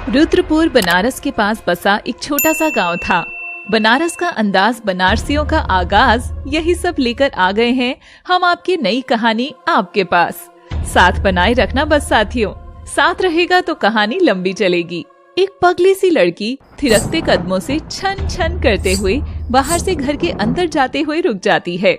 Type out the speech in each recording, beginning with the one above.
रुद्रपुर बनारस के पास बसा एक छोटा सा गांव था। बनारस का अंदाज, बनारसियों का आगाज, यही सब लेकर आ गए हैं हम आपकी नई कहानी आपके पास। साथ बनाए रखना बस साथियों, साथ रहेगा तो कहानी लंबी चलेगी। एक पगली सी लड़की थिरकते कदमों से छन छन करते हुए बाहर से घर के अंदर जाते हुए रुक जाती है।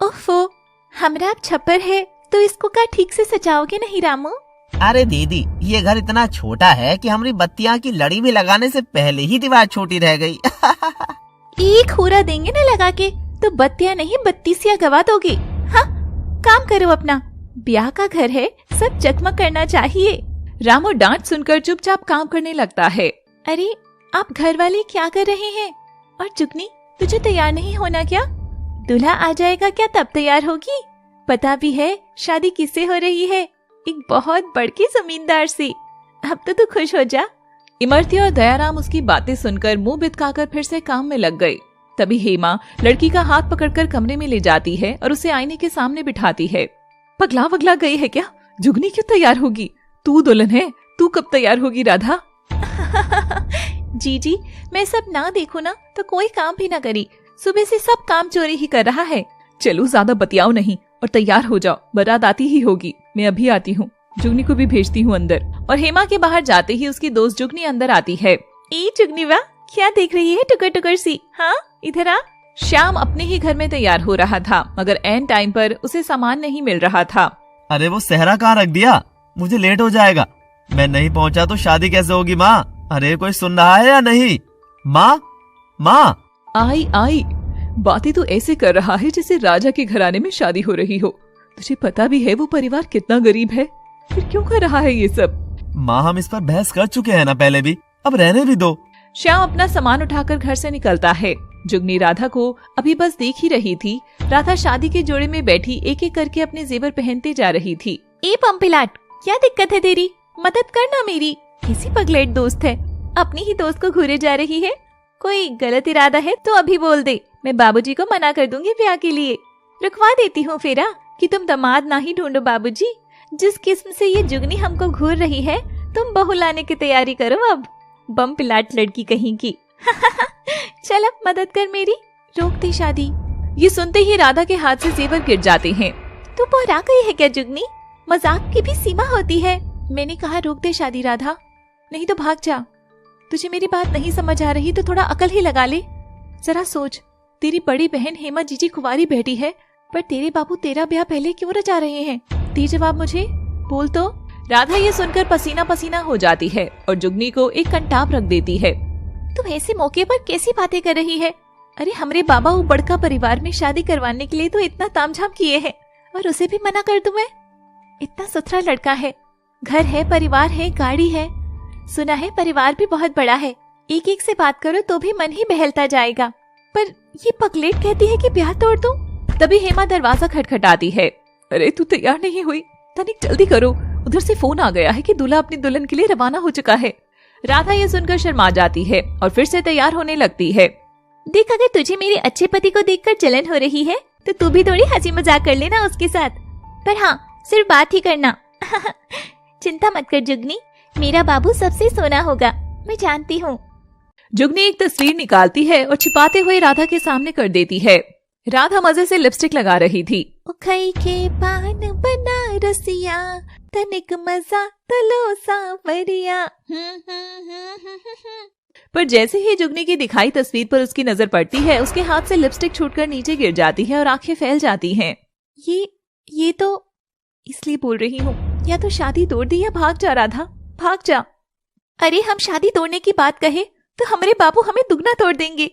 ओफो, हमरा अब छप्पर है तो इसको का ठीक से सजाओगे नहीं रामू? अरे दीदी, ये घर इतना छोटा है कि हमारी बत्तियां की लड़ी भी लगाने से पहले ही दीवार छोटी रह गई। एक खूरा देंगे ना लगा के तो बत्तियां नहीं बत्तीसियां गवा दोगे। हाँ, काम करो अपना, ब्याह का घर है, सब जगमग करना चाहिए। रामू डांट सुनकर चुपचाप काम करने लगता है। अरे आप घर वाले क्या कर रहे हैं? और जुगनी, तुझे तैयार नहीं होना क्या? दूल्हा आ जाएगा क्या तब तैयार होगी? पता भी है शादी किससे हो रही है? एक बहुत बड़के जमींदार से। अब तो तू खुश हो जा। इमरती और दयाराम उसकी बातें सुनकर मुंह बितकाकर फिर से काम में लग गए। तभी हेमा लड़की का हाथ पकड़कर कमरे में ले जाती है और उसे आईने के सामने बिठाती है। पगला वगला गई है क्या? जुगनी क्यों तैयार होगी? तू दुल्हन है, तू कब तैयार होगी राधा? जी, मैं सब ना देखूं ना तो कोई काम भी ना करी। सुबह से सब काम चोरी ही कर रहा है। चलो ज्यादा बतियाओ नहीं और तैयार हो जाओ, बारात आती ही होगी। मैं अभी आती हूँ, जुगनी को भी भेजती हूँ अंदर। और हेमा के बाहर जाते ही उसकी दोस्त जुगनी अंदर आती है। ए जुगनी, वाह, क्या देख रही है टुकर टुकर सी? हाँ, इधर आ। श्याम अपने ही घर में तैयार हो रहा था, मगर एन टाइम पर उसे सामान नहीं मिल रहा था। अरे वो सहरा कहाँ रख दिया? मुझे लेट हो जाएगा। मैं नहीं पहुँचा तो शादी कैसे होगी माँ? अरे कोई सुन रहा है या नहीं? माँ, माँ। आई बातें तो ऐसे कर रहा है जैसे राजा के घराने में शादी हो रही हो। तुझे पता भी है वो परिवार कितना गरीब है, फिर क्यों कर रहा है ये सब? माँ, हम इस पर बहस कर चुके हैं ना पहले भी, अब रहने भी दो। श्याम अपना सामान उठाकर घर से निकलता है। जुगनी राधा को अभी बस देख ही रही थी। राधा शादी के जोड़े में बैठी एक एक करके अपने जेवर पहनते जा रही थी। ए पंपिलाट, क्या दिक्कत है तेरी? मदद करना मेरी। किसी पगलेट दोस्त है, अपनी ही दोस्त को घूरे जा रही है। कोई गलत इरादा है तो अभी बोल दे, मैं बाबूजी को मना कर दूंगी ब्याह के लिए। रुकवा देती हूँ फेरा कि तुम दामाद ना ही ढूंढो बाबूजी। जिस किस्म से ये जुगनी हमको घूर रही है, तुम बहू लाने की तैयारी करो अब। बम पिलाट लड़की कहीं की। चल अब मदद कर मेरी, रोक दे शादी। ये सुनते ही राधा के हाथ से जेवर गिर जाते हैं। तू बोरा गई है क्या जुगनी? मजाक की भी सीमा होती है। मैंने कहा रोक दे शादी राधा, नहीं तो भाग जा। तुझे मेरी बात नहीं समझ आ रही तो थोड़ा अकल ही लगा ले। जरा सोच, तेरी बड़ी बहन हेमा जीजी कुंवारी बैठी है, पर तेरे बाबू तेरा ब्याह पहले क्यों रचा रहे हैं? दे जवाब मुझे, बोल तो। राधा ये सुनकर पसीना पसीना हो जाती है और जुगनी को एक कंटाप रख देती है। तुम ऐसे मौके पर कैसी बातें कर रही है? अरे हमरे बाबा वो बड़का परिवार में शादी करवाने के लिए तो इतना तामझाम किए हैं, और उसे भी मना कर दूं मैं? इतना सुथरा लड़का है, घर है, परिवार है, गाड़ी है। सुना है परिवार भी बहुत बड़ा है, एक एक से बात करो तो भी मन ही बहलता जाएगा। पर ये पगलेट कहती है कि ब्याह तोड़ दूं। तभी हेमा दरवाजा खटखटाती है। अरे तू तैयार नहीं हुई? तनिक जल्दी करो, उधर से फोन आ गया है कि दूल्हा अपनी दुल्हन के लिए रवाना हो चुका है। राधा ये सुनकर शर्मा जाती है और फिर से तैयार होने लगती है। देख, अगर तुझे मेरे अच्छे पति को देखकर जलन हो रही है तो तू भी थोड़ी हंसी मजाक कर लेना उसके साथ, पर हाँ, सिर्फ बात ही करना। चिंता मत कर जुगनी, मेरा बाबू सबसे सोना होगा, मैं जानती हूँ। जुगनी एक तस्वीर निकालती है और छिपाते हुए राधा के सामने कर देती है। राधा मजे से लिपस्टिक लगा रही थी। उखई के पान बनारसिया, तनिक मजा तलो सांवरिया। पर जैसे ही जुगनी की दिखाई तस्वीर पर उसकी नजर पड़ती है, उसके हाथ से लिपस्टिक छूटकर नीचे गिर जाती है और आंखें फैल जाती हैं। ये तो इसलिए बोल रही हूँ, या तो शादी तोड़ दी या भाग जा राधा, भाग जा। अरे हम शादी तोड़ने की बात कहे तो हमारे बाबू हमें दुगना तोड़ देंगे,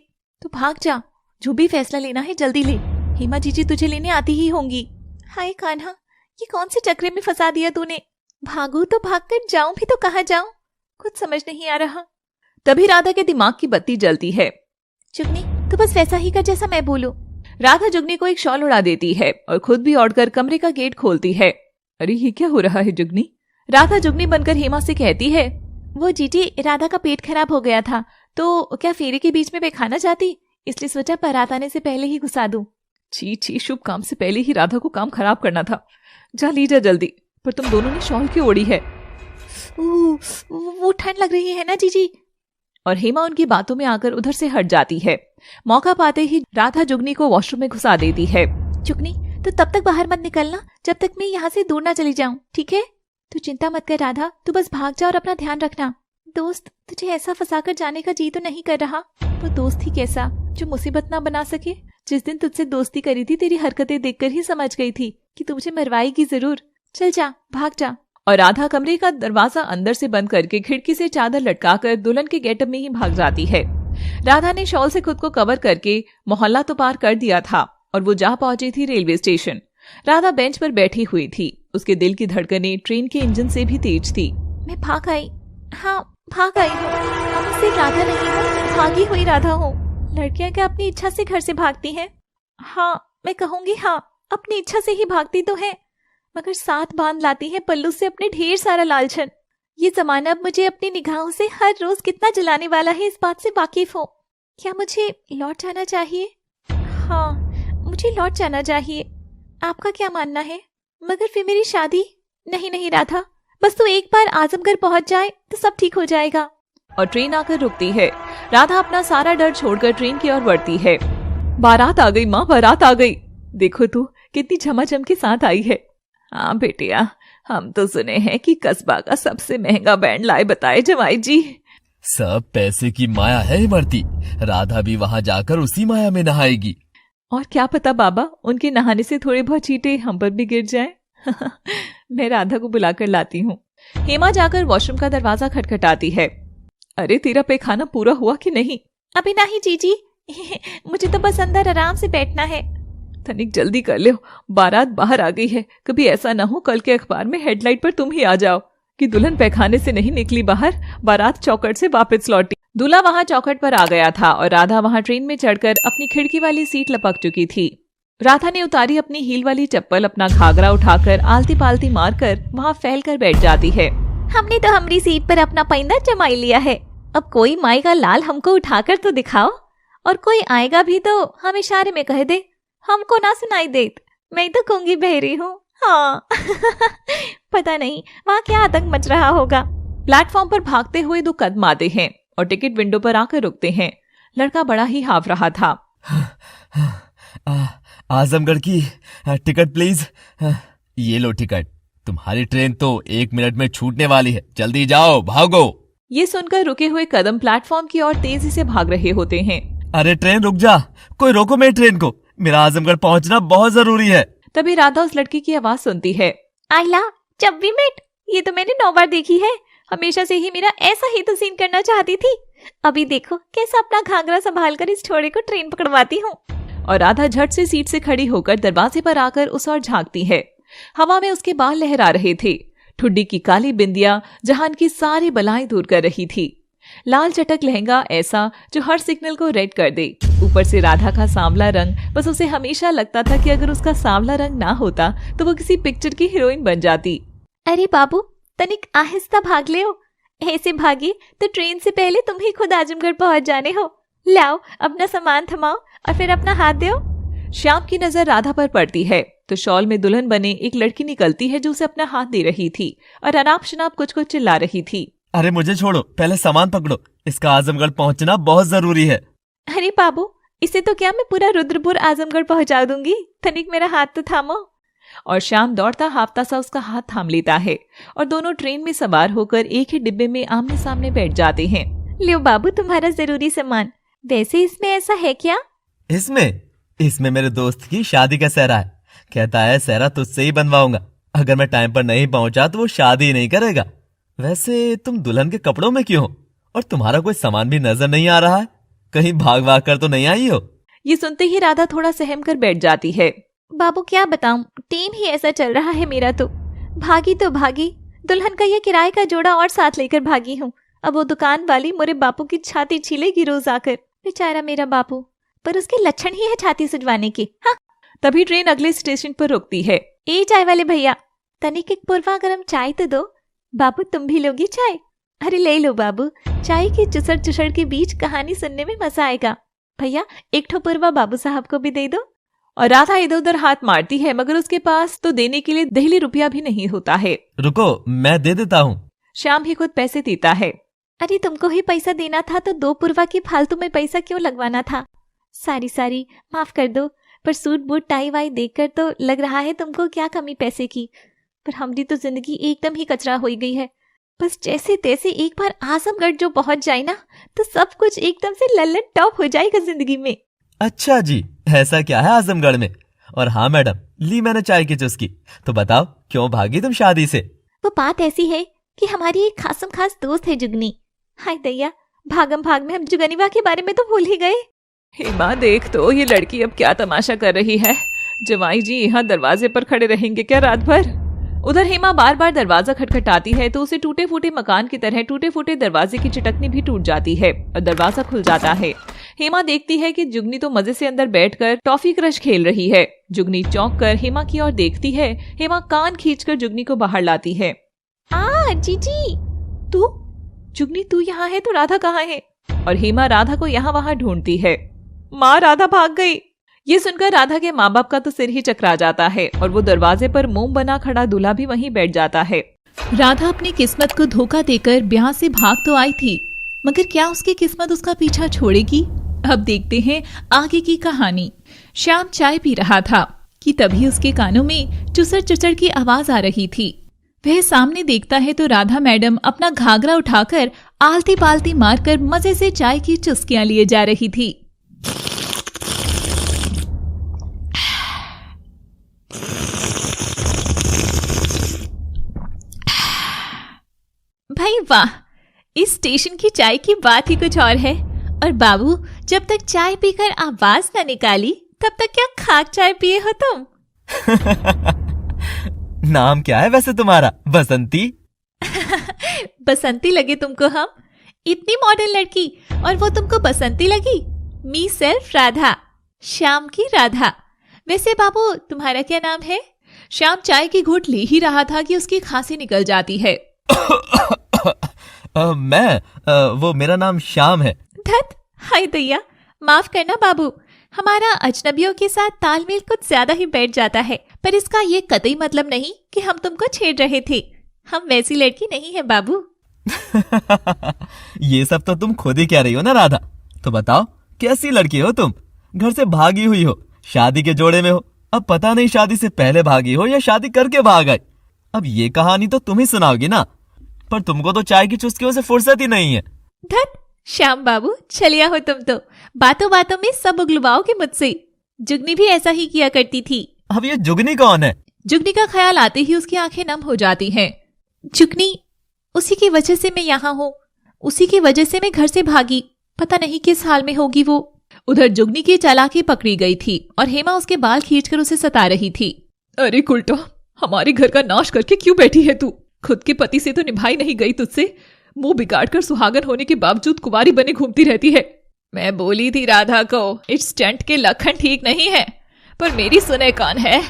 तो भाग जा। जो भी फैसला लेना है जल्दी ले, हेमा जीजी तुझे लेने आती ही होंगी। हाय कान्हा, ये कौन से चक्रे में फंसा दिया तूने? भागू तो भागकर जाऊं भी तो कहाँ जाऊं, कुछ समझ नहीं आ रहा। तभी राधा के दिमाग की बत्ती जलती है। जुगनी, तू बस वैसा ही कर जैसा मैं बोलूं। राधा जुगनी को एक शॉल उड़ा देती है और खुद भी ओढ़कर कमरे का गेट खोलती है। अरे ये क्या हो रहा है जुगनी? राधा जुगनी बनकर हेमा से कहती है। वो जीजी, राधा का पेट खराब हो गया था तो क्या फेरे के बीच में वे खाना चाहती, इसलिए सोचा बारात आने से पहले ही घुसा दूं। छी, शुभ काम से पहले ही राधा को काम खराब करना था। जा ली जा जल्दी। पर तुम दोनों ने शॉल क्यों ओढ़ी है? वो ठंड लग रही है ना जीजी। और हेमा उनकी बातों में आकर उधर से हट जाती है। मौका पाते ही राधा जुगनी को वॉशरूम में घुसा देती है। जुगनी, तो तब तक बाहर मत निकलना जब तक मैं यहाँ से दूर ना चली जाऊं, ठीक है? तू चिंता मत कर राधा, तू बस भाग जा और अपना ध्यान रखना। दोस्त, तुझे ऐसा फंसा कर जाने का जी तो नहीं कर रहा? वो दोस्त ही कैसा जो मुसीबत ना बना सके। जिस दिन तुझसे दोस्ती करी थी तेरी हरकतें देखकर ही समझ गई थी कि तू मुझे मरवाएगी जरूर। चल जा, भाग जा। और राधा कमरे का दरवाजा अंदर से बंद करके खिड़की से चादर लटकाकर दुल्हन के गेटअप में ही भाग जाती है। राधा ने शॉल से खुद को कवर करके मोहल्ला तो पार कर दिया था और वो जा पहुंची थी रेलवे स्टेशन। राधा बेंच पर बैठी हुई थी। उसके दिल की धड़कनें ट्रेन के इंजन से भी तेज थी। मैं भाग आई, हाँ भाग आई हूँ। अब मैं सिर्फ राधा नहीं हूँ, भागी हुई राधा हूँ। लड़कियां क्या अपनी इच्छा से घर से भागती हैं? हाँ, मैं कहूँगी हाँ, अपनी इच्छा से ही भागती तो है, मगर साथ बांध लाती है पल्लू से अपने ढेर सारा लालचन। ये जमाना अब मुझे अपनी निगाहों से हर रोज कितना जलाने वाला है, इस बात से वाकिफ हो। क्या मुझे लौट जाना चाहिए? हाँ, मुझे लौट जाना चाहिए। आपका क्या मानना है? मगर फिर मेरी शादी? नहीं नहीं राधा, बस तू एक बार आजमगढ़ पहुंच जाए तो सब ठीक हो जाएगा। और ट्रेन आकर रुकती है। राधा अपना सारा डर छोड़कर ट्रेन की ओर बढ़ती है। बारात आ गई माँ, बारात आ गई। देखो तू कितनी झमाझम के साथ आई है। हाँ बेटिया, हम तो सुने हैं कि कस्बा का सबसे महंगा बैंड लाए बताए जमाई जी। सब पैसे की माया है इमरती। राधा भी वहाँ जाकर उसी माया में नहाएगी। और क्या पता बाबा, उनके नहाने से थोड़े बहुत छींटे हम पर भी गिर जाएं। मैं राधा को बुलाकर लाती हूँ। हेमा जाकर वॉशरूम का दरवाजा खटखटाती है। अरे तेरा पैखाना पूरा हुआ कि नहीं? अभी नहीं जीजी, मुझे तो बस अंदर आराम से बैठना है। तनिक जल्दी कर लो, बारात बाहर आ गई है। कभी ऐसा ना हो कल के अखबार में हेडलाइट पर तुम ही आ जाओ कि दुल्हन पैखाने से नहीं निकली बाहर, बारात चौखट से वापस लौटी। दूल्हा वहां चौखट पर आ गया था और राधा वहां ट्रेन में चढ़कर अपनी खिड़की वाली सीट लपक चुकी थी। राधा ने उतारी अपनी हील वाली चप्पल, अपना घाघरा उठाकर आलती पालती मारकर वहां फैल कर बैठ जाती है। हमने तो हमारी सीट पर अपना पैंदा जमाई लिया है, अब कोई माई का लाल हमको उठाकर तो दिखाओ, और कोई आएगा भी तो हम इशारे में कह दे, हमको ना सुनाई देत, मैं तो गूंगी बहरी हूँ। हाँ पता नहीं वहाँ क्या आतंक मच रहा होगा। प्लेटफॉर्म पर भागते हुए 2 कदम आते हैं और टिकट विंडो पर आकर रुकते हैं। लड़का बड़ा ही हाफ रहा था। आजमगढ़ की टिकट प्लीज। ये लो टिकट, तुम्हारी ट्रेन तो 1 मिनट में छूटने वाली है, जल्दी जाओ, भागो। ये सुनकर रुके हुए कदम प्लेटफॉर्म की ओर तेजी से भाग रहे होते हैं। अरे ट्रेन रुक जा, कोई रोको मेरी ट्रेन को, मेरा आजमगढ़ पहुंचना बहुत जरूरी है। तभी राधा उस लड़की की आवाज सुनती है। आइला 26 मिनट, ये तो मैंने 9 बार देखी है। हमेशा से ही मेरा ऐसा ही तो सीन करना चाहती थी। अभी देखो कैसा अपना घाघरा संभाल कर इस छोरे को ट्रेन पकड़वाती हूँ। और राधा झट से सीट से खड़ी होकर दरवाजे पर आकर उस ओर झांकती है। हवा में उसके बाल लहरा रहे थे। ठुड्डी की काली बिंदिया जहान की सारी बलाएं दूर कर रही थी। लाल चटक लहंगा ऐसा जो हर सिग्नल को रेड कर दे। ऊपर से राधा का सांवला रंग, बस उसे हमेशा लगता था कि अगर उसका सांवला रंग ना होता तो वो किसी पिक्चर की हीरोइन बन जाती। अरे बाबू, तनिक आहिस्ता भाग ले, ऐसे भागी तो ट्रेन से पहले तुम ही खुद आजमगढ़ पहुंच जाने हो। लाओ अपना सामान थमाओ और फिर अपना हाथ दो। श्याम की नजर राधा पर पड़ती है तो शॉल में दुल्हन बने एक लड़की निकलती है जो उसे अपना हाथ दे रही थी और अनाप शनाप कुछ कुछ चिल्ला रही थी। अरे मुझे छोड़ो, पहले सामान पकड़ो, इसका आजमगढ़ पहुंचना बहुत जरूरी है। अरे बाबू, इसे तो क्या मैं पूरा रुद्रपुर आजमगढ़ पहुंचा दूंगी, तनिक मेरा हाथ तो थामो। और श्याम दौड़ता हाफता सा उसका हाथ थाम लेता है और दोनों ट्रेन में सवार होकर एक ही डिब्बे में आमने सामने बैठ जाते हैं। लियो बाबू तुम्हारा जरूरी सामान। वैसे इसमें ऐसा है क्या? इसमें मेरे दोस्त की शादी का सेहरा है। कहता है सेहरा तुझसे ही बनवाऊंगा, अगर मैं टाइम पर नहीं पहुंचा तो वो शादी नहीं करेगा। वैसे तुम दुल्हन के कपड़ों में क्यों हो? और तुम्हारा कोई सामान भी नजर नहीं आ रहा है, कहीं भाग भाग कर तो नहीं आई हो? ये सुनते ही राधा थोड़ा सहम कर बैठ जाती है। बाबू क्या बताऊं, टीम ही ऐसा चल रहा है मेरा तो भागी, दुल्हन का ये किराए का जोड़ा और साथ लेकर भागी हूँ। अब वो दुकान वाली मोरे बापू की छाती छीलेगी रोज आकर। बेचारा मेरा बापू, पर उसके लक्षण ही है छाती सुजवाने के। हाँ। तभी ट्रेन अगले स्टेशन पर रुकती है। ए चाय वाले भैया, तनिक एक पूर्वा गरम चाय तो दो। बाबू तुम भी लोगी चाय? अरे ले लो बाबू, चाय की चुसड़ चुसड़ के बीच कहानी सुनने में मजा आएगा। भैया एक ठो पूर्वा बाबू साहब को भी दे दो। और राधा इधर उधर हाथ मारती है मगर उसके पास तो देने के लिए दहली रुपया भी नहीं होता है। रुको मैं दे देता हूँ। श्याम भी खुद पैसे देता है। अरे तुमको ही पैसा देना था तो 2 पूर्वा की फालतू में पैसा क्यों लगवाना था। सारी माफ कर दो, पर सूट बूट टाई वाई देखकर तो लग रहा है तुमको क्या कमी पैसे की। पर हमारी तो जिंदगी एकदम ही कचरा हो गई है। बस जैसे तैसे एक बार आजमगढ़ जो पहुंच जाए ना तो सब कुछ एकदम से लल्लन टॉप हो जाएगा जिंदगी में। अच्छा जी, ऐसा क्या है आजमगढ़ में? और हाँ मैडम, ली मैंने चाय की चुस्की। तो बताओ क्यों भागी तुम शादी से? वो बात ऐसी है कि हमारी एक खासम खास दोस्त है जुगनी। हाय दैया, भागम भाग में हम जुगनीवा के बारे में तो भूल ही गए। हेमा देख तो ये लड़की अब क्या तमाशा कर रही है। जवाई जी यहाँ दरवाजे पर खड़े रहेंगे क्या रात भर? उधर हेमा बार बार दरवाजा खटखटाती है तो उसे टूटे फूटे मकान की तरह टूटे फूटे दरवाजे की चटकनी भी टूट जाती है और दरवाजा खुल जाता है। हेमा देखती है कि जुगनी तो मजे से अंदर बैठकर टॉफी क्रश खेल रही है। जुगनी चौंक कर हेमा की ओर देखती है। हेमा कान खींचकर जुगनी को बाहर लाती है। जीजी, तू? जुगनी तू यहाँ है तो राधा कहाँ है? और हेमा राधा को यहाँ वहाँ ढूंढती है। माँ, राधा भाग गई। ये सुनकर राधा के माँ बाप का तो सिर ही चकरा जाता है और वो दरवाजे पर मोम बना खड़ा दूल्हा भी वहीं बैठ जाता है। राधा अपनी किस्मत को धोखा देकर ब्याह से भाग तो आई थी, मगर क्या उसकी किस्मत उसका पीछा छोड़ेगी? अब देखते हैं आगे की कहानी। श्याम चाय पी रहा था कि तभी उसके कानों में चुसर चुसर की आवाज आ रही थी। वह सामने देखता है तो राधा मैडम अपना घाघरा उठाकर आलती पालती मारकर मजे से चाय की चुस्कियां लिए जा रही थी। भाई वाह, इस स्टेशन की चाय की बात ही कुछ और है। और बाबू, जब तक चाय पीकर आवाज न निकाली तब तक क्या खाक चाय पिए हो तुम? नाम क्या है वैसे तुम्हारा? बसंती? बसंती लगे तुमको हम? इतनी मॉडर्न लड़की और वो तुमको बसंती लगी? मी सेल्फ राधा, श्याम की राधा। वैसे बाबू तुम्हारा क्या नाम है? श्याम चाय की घूंट ले ही रहा था कि उसकी खांसी निकल जाती है। वो मेरा नाम श्याम है। धत, हाय दैया, माफ करना बाबू, हमारा अजनबियों के साथ तालमेल कुछ ज्यादा ही बैठ जाता है। पर इसका ये कतई मतलब नहीं कि हम तुमको छेड़ रहे थे। हम वैसी लड़की नहीं है बाबू। ये सब तो तुम खुद ही कह रही हो ना राधा। तो बताओ कैसी लड़की हो तुम? घर से भागी हुई हो, शादी के जोड़े में हो। अब पता नहीं शादी से पहले भागी हो या शादी करके भाग आई। अब ये कहानी तो तुम ही सुनाओगी ना, पर तुमको तो चाय की चुस्कियों से फुर्सत ही नहीं है। धत, श्याम बाबू छलिया हो तुम तो, बातों बातों में सब उगलवाओगे मुझसे। जुगनी भी ऐसा ही किया करती थी। अब ये जुगनी कौन है? जुगनी का ख्याल आते ही उसकी आंखें नम हो जाती हैं। जुगनी, उसी की वजह से मैं यहाँ हूँ, उसी की वजह से मैं घर से भागी। पता नहीं किस हाल में होगी वो। उधर जुगनी की चालाकी पकड़ी गई थी और हेमा उसके बाल खींचकर उसे सता रही थी। अरे कुलटा, हमारे घर का नाश करके क्यों बैठी है तू? खुद के पति से तो निभाई नहीं गई तुझसे। मुंह बिगाड़कर सुहागन होने के बावजूद कुंवारी बने घूमती रहती है। मैं बोली थी राधा को इस स्टंट के लक्षण ठीक नहीं है, पर मेरी सुने कौन है?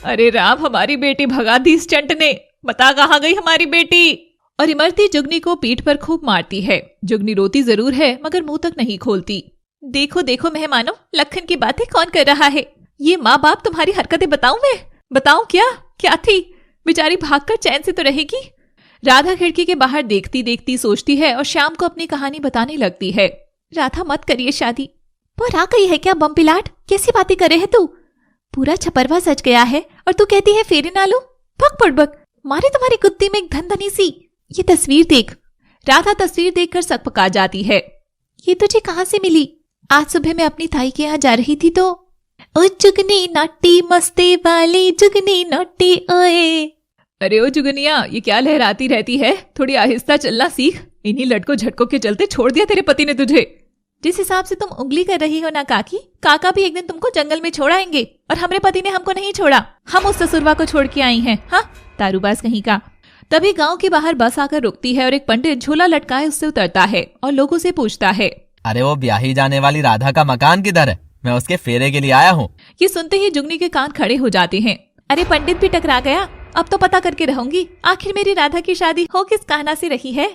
अरे राम, हमारी बेटी भगा दी स्टंट ने। बता कहाँ गई हमारी बेटी? और इमरती जुगनी को पीठ पर खूब मारती है। जुगनी रोती जरूर है मगर मुंह तक नहीं खोलती। देखो देखो मेहमानों, लखन की बातें कौन कर रहा है? ये माँ बाप तुम्हारी हरकतें बताऊं मैं? बताऊं क्या थी? बेचारी भागकर चैन से तो रहेगी। राधा खिड़की के बाहर देखती देखती सोचती है और श्याम को अपनी कहानी बताने लगती है। राधा मत करिए शादी। वो रा गई है क्या बम पिलाट? कैसी बातें करे है तू? पूरा छपरवा सज गया है और तू कहती है फेरे ना लो? भग पड़बग, मारे तुम्हारी कुत्ती में एक धनधनी सी। ये तस्वीर देख। राधा तस्वीर देखकर सकपका जाती है। ये तुझे कहाँ से मिली? आज सुबह मैं अपनी ताई के यहाँ जा रही थी तो ओ जुगनी नौटी मस्ती वाली जुगनी नौटी ओए। अरे ओ जुगनिया, ये क्या लहराती रहती है? थोड़ी आहिस्ता चलना सीख। इन्हीं लटकों झटकों के चलते छोड़ दिया तेरे पति ने तुझे। जिस हिसाब से तुम उंगली कर रही हो ना काकी, काका भी एक दिन तुमको जंगल में छोड़ आएंगे और हमारे पति ने हमको नहीं छोड़ा। हम उस ससुरवा को छोड़ के आई हैं। हाँ, दारूबाज कहीं का। तभी गांव के बाहर बस आकर रुकती है और एक पंडित झोला लटकाए उससे उतरता है और लोगों से पूछता है, अरे वो ब्याही जाने वाली राधा का मकान किधर है? मैं उसके फेरे के लिए आया हूँ। ये सुनते ही जुगनी के कान खड़े हो जाते हैं। अरे पंडित भी टकरा गया, अब तो पता करके रहूंगी आखिर मेरी राधा की शादी हो किस कहना से रही है।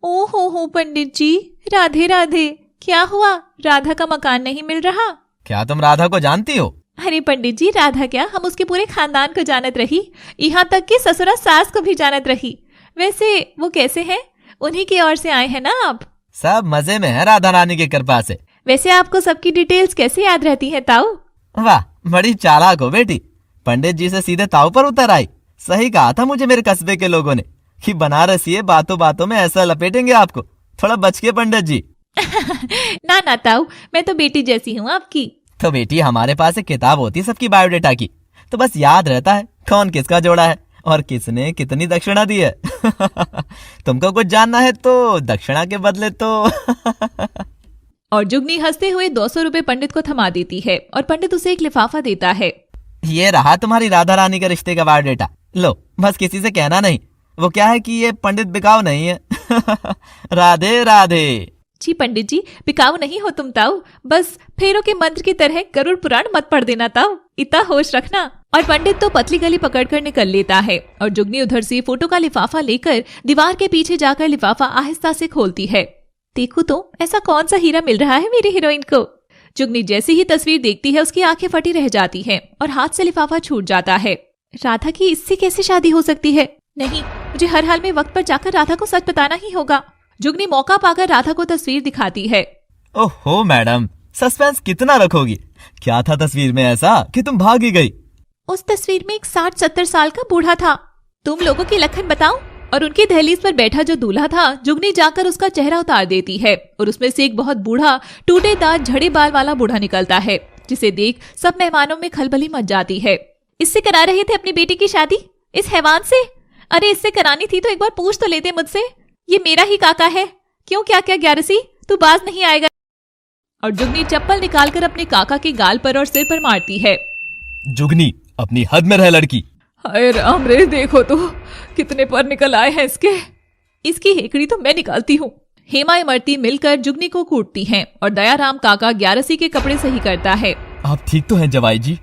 ओ हो पंडित जी, राधे राधे। क्या हुआ, राधा का मकान नहीं मिल रहा? क्या तुम राधा को जानती हो? अरे पंडित जी, राधा क्या, हम उसके पूरे खानदान को जानत रही, यहाँ तक कि ससुरा सास को भी जानत रही। वैसे वो कैसे हैं? उन्हीं की ओर से आए हैं ना आप? सब मजे में है राधा रानी की कृपा से। वैसे आपको सबकी डिटेल्स कैसे याद रहती है ताऊ? वाह, बड़ी चालाक हो बेटी। पंडित जी से सीधे ताऊ पर उतर आई। सही कहा था मुझे मेरे कस्बे के लोगों ने कि बनारसी बातों बातों में ऐसा लपेटेंगे आपको। थोड़ा बच के पंडित जी। ना ना ताऊ, मैं तो बेटी जैसी हूँ आपकी। तो बेटी, हमारे पास एक किताब होती है सबकी बायोडेटा की, तो बस याद रहता है कौन किसका जोड़ा है और किसने कितनी दक्षिणा दी है। तुमको कुछ जानना है तो दक्षिणा के बदले तो और जुगनी हंसते हुए 200 रुपए पंडित को थमा देती है और पंडित उसे एक लिफाफा देता है। ये रहा तुम्हारी राधा रानी के रिश्ते का बायोडेटा। लो, बस किसी से कहना नहीं। वो क्या है कि ये पंडित बिकाऊ नहीं है। राधे राधे। जी पंडित जी, बिकाऊ नहीं हो तुम ताऊ, बस फेरों के मंत्र की तरह गरुड़ पुराण मत पढ़ देना ताऊ, इतना होश रखना। और पंडित तो पतली गली पकड़कर निकल लेता है और जुगनी उधर से फोटो का लिफाफा लेकर दीवार के पीछे जाकर लिफाफा आहिस्ता से खोलती है। देखो तो ऐसा कौन सा हीरा मिल रहा है मेरी हीरोइन को। जुगनी जैसे ही तस्वीर देखती है उसकी आंखें फटी रह जाती हैं और हाथ से लिफाफा छूट जाता है। राधा की इससे कैसे शादी हो सकती है? नहीं, मुझे हर हाल में वक्त पर जाकर राधा को सच बताना ही होगा। जुगनी मौका पाकर राधा को तस्वीर दिखाती है। ओहो मैडम, सस्पेंस कितना रखोगी? क्या था तस्वीर में ऐसा कि तुम भागी गई? उस तस्वीर में एक 60-70 साल का बूढ़ा था। तुम लोगों की लखन बताओ। और उनकी दहलीज पर बैठा जो दूल्हा था, जुगनी जाकर उसका चेहरा उतार देती है और उसमें से एक बहुत बूढ़ा टूटेदार झड़े बाल वाला बूढ़ा निकलता है, जिसे देख सब मेहमानों में खलबली मच जाती है। इससे करा रहे थे अपनी बेटी की शादी, इस हैवान से? अरे इससे करानी थी तो एक बार पूछ तो लेते मुझसे। ये मेरा ही काका है। क्यों, क्या क्या ग्यारसी, तू बाज नहीं आएगा? और जुगनी चप्पल निकालकर अपने काका के गाल पर और सिर पर मारती है। जुगनी, अपनी हद में रह लड़की। हाय राम रे, देखो तो कितने पर निकल आए हैं इसके। इसकी हेकड़ी तो मैं निकालती हूँ। हेमा इमरती मिलकर जुगनी को कूटती हैं और दयाराम काका ग्यारसी के कपड़े सही करता है। आप ठीक तो हैं जवाई जी?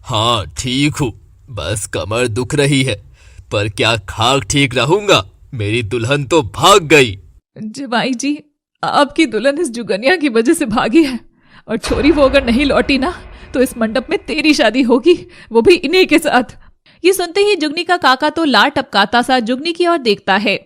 हाँ ठीक हूँ, बस कमर दुख रही है, पर क्या खाक ठीक रहूंगा? मेरी दुल्हन तो भाग गई। जवाई जी, आपकी दुल्हन इस जुगनिया की वजह से भागी है और छोरी वो अगर नहीं लौटी ना तो इस मंडप में तेरी शादी होगी, वो भी इन्हीं के साथ। ये सुनते ही जुगनी का काका तो लार टपकाता सा जुगनी की ओर देखता है।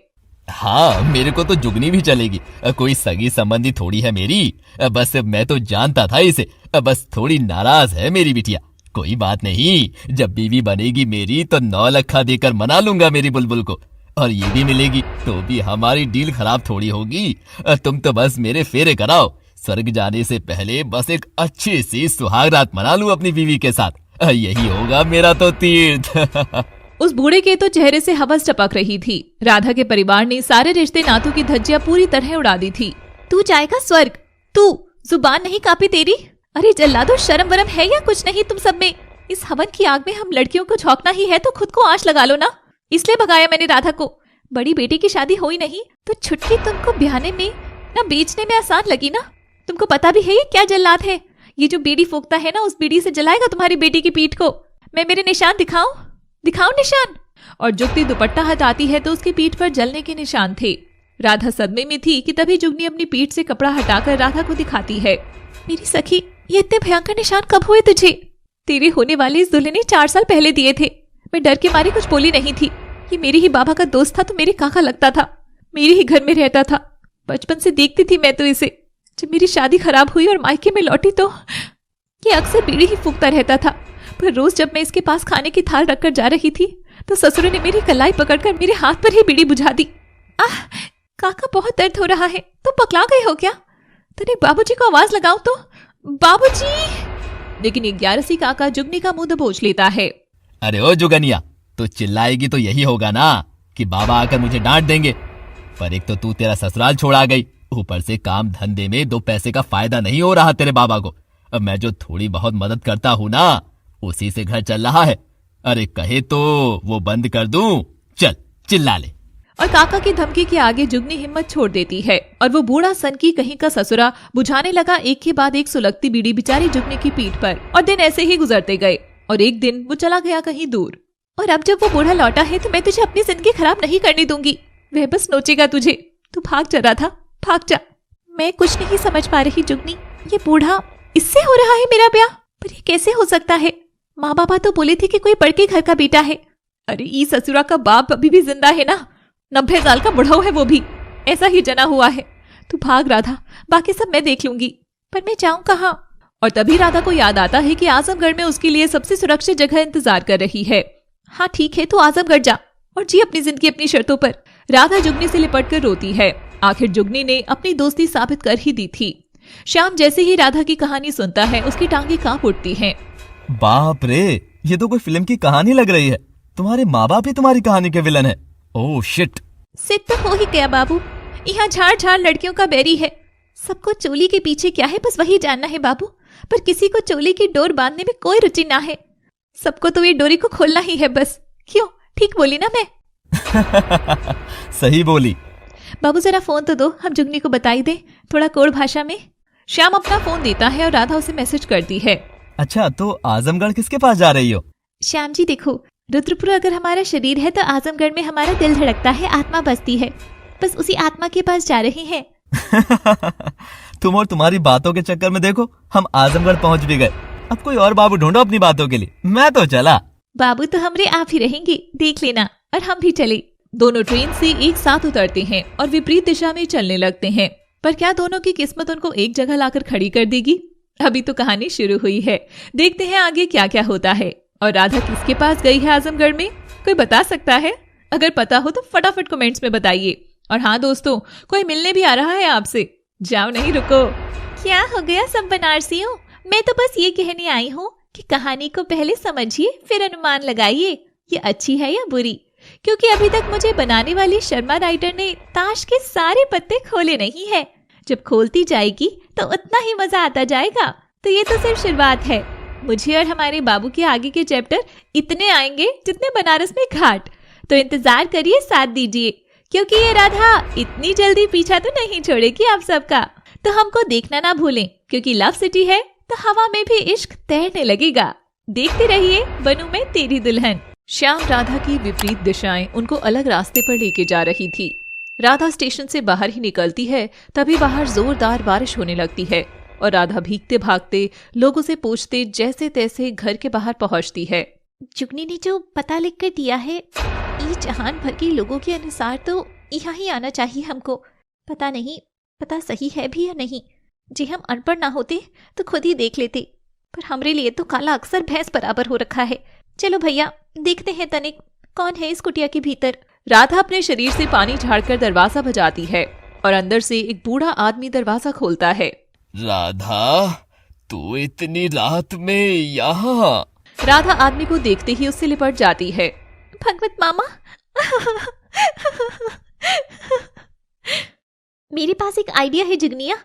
हाँ, मेरे को तो जुगनी भी चलेगी, कोई सगी संबंधी थोड़ी है मेरी। बस मैं तो जानता था इसे, बस थोड़ी नाराज है मेरी बिटिया। कोई बात नहीं, जब बीवी बनेगी मेरी तो 9 लखा देकर मना लूंगा मेरी बुलबुल को, और ये भी मिलेगी तो भी हमारी डील खराब थोड़ी होगी। तुम तो बस मेरे फेरे कराओ, स्वर्ग जाने से पहले बस एक अच्छी सी सुहाग रात मना लूं अपनी बीवी के साथ, यही होगा मेरा तो तीर्थ। उस बूढ़े के तो चेहरे से हवस टपक रही थी। राधा के परिवार ने सारे रिश्ते नातों की धज्जियां पूरी तरह उड़ा दी थी। तू जाएगा स्वर्ग? तू जुबान नहीं कांपी तेरी? अरे जल्लादो, शर्म वरम है या कुछ नहीं तुम सब में? इस हवन की आग में हम लड़कियों को झोंकना ही है तो खुद को आंच लगा लो ना। इसलिए भगाया मैंने राधा को। बड़ी बेटी की शादी हुई नहीं तो छुट्टी तुमको ब्याहने में ना बेचने में आसान लगी ना। तुमको पता भी है ये क्या जल्लाद है? ये जो बीड़ी फूकता है ना, उस बीड़ी से जलाएगा तुम्हारी बेटी की पीठ को। मैं मेरे निशान दिखाऊं? दिखाऊं निशान? और जुगनी दुपट्टा हटाती है तो उसकी पीठ पर जलने के निशान थे। राधा सदमे में थी कि तभी जुगनी अपनी पीठ से कपड़ा हटाकर राधा को दिखाती है। मेरी सखी, ये इतने भयंकर निशान कब हुए तुझे? तेरे होने वाले इस दुल्हन ने 4 साल पहले दिए थे। मैं डर के मारे कुछ बोली नहीं थी। ये मेरे ही बाबा का दोस्त था तो मेरे काका लगता था, मेरे ही घर में रहता था। बचपन से देखती थी मैं तो इसे। जब मेरी शादी खराब हुई और मायके में लौटी तो ये अक्सर बीड़ी ही फूकता रहता था। पर रोज जब मैं इसके पास खाने की थाल रखकर जा रही थी तो ससुर ने मेरी कलाई पकड़कर मेरे हाथ पर ही बीड़ी बुझा दी। आह, काका बहुत दर्द हो रहा है। तुम पकड़ा गए हो क्या? तने बाबूजी को आवाज लगाऊं तो? बाबूजी! लेकिन 11सी काका जुगनी का मुंह दबोच लेता है। अरे ओ जुगनिया, तो चिल्लाएगी तो यही होगा ना कि बाबा आकर मुझे डांट देंगे। पर एक तो तू तेरा ससुराल छोड़ा गई, ऊपर से काम धंधे में 2 पैसे का फायदा नहीं हो रहा तेरे बाबा को। अब मैं जो थोड़ी बहुत मदद करता हूँ ना, उसी से घर चल रहा है। अरे कहे तो वो बंद कर दूं? चल चिल्ला ले। और काका की धमकी के आगे जुगनी हिम्मत छोड़ देती है और वो बूढ़ा सन की कहीं का ससुरा बुझाने लगा एक के बाद एक सुलगती बीड़ी बिचारी जुगनी की पीठ पर। और दिन ऐसे ही गुजरते गए और एक दिन वो चला गया कहीं दूर। और अब जब वो बूढ़ा लौटा है तो मैं तुझे अपनी जिंदगी खराब नहीं करने दूंगी। वह बस नोचेगा तुझे। तू भाग चला था, भाग जा। मैं कुछ नहीं समझ पा रही जुगनी। ये बूढ़ा, इससे हो रहा है मेरा ब्याह? पर ये कैसे हो सकता है? माँ बाबा तो बोले थे कि कोई बड़के घर का बेटा है। अरे ई ससुरा का बाप अभी भी जिंदा है ना, 90 साल का बुढ़ऊ है वो भी, ऐसा ही जना हुआ है। तू भाग राधा, बाकी सब मैं देख लूंगी। पर मैं जाऊं कहाँ? और तभी राधा को याद आता है कि आजमगढ़ में उसके लिए सबसे सुरक्षित जगह इंतजार कर रही है। हाँ ठीक है, तू आजमगढ़ जा और जी अपनी जिंदगी अपनी शर्तों पर। राधा जुगनी से लिपट कर रोती है। आखिर जुगनी ने अपनी दोस्ती साबित कर ही दी थी। श्याम जैसे ही राधा की कहानी सुनता है उसकी टांगे कांप उठती हैं। बाप रे, ये तो कोई फिल्म की कहानी लग रही है। तुम्हारे माँ बाप ही तुम्हारी कहानी के विलन है। Oh shit. सिद्ध तो हो ही गया बाबू, यहाँ झाड़ झाड़ लड़कियों का बैरी है। सबको चोली के पीछे क्या है बस वही जानना है बाबू, पर किसी को चोली की डोर बांधने में कोई रुचि ना है। सबको तो ये डोरी को खोलना ही है बस। क्यों, ठीक बोली ना मैं? सही बोली। बाबू जरा फोन तो दो, हम जुगनी को बताई दे थोड़ा कोड भाषा में। श्याम अपना फोन देता है और राधा उसे मैसेज करती है। अच्छा, तो आजमगढ़ किसके पास जा रही हो? श्याम जी देखो, रुद्रपुर अगर हमारा शरीर है तो आजमगढ़ में हमारा दिल धड़कता है, आत्मा बसती है। बस उसी आत्मा के पास जा रही हैं। तुम और तुम्हारी बातों के चक्कर में देखो हम आजमगढ़ पहुंच भी गए। अब कोई और बाबू ढूंढो अपनी बातों के लिए, मैं तो चला। बाबू तो हमरे आप ही रहेंगे, देख लेना। और हम भी चले। दोनों ट्रेन से एक साथ उतरते हैं और विपरीत दिशा में चलने लगते हैं। पर क्या दोनों की किस्मत उनको एक जगह लाकर खड़ी कर देगी? अभी तो कहानी शुरू हुई है, देखते हैं आगे क्या क्या होता है। और राधा किसके पास गई है आजमगढ़ में, कोई बता सकता है? अगर पता हो तो फटाफट कमेंट्स में बताइए। और हाँ दोस्तों, कोई मिलने भी आ रहा है आपसे, जाओ नहीं रुको। क्या हो गया सब बनारसियों? मैं तो बस ये कहने आई हूँ कि कहानी को पहले समझिए फिर अनुमान लगाइए, ये अच्छी है या बुरी। क्योंकि अभी तक मुझे बनाने वाली शर्मा राइटर ने ताश के सारे पत्ते खोले नहीं है। जब खोलती जाएगी तो उतना ही मजा आता जाएगा। तो ये तो सिर्फ शुरुआत है। मुझे और हमारे बाबू के आगे के चैप्टर इतने आएंगे जितने बनारस में घाट। तो इंतजार करिए, साथ दीजिए, क्योंकि ये राधा इतनी जल्दी पीछा तो नहीं छोड़ेगी आप सबका। तो हमको देखना ना भूलें, क्योंकि लव सिटी है तो हवा में भी इश्क तैरने लगेगा। देखते रहिए बनूं मैं तेरी दुल्हन। श्याम राधा की विपरीत दिशाएं उनको अलग रास्ते पर लेके जा रही थी। राधा स्टेशन से बाहर ही निकलती है, तभी बाहर जोरदार बारिश होने लगती है और राधा भीगते भागते लोगों से पूछते जैसे तैसे घर के बाहर पहुंचती है। जुगनी ने जो पता लिख कर दिया है, ये जहान भर के लोगों के अनुसार तो यहाँ ही आना चाहिए हमको। पता नहीं पता सही है भी या नहीं। जी हम अनपढ़ ना होते तो खुद ही देख लेते, पर हमरे लिए तो काला अक्सर भैंस बराबर हो रखा है। चलो भैया देखते हैं तनिक कौन है इस कुटिया के भीतर। राधा अपने शरीर से पानी झाड़कर दरवाजा बजाती है और अंदर से एक बूढ़ा आदमी दरवाजा खोलता है। राधा, तू इतनी रात में यहाँ? राधा आदमी को देखते ही उससे लिपट जाती है। भगवत मामा मेरे पास एक आइडिया है जुगनिया,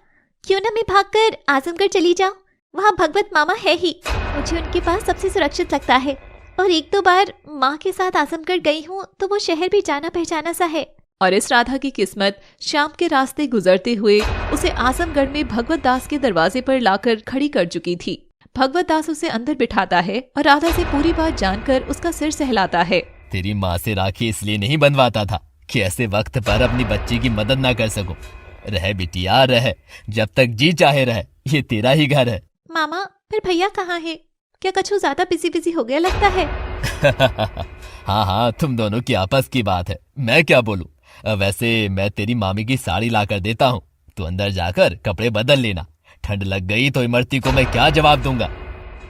क्यों ना मैं भागकर आजमगढ़ चली जाऊं। वहाँ भगवत मामा है ही, मुझे उनके पास सबसे सुरक्षित लगता है। और एक दो बार माँ के साथ आजमगढ़ गई हूँ तो वो शहर भी जाना पहचाना सा है। और इस राधा की किस्मत शाम के रास्ते गुजरते हुए उसे आजमगढ़ में भगवत दास के दरवाजे पर लाकर खड़ी कर चुकी थी। भगवत दास उसे अंदर बिठाता है और राधा से पूरी बात जानकर उसका सिर सहलाता है। तेरी माँ से राखी इसलिए नहीं बंधवाता था कि ऐसे वक्त पर अपनी बच्ची की मदद ना कर सकूं। रह बिटिया रह, जब तक जी चाहे रह, ये तेरा ही घर है। मामा फिर भैया कहाँ है? क्या कछु ज्यादा बिजी हो गया लगता है? हाँ, तुम दोनों की आपस की बात है, मैं क्या बोलूं। वैसे मैं तेरी मामी की साड़ी ला कर देता हूँ, तू अंदर जाकर कपड़े बदल लेना। ठंड लग गई तो इमरती को मैं क्या जवाब दूंगा।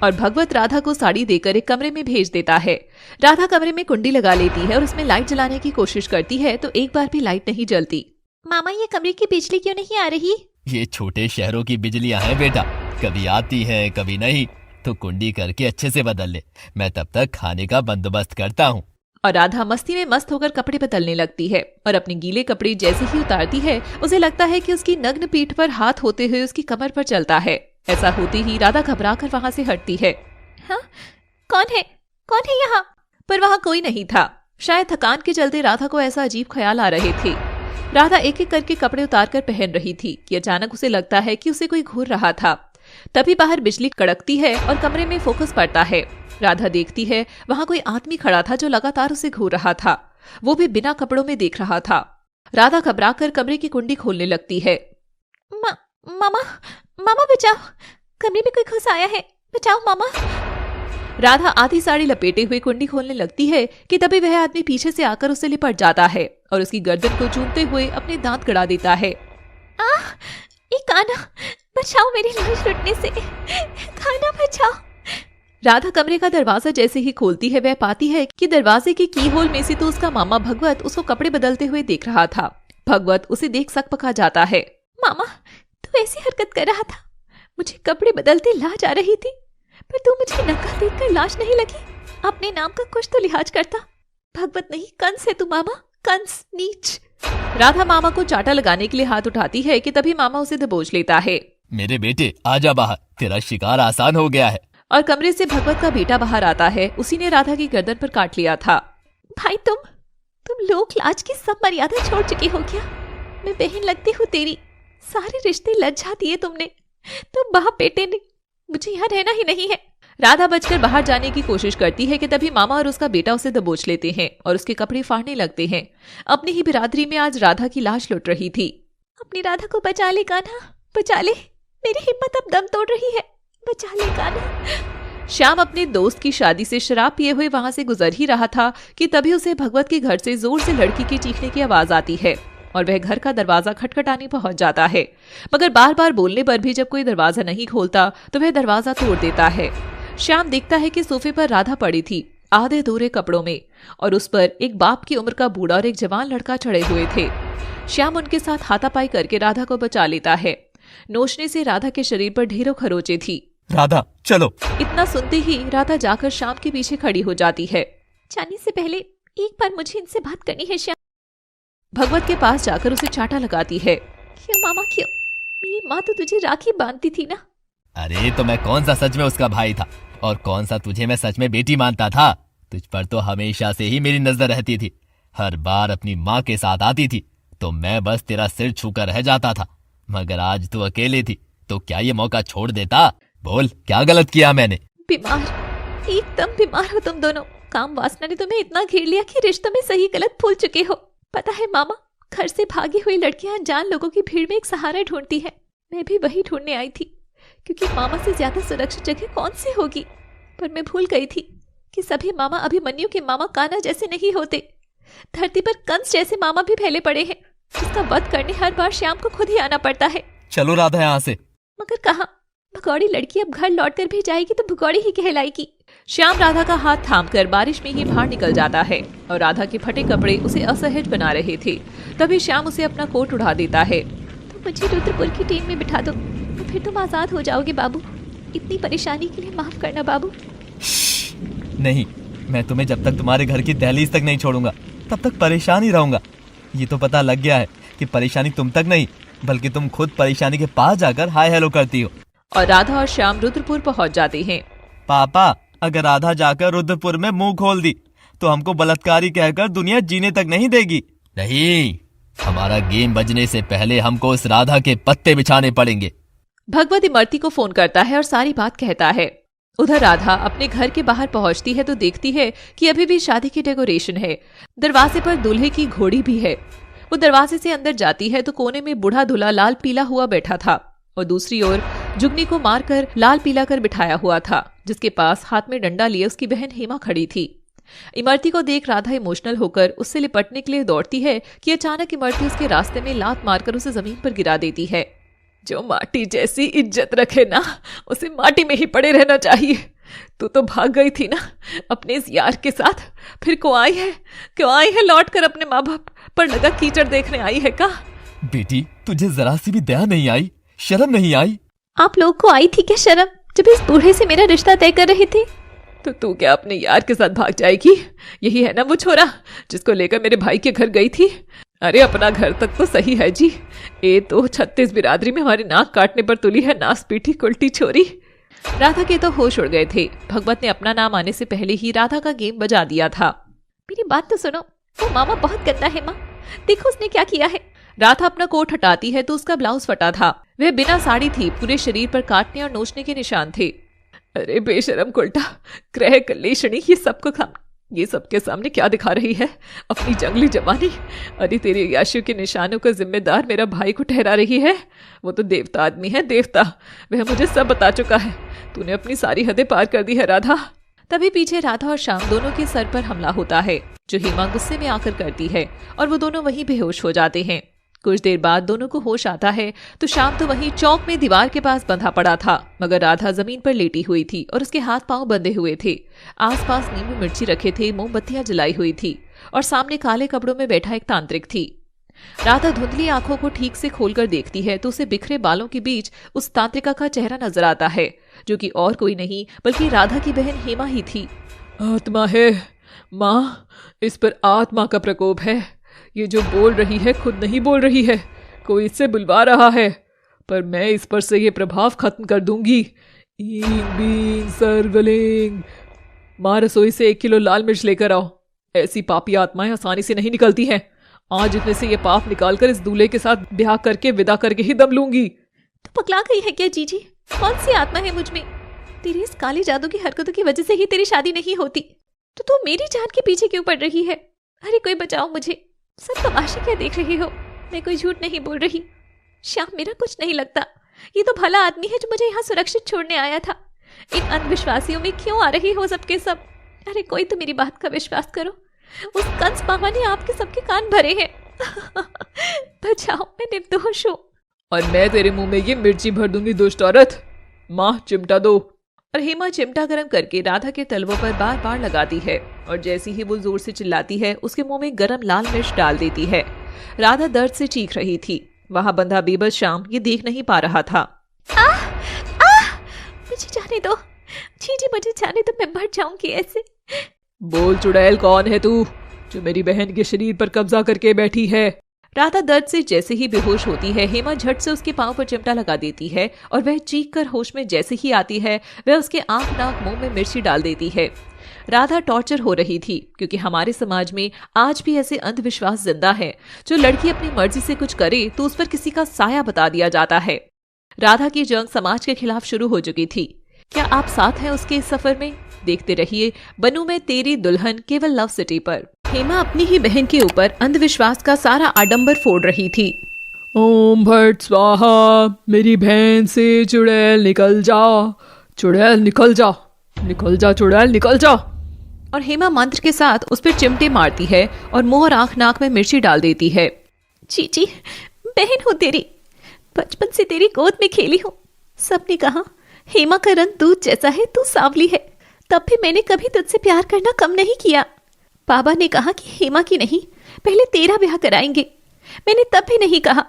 और भगवत राधा को साड़ी देकर एक कमरे में भेज देता है। राधा कमरे में कुंडी लगा लेती है और उसमें लाइट जलाने की कोशिश करती है तो एक बार भी लाइट नहीं जलती। मामा ये कमरे की बिजली क्यों नहीं आ रही? ये छोटे शहरों की बिजलियां हैं बेटा, कभी आती है कभी नहीं, तो कुंडी करके अच्छे से बदल ले। मैं तब तक खाने का बंदोबस्त करता हूँ। और राधा मस्ती में मस्त होकर कपड़े बदलने लगती है और अपने गीले कपड़े जैसे ही उतारती है उसे लगता है कि उसकी नग्न पीठ पर हाथ होते हुए उसकी कमर पर चलता है। ऐसा होते ही राधा घबराकर वहाँ से हटती है। हाँ, कौन है यहाँ? पर वहाँ कोई नहीं था। शायद थकान के चलते राधा को ऐसा अजीब ख्याल आ रहे थे। राधा एक एक करके कपड़े उतारकर पहन रही थी कि अचानक उसे लगता है कि उसे कोई घूर रहा था। तभी बाहर बिजली कड़कती है और कमरे में फोकस पड़ता है। राधा देखती है वहाँ कोई आदमी खड़ा था जो लगातार उसे घूर रहा था, वो भी बिना कपड़ों में देख रहा था। राधा घबराकर कमरे की कुंडी खोलने लगती है। मामा बचाओ, कमरे में कोई घुस आया है, बचाओ मामा। राधा आधी साड़ी लपेटे हुए कुंडी खोलने लगती है कि तभी वह आदमी पीछे से आकर उससे लिपट जाता है और उसकी गर्दन को चूमते हुए अपने दांत गड़ा देता है। ये कान्हा, बचाओ मेरी लाश लुटने से, कान्हा बचाओ। राधा कमरे का दरवाजा जैसे ही खोलती है वह पाती है कि दरवाजे के की होल में से तो उसका मामा भगवत उसको कपड़े बदलते हुए देख रहा था। भगवत उसे देख सकपका जाता है। मामा, तू ऐसी हरकत कर रहा था, मुझे कपड़े बदलते लाज आ रही थी, पर तू मुझे नंगा देखकर लाज नहीं लगी। अपने नाम का कुछ तो लिहाज करता। भगवत नहीं, कंस है तू मामा, कंस, नीच। राधा मामा को चाटा लगाने के लिए हाथ उठाती है कि तभी मामा उसे दबोच लेता है। मेरे बेटे आजा बाहर, तेरा शिकार आसान हो गया है। और कमरे से भगवत का बेटा बाहर आता है। उसी ने राधा की गर्दन पर काट लिया था। भाई तुम लोक लाज की सब मर्यादा छोड़ चुकी हो क्या? मैं बहन लगती हूँ तेरी, सारे रिश्ते लज्जा दिए तुमने, तुम बाप बेटे ने, मुझे यहाँ रहना ही नहीं है। राधा बचकर बाहर जाने की कोशिश करती है कि तभी मामा और उसका बेटा उसे दबोच लेते हैं और उसके कपड़े फाड़ने लगते हैं। अपनी ही बिरादरी में आज राधा की लाश लुट रही थी। अपनी राधा को बचा ले कान्हा, बचा ले, मेरी हिम्मत अब दम तोड़ रही है, बचा ले कान्हा। श्याम अपने दोस्त की शादी से शराब पिए हुए वहां से गुजर ही रहा था कि तभी उसे भगवत के घर से जोर से लड़की के चीखने की आवाज आती है और वह घर का दरवाजा खटखटाने पहुंच जाता है। मगर बार बार बोलने पर भी जब कोई दरवाजा नहीं खोलता तो वह दरवाजा तोड़ देता है। श्याम देखता है कि सोफे पर राधा पड़ी थी, आधे अधूरे कपड़ों में, और उस पर एक बाप की उम्र का बूढ़ा और एक जवान लड़का चढ़े हुए थे। श्याम उनके साथ हाथापाई करके राधा को बचा लेता है। नोचने से राधा के शरीर पर ढेरों खरोचे थी। राधा चलो। इतना सुनते ही राधा जाकर श्याम के पीछे खड़ी हो जाती है। जाने से पहले एक बार मुझे इनसे बात करनी है श्याम। भगवत के पास जाकर उसे चाटा लगाती है। क्यों मामा क्यों? मेरी माँ तो तुझे राखी बांधती थी ना। अरे तो मैं कौन सा सच में उसका भाई था और कौन सा तुझे मैं सच में बेटी मानता था? तुझ पर तो हमेशा से ही मेरी नजर रहती थी। हर बार अपनी माँ के साथ आती थी तो मैं बस तेरा सिर छूकर रह जाता था, मगर आज तू अकेले थी तो क्या ये मौका छोड़ देता? बोल, क्या गलत किया मैंने? बीमार, एकदम बीमार हो तुम दोनों। काम वासना ने तुम्हें इतना घेर लिया कि रिश्तों में सही गलत भूल चुके हो। पता है मामा, घर से भागी हुई लड़कियां अनजान लोगों की भीड़ में एक सहारा ढूंढती है। मैं भी वही ढूंढने आई थी, क्योंकि मामा से ज्यादा सुरक्षित जगह कौन सी होगी। पर मैं भूल गई थी कि सभी मामा अभिमन्यु के मामा कान्हा जैसे नहीं होते। धरती पर कंस जैसे मामा भी फैले पड़े हैं, जिसका वध करने हर बार श्याम को खुद ही आना पड़ता है। चलो राधा यहाँ से। मगर कहाँ? भगौड़ी लड़की अब घर लौटकर भी जाएगी तो भगौड़ी ही कहलाएगी। श्याम राधा का हाथ थामकर बारिश में ही बाहर निकल जाता है और राधा के फटे कपड़े उसे असहज बना रहे थे। तभी श्याम उसे अपना कोट उड़ा देता है। तो मुझे रुद्रपुर की ट्रेन में बिठा दो, तो फिर तुम आजाद हो जाओगे बाबू। इतनी परेशानी के लिए माफ करना बाबू। नहीं, मैं तुम्हें जब तक तुम्हारे घर की दहलीज तक नहीं छोड़ूंगा तब तक परेशान ही रहूंगा। ये तो पता लग गया है कि परेशानी तुम तक नहीं बल्कि तुम खुद परेशानी के पास जाकर हाय हेलो करती हो। और राधा और श्याम रुद्रपुर पहुंच जाते हैं। पापा, अगर राधा जाकर रुद्रपुर में मुंह खोल दी तो हमको बलात्कारी कहकर दुनिया जीने तक नहीं देगी। नहीं, हमारा गेम बजने से पहले हमको उस राधा के पत्ते बिछाने पड़ेंगे। भगवत इमरती को फोन करता है और सारी बात कहता है। उधर राधा अपने घर के बाहर पहुंचती है तो देखती है कि अभी भी शादी की डेकोरेशन है। दरवाजे पर दूल्हे की घोड़ी भी है। वो दरवाजे से अंदर जाती है तो कोने में बूढ़ा दूल्हा लाल पीला हुआ बैठा था और दूसरी ओर जुगनी को मारकर लाल पीला कर बिठाया हुआ था, जिसके पास हाथ में डंडा लिए उसकी बहन हेमा खड़ी थी। इमरती को देख राधा इमोशनल होकर उससे लिपटने के लिए दौड़ती है कि अचानक इमरती उसके रास्ते में लात मारकर उसे जमीन पर गिरा देती है। जो माटी जैसी इज्जत रखे ना, उसे माटी में ही पड़े रहना चाहिए। तू तो भाग गई थी ना अपने इस यार के साथ, फिर क्यों आई है लौट कर अपने माँ बाप पर लगा कीचड़ देखने आई है का? बेटी, तुझे जरा सी भी दया नहीं आई, शर्म नहीं आई? आप लोग को आई थी क्या शर्म जब इस बूढ़े से मेरा रिश्ता तय कर रहे थे? तो तू क्या अपने यार के साथ भाग जाएगी? यही है ना वो छोरा जिसको लेकर मेरे भाई के घर गई थी? अरे अपना घर तक तो सही है जी, ये तो 36 बिरादरी में हमारी नाक काटने पर तुली है नास पीठी कुल्टी छोरी। राधा के तो होश उड़ गए थे। भगवत ने अपना नाम आने से पहले ही राधा का गेम बजा दिया था। मेरी बात तो सुनो, वो मामा बहुत गंदा है माँ, देखो उसने क्या किया है। राधा अपना कोट हटाती है तो उसका ब्लाउज फटा था। वह बिना साड़ी थी, पूरे शरीर पर काटने और नोचने के निशान थे। अरे बेशरम कुल्टा, ग्रह कलेशणी, ये सबके सामने क्या दिखा रही है अपनी जंगली जवानी? अरे तेरे याशु के निशानों का जिम्मेदार मेरा भाई को ठहरा रही है। वो तो देवता आदमी है, देवता। वह मुझे सब बता चुका है। तूने अपनी सारी हदें पार कर दी है राधा। तभी पीछे राधा और श्याम दोनों के सर पर हमला होता है, जो हेमा गुस्से में आकर करती है और वो दोनों वहीं बेहोश हो जाते हैं। कुछ देर बाद दोनों को होश आता है तो श्याम तो वहीं चौक में दीवार के पास बंधा पड़ा था, मगर राधा जमीन पर लेटी हुई थी और उसके हाथ पांव बंधे हुए थे। आसपास नींबू मिर्ची रखे थे, मोमबत्तियां जलाई हुई थी और सामने काले कपड़ों में बैठा एक तांत्रिक थी। राधा धुंधली आंखों को ठीक से खोलकर देखती है तो उसे बिखरे बालों के बीच उस तांत्रिका का चेहरा नजर आता है, जो कि और कोई नहीं बल्कि राधा की बहन हेमा ही थी। आत्मा है माँ, इस पर आत्मा का प्रकोप है। ये जो बोल रही है खुद नहीं बोल रही है, कोई इससे बुलवा रहा है, पर मैं इस पर से ये प्रभाव खत्म कर दूंगी। ईंग बींग सर्वलिंग। माँ, रसोई से 1 किलो लाल मिर्च लेकर आओ। ऐसी पापी आत्माएं आसानी से नहीं निकलती हैं। आज इतने से ये पाप निकालकर इस दूल्हे के साथ ब्याह करके विदा करके ही दम लूंगी। तू पगला गई है क्या जीजी? कौन सी आत्मा है मुझ में? तेरी इस काली जादू की हरकतों की वजह से ही तेरी शादी नहीं होती, तो तू मेरी जान के पीछे क्यों पड़ रही है? अरे कोई बचाओ मुझे। सब तमाशे क्या देख रहे हो? मैं कोई झूठ नहीं बोल रही। श्याम मेरा कुछ नहीं लगता। ये तो भला आदमी है जो मुझे यहाँ सुरक्षित छोड़ने आया था। इन अंधविश्वासियों में क्यों आ रही हो सबके सब? अरे कोई तो मेरी बात का विश्वास करो। उस कंस मामा ने आपके सबके कान भरे हैं। बचाओ, मैं निर्दोष हूँ। और मैं तेरे मुंह में ये मिर्ची भर दूंगी दुष्ट औरत। माँ, चिमटा दो। और हेमा चिमटा गरम करके राधा के तलवों पर बार बार लगाती है और जैसे ही वो जोर से चिल्लाती है उसके मुंह में गरम लाल मिर्च डाल देती है। राधा दर्द से चीख रही थी। वहां बंधा बेबस श्याम ये देख नहीं पा रहा था। मुझे जाने दो जीजी, मुझे जाने दो, मैं मर जाऊंगी ऐसे। बोल चुड़ैल, कौन है तू जो मेरी बहन के शरीर पर कब्जा करके बैठी है? राधा दर्द से जैसे ही बेहोश होती है, हेमा झट से उसके पांव पर चिमटा लगा देती है और वह चीख कर होश में जैसे ही आती है वह उसके आंख नाक मुंह में मिर्ची डाल देती है। राधा टॉर्चर हो रही थी, क्योंकि हमारे समाज में आज भी ऐसे अंधविश्वास जिंदा है। जो लड़की अपनी मर्जी से कुछ करे तो उस पर किसी का साया बता दिया जाता है। राधा की जंग समाज के खिलाफ शुरू हो चुकी थी। क्या आप साथ हैं उसके इस सफर में? देखते रहिए बनूं मैं तेरी दुल्हन केवल लव सिटी पर। हेमा अपनी ही बहन के ऊपर अंधविश्वास का सारा आडंबर फोड़ रही थी। ओम भट्ट स्वाहा, मेरी बहन से चुड़ैल निकल जा, चुड़ैल निकल जा, निकल जा चुड़ैल निकल जा। और हेमा मंत्र के साथ उस पर चिमटे मारती है और मुंह और आंख नाक में मिर्ची डाल देती है। जीजी, बहन हो तेरी, बचपन से तेरी गोद में खेली हूँ। सबने कहा हेमा का रंग दूध जैसा है, तू सांवली है। तब भी मैंने कभी तुझसे प्यार करना कम नहीं किया। बाबा ने कहा कि हेमा की नहीं, पहले तेरा ब्याह कराएंगे। मैंने तब भी नहीं कहा।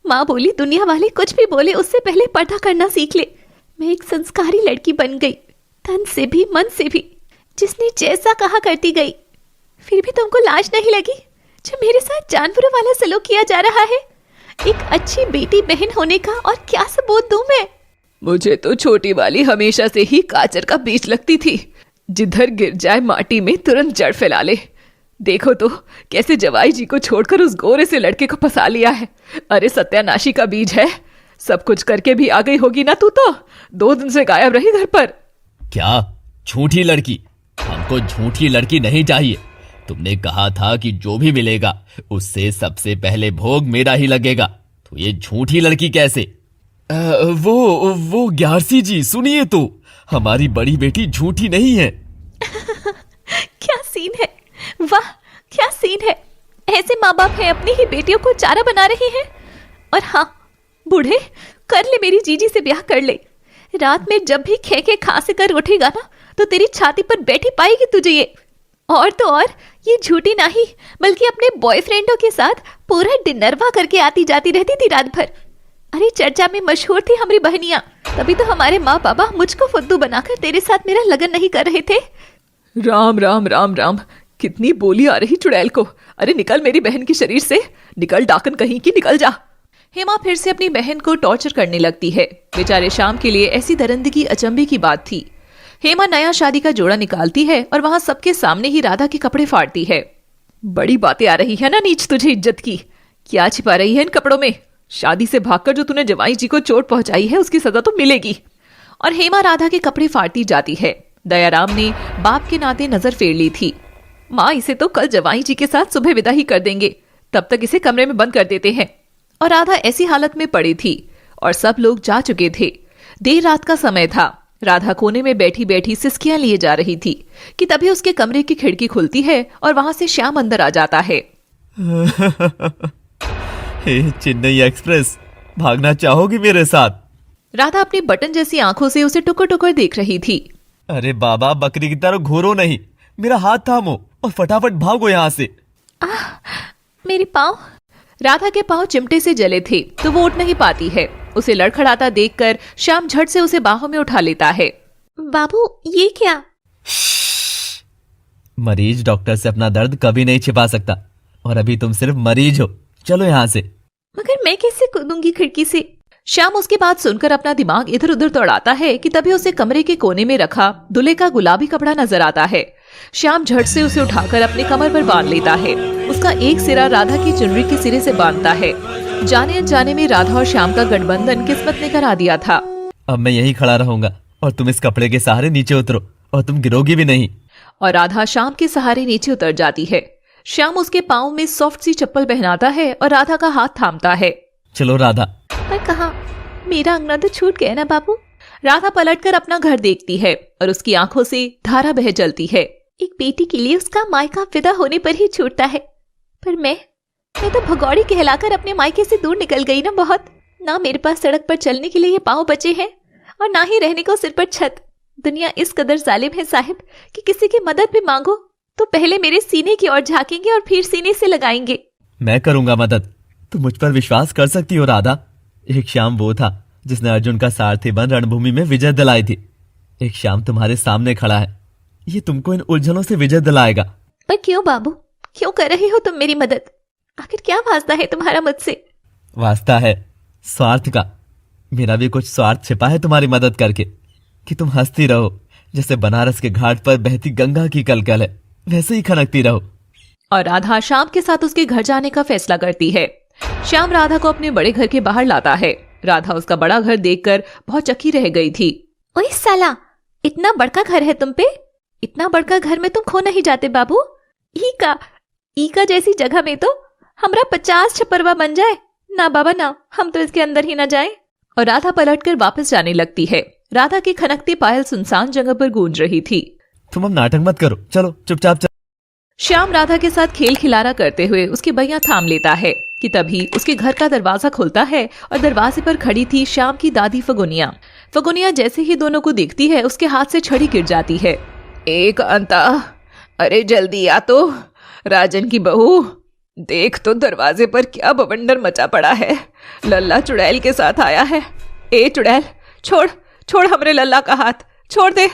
माँ बोली दुनिया वाले कुछ भी बोले, उससे पहले पर्दा करना सीख ले। मैं एक संस्कारी लड़की बन गई, तन से भी मन से भी, जिसने जैसा कहा करती गई। फिर भी तुमको लाज नहीं लगी जो मेरे साथ जानवरों वाला सलूक किया जा रहा है? एक अच्छी बेटी बहन होने का और क्या सबूत दूं मैं? मुझे तो छोटी वाली हमेशा से ही काचर का बीज लगती थी, जिधर गिर जाए माटी में तुरंत जड़ फैला ले। देखो तो कैसे जवाई जी को छोड़कर उस गोरे से लड़के को फंसा लिया है। अरे सत्यानाशी का बीज है। सब कुछ करके भी आ गई होगी ना तू तो। 2 दिन से गायब रही घर पर। क्या झूठी लड़की? हमको झूठी लड़की नहीं चाहिए। तुमने कहा था कि जो भी मिलेगा उससे सबसे पहले भोग मेरा ही लगेगा, तो ये झूठी लड़की कैसे? वो ग्यारसी जी, सुनिए तो, हमारी बड़ी बेटी झूठी नहीं है। क्या सीन है, वाह क्या सीन है। ऐसे माँ बाप है अपनी ही बेटियों को चारा बना रहे हैं। और हाँ बूढ़े, कर ले मेरी जीजी से ब्याह कर ले। रात में जब भी खे खे खा से कर उठेगा ना तो तेरी छाती पर बैठी पाएगी तुझे ये। और तो और ये झूठी नहीं बल्कि अपने बॉयफ्रेंडों के साथ पूरा डिनरवा करके आती जाती रहती थी रात भर। अरे चर्चा में मशहूर थी हमारी बहनियां, तभी तो हमारे माँ बाबा मुझको फुद्दू बनाकर तेरे साथ मेरा लगन नहीं कर रहे थे। राम राम राम राम, कितनी बोली आ रही चुड़ैल को। अरे निकल मेरी बहन के शरीर से, निकल डाकन कहीं की, निकल जा। हेमा फिर से अपनी बहन को टॉर्चर करने लगती है। बेचारे शाम के लिए ऐसी दरिंदगी अचंभे की बात थी। हेमा नया शादी का जोड़ा निकालती है और वहां सबके सामने ही राधा के कपड़े फाड़ती है। बड़ी बातें आ रही है ना नीच तुझे इज्जत की। क्या छिपा रही है इन कपड़ों में? शादी से भागकर जो तूने जवाई जी को चोट पहुंचाई है उसकी सजा तो मिलेगी। और हेमा राधा के कपड़े फाड़ती जाती है। दयाराम ने बाप के नाते नजर फेर ली थी। माँ, इसे तो कल जवाई जी के साथ सुबह विदा ही कर देंगे, तब तक इसे कमरे में बंद कर देते हैं। और राधा ऐसी हालत में पड़ी थी और सब लोग जा चुके थे। देर रात का समय था। राधा कोने में बैठी बैठी सिसकियां लिए जा रही थी कि तभी उसके कमरे की खिड़की खुलती है और वहां से श्याम अंदर आ जाता है। हे चेन्नई एक्सप्रेस, भागना चाहोगी मेरे साथ? राधा अपनी बटन जैसी आंखों से उसे टुकर टुकर देख रही थी। अरे बाबा, बकरी की तरह घूरो नहीं, मेरा हाथ थामो और फटाफट भागो यहाँ से। मेरे पाँव। राधा के पाँव चिमटे से जले थे तो वो उठ नहीं पाती है। उसे लड़खड़ाता देखकर श्याम झट से उसे बाहों में उठा लेता है। बाबू, ये क्या? मरीज डॉक्टर से अपना दर्द कभी नहीं छिपा सकता, और अभी तुम सिर्फ मरीज हो। चलो यहाँ से। मगर मैं कैसे कूदूंगी खिड़की से? श्याम उसकी बात सुनकर अपना दिमाग इधर उधर दौड़ाता है कि तभी उसे कमरे के कोने में रखा दूल्हे का गुलाबी कपड़ा नजर आता है। श्याम झट से उसे उठाकर अपने कमर पर बांध लेता है। उसका एक सिरा राधा की चुनरी के सिरे से बांधता है। जाने अनजाने में राधा और श्याम का गठबंधन किस्मत ने करा दिया था। अब मैं यहीं खड़ा रहूंगा और तुम इस कपड़े के सहारे नीचे उतरो, और तुम गिरोगी भी नहीं। और राधा श्याम के सहारे नीचे उतर जाती है। श्याम उसके पाँव में सॉफ्ट सी चप्पल पहनाता है और राधा का हाथ थामता है। चलो राधा। पर कहाँ? मेरा अंगना तो छूट गया ना बाबू। राधा पलटकर अपना घर देखती है और उसकी आंखों से धारा बह चलती है। एक बेटी के लिए उसका मायका विदा होने पर ही छूटता है, पर मैं तो भगौड़ी कहलाकर अपने मायके से दूर निकल गई ना। बहुत ना मेरे पास सड़क पर चलने के लिए ये पाँव बचे हैं और ना ही रहने को सिर पर छत। दुनिया इस कदर जालिम है साहिब कि किसी की मदद भी मांगो तो पहले मेरे सीने की ओर झांकेंगे और फिर सीने से लगाएंगे। मैं करूंगा मदद, तुम मुझ पर विश्वास कर सकती हो राधा। एक श्याम वो था जिसने अर्जुन का सारथी बन रणभूमि में विजय दिलाई थी। एक श्याम तुम्हारे सामने खड़ा है, ये तुमको इन उलझनों से विजय दिलाएगा। पर क्यों बाबू, क्यों कर रहे हो तुम मेरी मदद? आखिर क्या वास्ता है तुम्हारा मुझसे? वास्ता है स्वार्थ का। मेरा भी कुछ स्वार्थ छिपा है तुम्हारी मदद करके, कि तुम हंसती रहो जैसे बनारस के घाट पर बहती गंगा की कलकल है, वैसे ही खनकती रहो। और राधा श्याम के साथ उसके घर जाने का फैसला करती है। श्याम राधा को अपने बड़े घर के बाहर लाता है। राधा उसका बड़ा घर देखकर बहुत चकी रह गई थी। ओए साला, इतना बड़का घर है तुम पे? इतना बड़का घर में तुम खो नहीं जाते बाबू? ईका जैसी जगह में तो हमरा 50 छप्परवा बन जाए ना बाबा ना, हम तो इसके अंदर ही ना जाएं। और राधा पलटकर वापस जाने लगती है। राधा की खनकती पायल सुनसान जगह पर गूंज रही थी। तुम अब नाटक मत करो, चलो चुपचाप चलो। श्याम राधा के साथ खेल खिलारा करते हुए उसकी बैया थाम लेता है कि तभी उसके घर का दरवाजा खुलता है और दरवाजे पर खड़ी थी श्याम की दादी फगुनिया। फगुनिया जैसे ही दोनों को देखती है उसके हाथ से छड़ी गिर जाती है। एक अंता, अरे जल्दी आ तो, राजन की बहू, देख तो दरवाजे पर क्या बवंडर मचा पड़ा है। लल्ला चुड़ैल के साथ आया है। ए चुड़ैल, छोड़ छोड़ हमरे लल्ला का हाथ, छोड़ दे।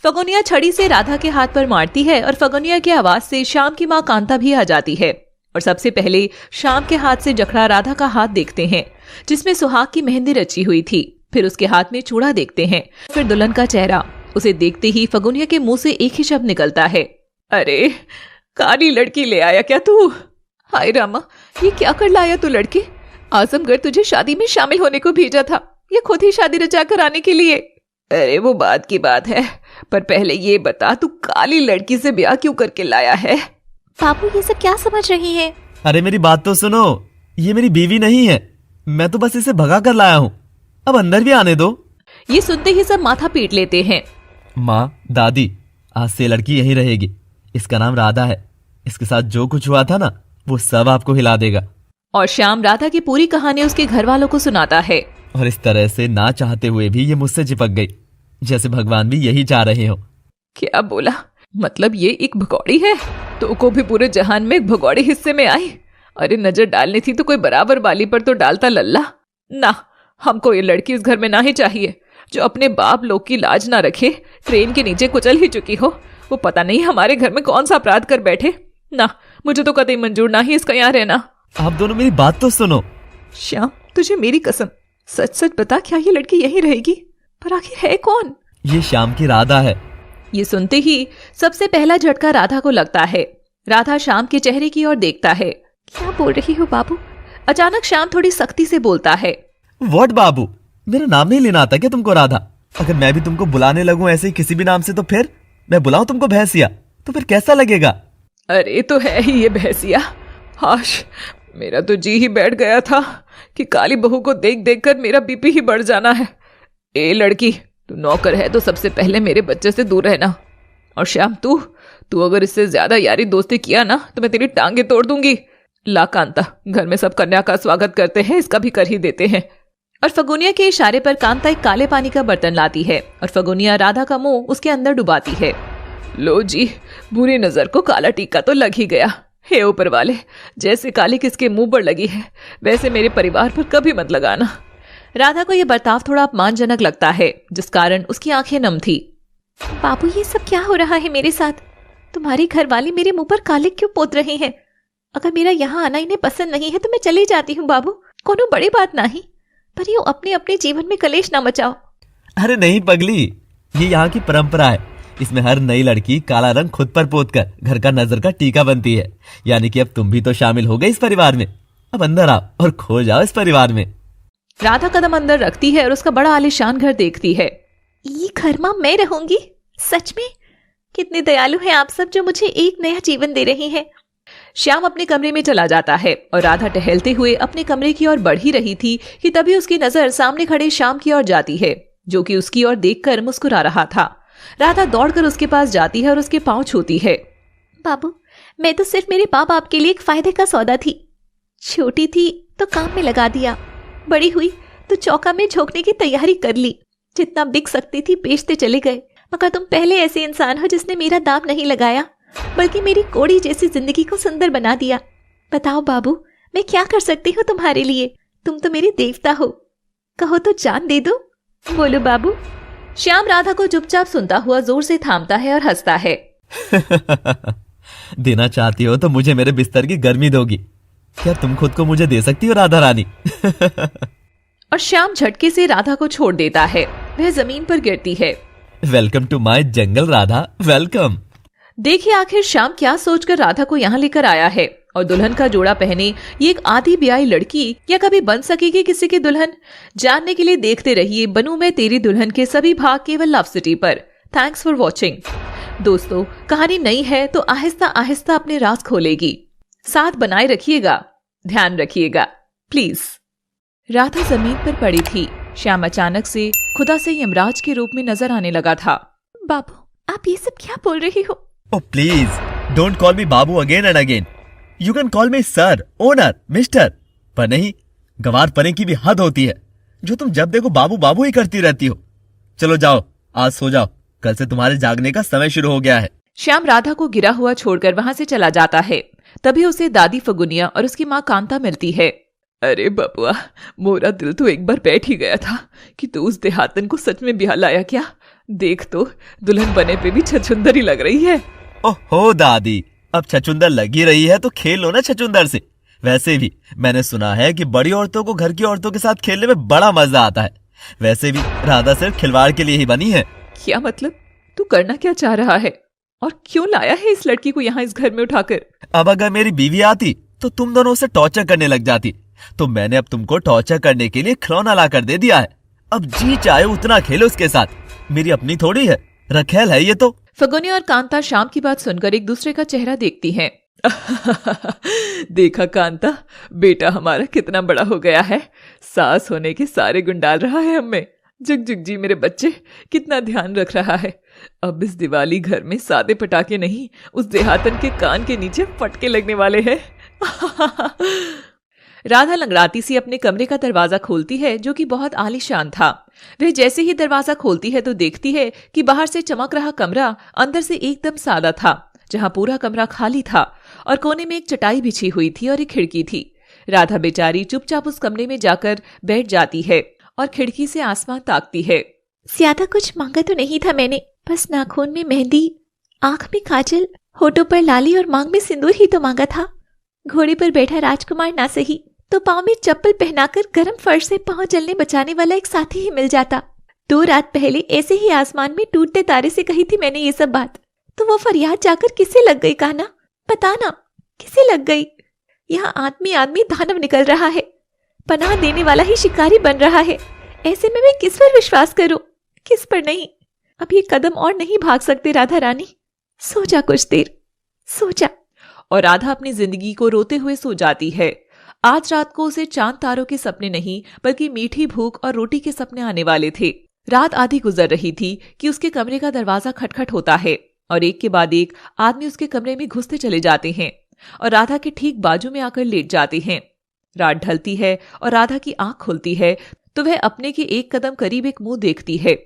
फगुनिया छड़ी से राधा के हाथ पर मारती है और फगुनिया की आवाज से श्याम की माँ कांता भी आ जाती है। और सबसे पहले श्याम के हाथ से जकड़ा राधा का हाथ देखते हैं जिसमें सुहाग की मेहंदी रची हुई थी। फिर उसके हाथ में चूड़ा देखते हैं, फिर दुल्हन का चेहरा। उसे देखते ही फगुनिया के मुंह से एक ही शब्द निकलता है, अरे काली लड़की ले आया क्या तू? हाय रामा, ये क्या कर लाया तू लड़के? आजमगढ़ तुझे शादी में शामिल होने को भेजा था, ये खुद ही शादी रचा कर आने के लिए। अरे वो बात की बात है, पर पहले ये बता तू काली लड़की से ब्याह क्यों करके लाया है? बाबू ये सब क्या समझ रही है? अरे मेरी बात तो सुनो, ये मेरी बीवी नहीं है, मैं तो बस इसे भगा कर लाया हूँ। अब अंदर भी आने दो। ये सुनते ही सब माथा पीट लेते हैं। माँ, दादी, आज से लड़की यहीं रहेगी। इसका नाम राधा है। इसके साथ जो कुछ हुआ था ना, वो सब आपको हिला देगा। और श्याम राधा की पूरी कहानी उसके घर वालों को सुनाता है। और इस तरह से ना चाहते हुए भी ये मुझसे चिपक गई, जैसे भगवान भी यही चाह रहे हो। क्या बोला? मतलब ये एक भगौड़ी है? तो को भी पूरे जहान में एक भगौड़ी हिस्से में आई? अरे नजर डालनी थी तो कोई बराबर बाली पर तो डालता लल्ला। ना, हमको ये लड़की इस घर में ना ही चाहिए जो अपने बाप लोग की लाज ना रखे। ट्रेन के नीचे कुचल ही चुकी हो, वो पता नहीं हमारे घर में कौन सा अपराध कर बैठे। ना, मुझे तो कतई मंजूर ना ही इसका यहाँ रहना। आप दोनों मेरी बात तो सुनो। श्याम, तुझे मेरी कसम, सच सच बता, क्या ये लड़की यहीं रहेगी? पर आखिर है कौन? ये श्याम की राधा है। ये सुनते ही सबसे पहला झटका राधा को लगता है। राधा श्याम के चेहरे की ओर देखता है। क्या बोल रही हो बाबू? अचानक श्याम थोड़ी सख्ती से बोलता है, व्हाट बाबू, मेरा नाम नहीं लेना आता क्या तुमको राधा? अगर मैं भी तुमको बुलाने लगूं ऐसे ही किसी भी नाम से, तो फिर मैं बुलाऊं तुमको भैंसिया, तो फिर कैसा लगेगा? अरे तो है ही ये भैंसिया। हाश, मेरा तो जी ही बैठ गया था कि काली बहू को देख देख कर मेरा बीपी ही बढ़ जाना है। ए लड़की, तू नौकर है तो सबसे पहले मेरे बच्चे से दूर रहना। और श्याम तू अगर इससे ज्यादा यारी दोस्ती किया ना तो मैं तेरी टांगे तोड़ दूंगी। ला कांता, घर में सब कन्या का स्वागत करते हैं, इसका भी कर ही देते हैं। और फगुनिया के इशारे पर कांता एक काले पानी का बर्तन लाती है और फगुनिया राधा का मुंह उसके अंदर डुबाती है। लो जी, बुरी नजर को काला टीका तो लग ही गया। हे ऊपर वाले, जैसे काली किसके मुंह पर लगी है वैसे मेरे परिवार पर कभी मत लगाना। राधा को यह बर्ताव थोड़ा अपमानजनक लगता है, जिस कारण उसकी आंखें नम थी। बाबू, ये सब क्या हो रहा है मेरे साथ? तुम्हारी घरवाली मेरे मुंह पर काले क्यों पोत रहे हैं? अगर मेरा यहाँ आना इन्हें पसंद नहीं है तो मैं चली जाती हूँ बाबू, कोनो बड़ी बात नहीं, पर यूं अपने अपने जीवन में कलेश ना मचाओ। अरे नहीं पगली, ये यहाँ की परंपरा है। इसमें हर नई लड़की काला रंग खुद पर पोत कर घर का नजर का टीका बनती है। यानी कि अब तुम भी तो शामिल हो गए इस परिवार में। अब अंदर आओ और खो जाओ इस परिवार में। राधा कदम अंदर रखती है और उसका बड़ा आलीशान घर देखती है। ये घर मां मैं रहूंगी? सच में? कितने दयालु हैं आप सब जो मुझे एक नया जीवन दे रहे हैं। श्याम अपने कमरे में चला जाता है और राधा टहलते हुए अपने कमरे की ओर बढ़ ही रही थी कि तभी उसकी नजर सामने खड़े श्याम की ओर जाती है, जो कि उसकी ओर देखकर मुस्कुरा रहा था। राधा दौड़कर उसके पास जाती है और उसके पांव छूती है। बाबू, मैं तो सिर्फ मेरे माँ बाप के लिए एक फायदे का सौदा थी। छोटी थी तो काम में लगा दिया, बड़ी हुई तो चौका में झोंकने की तैयारी कर ली। जितना बिक सकती थी बेचते चले गए। मगर तुम पहले ऐसे इंसान हो जिसने मेरा दाम नहीं लगाया, बल्कि मेरी कोड़ी जैसी जिंदगी को सुंदर बना दिया। बताओ बाबू, मैं क्या कर सकती हूँ तुम्हारे लिए? तुम तो मेरे देवता हो, कहो तो जान दे दो। बोलो बाबू। श्याम राधा को चुपचाप सुनता हुआ जोर से थामता है और हंसता है। देना चाहती हो तो मुझे मेरे बिस्तर की गर्मी दोगी। क्या तुम खुद को मुझे दे सकती हो राधा रानी? और श्याम झटके से राधा को छोड़ देता है। वह जमीन पर गिरती है। Welcome to my jungle Radha, welcome. देखिए आखिर श्याम क्या सोचकर राधा को यहाँ लेकर आया है। और दुल्हन का जोड़ा पहने ये एक आधी ब्याही लड़की या कभी बन सकेगी किसी की दुल्हन? जानने के लिए देखते रहिए बनूं मैं तेरी दुल्हन के सभी भाग केवल लव सिटी पर। Thanks for watching. दोस्तों, कहानी नई है तो आहिस्ता आहिस्ता अपने राज खोलेगी। साथ बनाए रखिएगा, ध्यान रखिएगा प्लीज। राधा जमीन पर पड़ी थी। श्याम अचानक से खुदा से यमराज के रूप में नजर आने लगा था। बाबू, आप ये सब क्या बोल रही हो? Oh please, don't call me Babu again and again. You can call me sir, owner, mister. पर नहीं, गवार पने की भी हद होती है, जो तुम जब देखो बाबू बाबू ही करती रहती हो। चलो जाओ, आज सो जाओ, कल से तुम्हारे जागने का समय शुरू हो गया है। श्याम राधा को गिरा हुआ छोड़कर वहां से चला जाता है। तभी उसे दादी फगुनिया और उसकी माँ कांता मिलती है। अरे बबुआ, मोरा दिल तो एक बार बैठ ही गया था कि तू उस देहातन को सच में ब्याह लाया क्या। देख तो, दुल्हन बने पे भी छछुंदर ही लग रही है। ओहो दादी, अब छछुंदर लगी रही है तो खेल लो ना छछुंदर से। वैसे भी मैंने सुना है कि बड़ी औरतों को घर की औरतों के साथ खेलने में बड़ा मजा आता है। वैसे भी राधा सिर्फ खिलवाड़ के लिए ही बनी है। क्या मतलब? तू करना क्या चाह रहा है और क्यों लाया है इस लड़की को यहाँ इस घर में उठाकर? अब अगर मेरी बीवी आती तो तुम दोनों उसे टॉर्चर करने लग जाती, तो मैंने अब तुमको टॉर्चर करने के लिए खिलौना ला कर दे दिया है। अब जी चाहे उतना खेलो उसके साथ, मेरी अपनी थोड़ी है, रखेल है ये तो। फगुनिया और कांता शाम की बात सुनकर एक दूसरे का चेहरा देखती हैं। देखा कांता, बेटा हमारा कितना बड़ा हो गया है। सास होने के सारे गुण डाल रहा है हमें। जुग जुग जी मेरे बच्चे, कितना ध्यान रख रहा है। अब इस दिवाली घर में सादे पटाखे नहीं, उस देहातन के कान के नीचे फटके लगने वाले हैं। राधा लंगड़ाती सी अपने कमरे का दरवाजा खोलती है, जो कि बहुत आलीशान था। वह जैसे ही दरवाजा खोलती है तो देखती है कि बाहर से चमक रहा कमरा अंदर से एकदम सादा था, जहां पूरा कमरा खाली था और कोने में एक चटाई बिछी हुई थी और एक खिड़की थी। राधा बेचारी चुपचाप उस कमरे में जाकर बैठ जाती है और खिड़की से आसमान ताकती है। ज्यादा कुछ मांगा तो नहीं था मैंने, बस नाखून में मेहंदी, आंख में काजल, होठों पर लाली और मांग में सिंदूर ही तो मांगा था। घोड़े पर बैठा राजकुमार ना सही तो पाँव में चप्पल पहनाकर गर्म फर्श से पाँव जलने बचाने वाला एक साथी ही मिल जाता। 2 रात पहले ऐसे ही आसमान में टूटते तारे से कही थी मैंने ये सब बात, तो वो फरियाद जाकर किसे लग गई कान्हा? बताना, किसे लग गई? यहाँ आदमी आदमी दानव निकल रहा है, पनाह देने वाला ही शिकारी बन रहा है। ऐसे में मैं किस पर विश्वास करूं, किस पर नहीं? अब ये कदम और नहीं भाग सकते राधा रानी। सो जा कुछ देर, सो जा। और राधा अपनी जिंदगी को रोते हुए सो जाती है। आज रात को उसे चांद तारों के सपने नहीं बल्कि मीठी भूख और रोटी के सपने आने वाले थे। रात आधी गुजर रही थी कि उसके कमरे का दरवाजा खटखट होता है और एक के बाद एक आदमी उसके कमरे में घुसते चले जाते हैं और राधा के ठीक बाजू में आकर लेट जाते हैं। रात ढलती है और राधा की आंख खुलती है तो वह अपने के एक कदम करीब एक मुंह देखती है।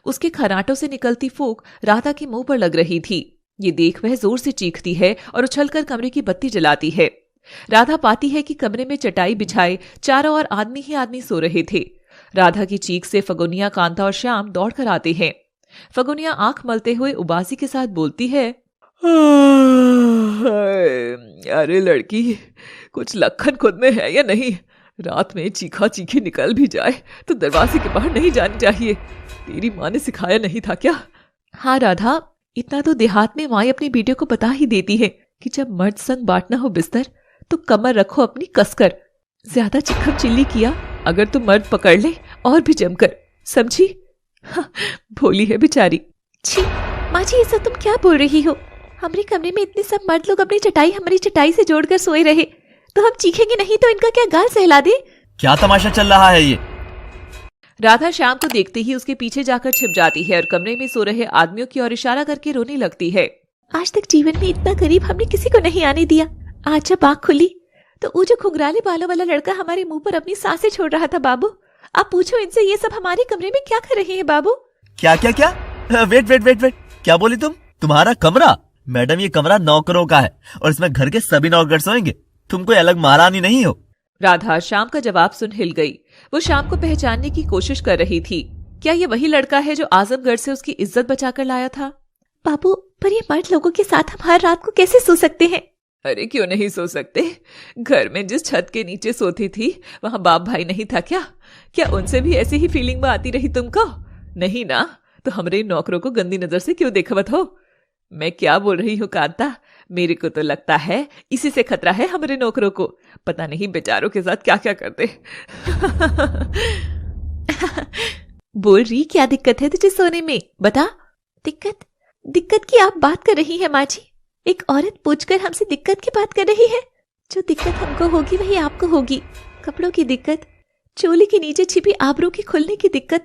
उसके खराटों से निकलती फूंक राधा के मुंह पर लग रही थी। ये देख वह जोर से चीखती है और उछलकर कमरे की बत्ती जलाती है। राधा पाती है कि कमरे में चटाई बिछाए चारों ओर आदमी ही आदमी सो रहे थे। राधा की चीख से फगुनिया, कांता और श्याम दौड़कर आते हैं। फगुनिया आंख मलते हुए उबासी के साथ बोलती है, अरे लड़की, कुछ लखन खुद में है या नहीं? रात में चीखा चीखी निकल भी जाए तो दरवाजे के बाहर नहीं जानी चाहिए। तेरी माँ ने सिखाया नहीं था क्या? हाँ राधा, इतना तो देहात में माँ अपनी बेटियों को बता ही देती है कि जब मर्द संग बांटना हो बिस्तर तो कमर रखो अपनी कसकर। ज्यादा चिखम चिल्ली किया अगर तो मर्द पकड़ ले और भी जमकर, समझी? हाँ, भोली है बेचारी। छी माँ जी, ये सब तुम क्या बोल रही हो? हमारे कमरे में इतने सब मर्द लोग अपनी चटाई हमारी चटाई से जोड़कर सोए रहे तो हम चीखेंगे नहीं तो इनका क्या गाल सहला दे? क्या तमाशा चल रहा है ये? राधा श्याम को देखते ही उसके पीछे जाकर छिप जाती है और कमरे में सो रहे आदमियों की ओर इशारा करके रोने लगती है। आज तक जीवन में इतना करीब हमने किसी को नहीं आने दिया। आज जब आँख खुली तो वो जो घुंघराले बालों वाला लड़का हमारे मुंह पर अपनी सांसें छोड़ रहा था। बाबू, आप पूछो इनसे ये सब हमारे कमरे में क्या कर रहे हैं? बाबू क्या क्या क्या? वेट वेट वेट वेट, क्या बोली तुम? तुम्हारा कमरा? मैडम, ये कमरा नौकरों का है और इसमें घर के सभी नौकर सोएंगे। तुम कोई अलग महारानी नहीं हो। राधा श्याम का जवाब सुन हिल गई। वो श्याम को पहचानने की कोशिश कर रही थी। क्या ये वही लड़का है जो आजमगढ़ से उसकी इज्जत बचाकर लाया था? बाबू, पर ये मर्द लोगों के साथ हम हर रात को कैसे सो सकते हैं? अरे क्यों नहीं सो सकते? घर में जिस छत के नीचे सोती थी वहां बाप भाई नहीं था क्या? क्या उनसे भी ऐसी ही फीलिंग में आती रही तुमको? नहीं ना? तो हमरे नौकरों को गंदी नजर से क्यों देखवत हो? मैं क्या बोल रही हूँ कांता, मेरे को तो लगता है इसी से खतरा है हमारे नौकरों को। पता नहीं बेचारों के साथ क्या क्या करते। बोल रही, क्या दिक्कत है तुझे सोने में? बता। दिक्कत की आप बात कर रही है माँ जी? एक औरत पूछकर हमसे दिक्कत की बात कर रही है? जो दिक्कत हमको होगी वही आपको होगी। कपड़ों की दिक्कत, चोली के नीचे छिपी आबरू की खुलने की दिक्कत।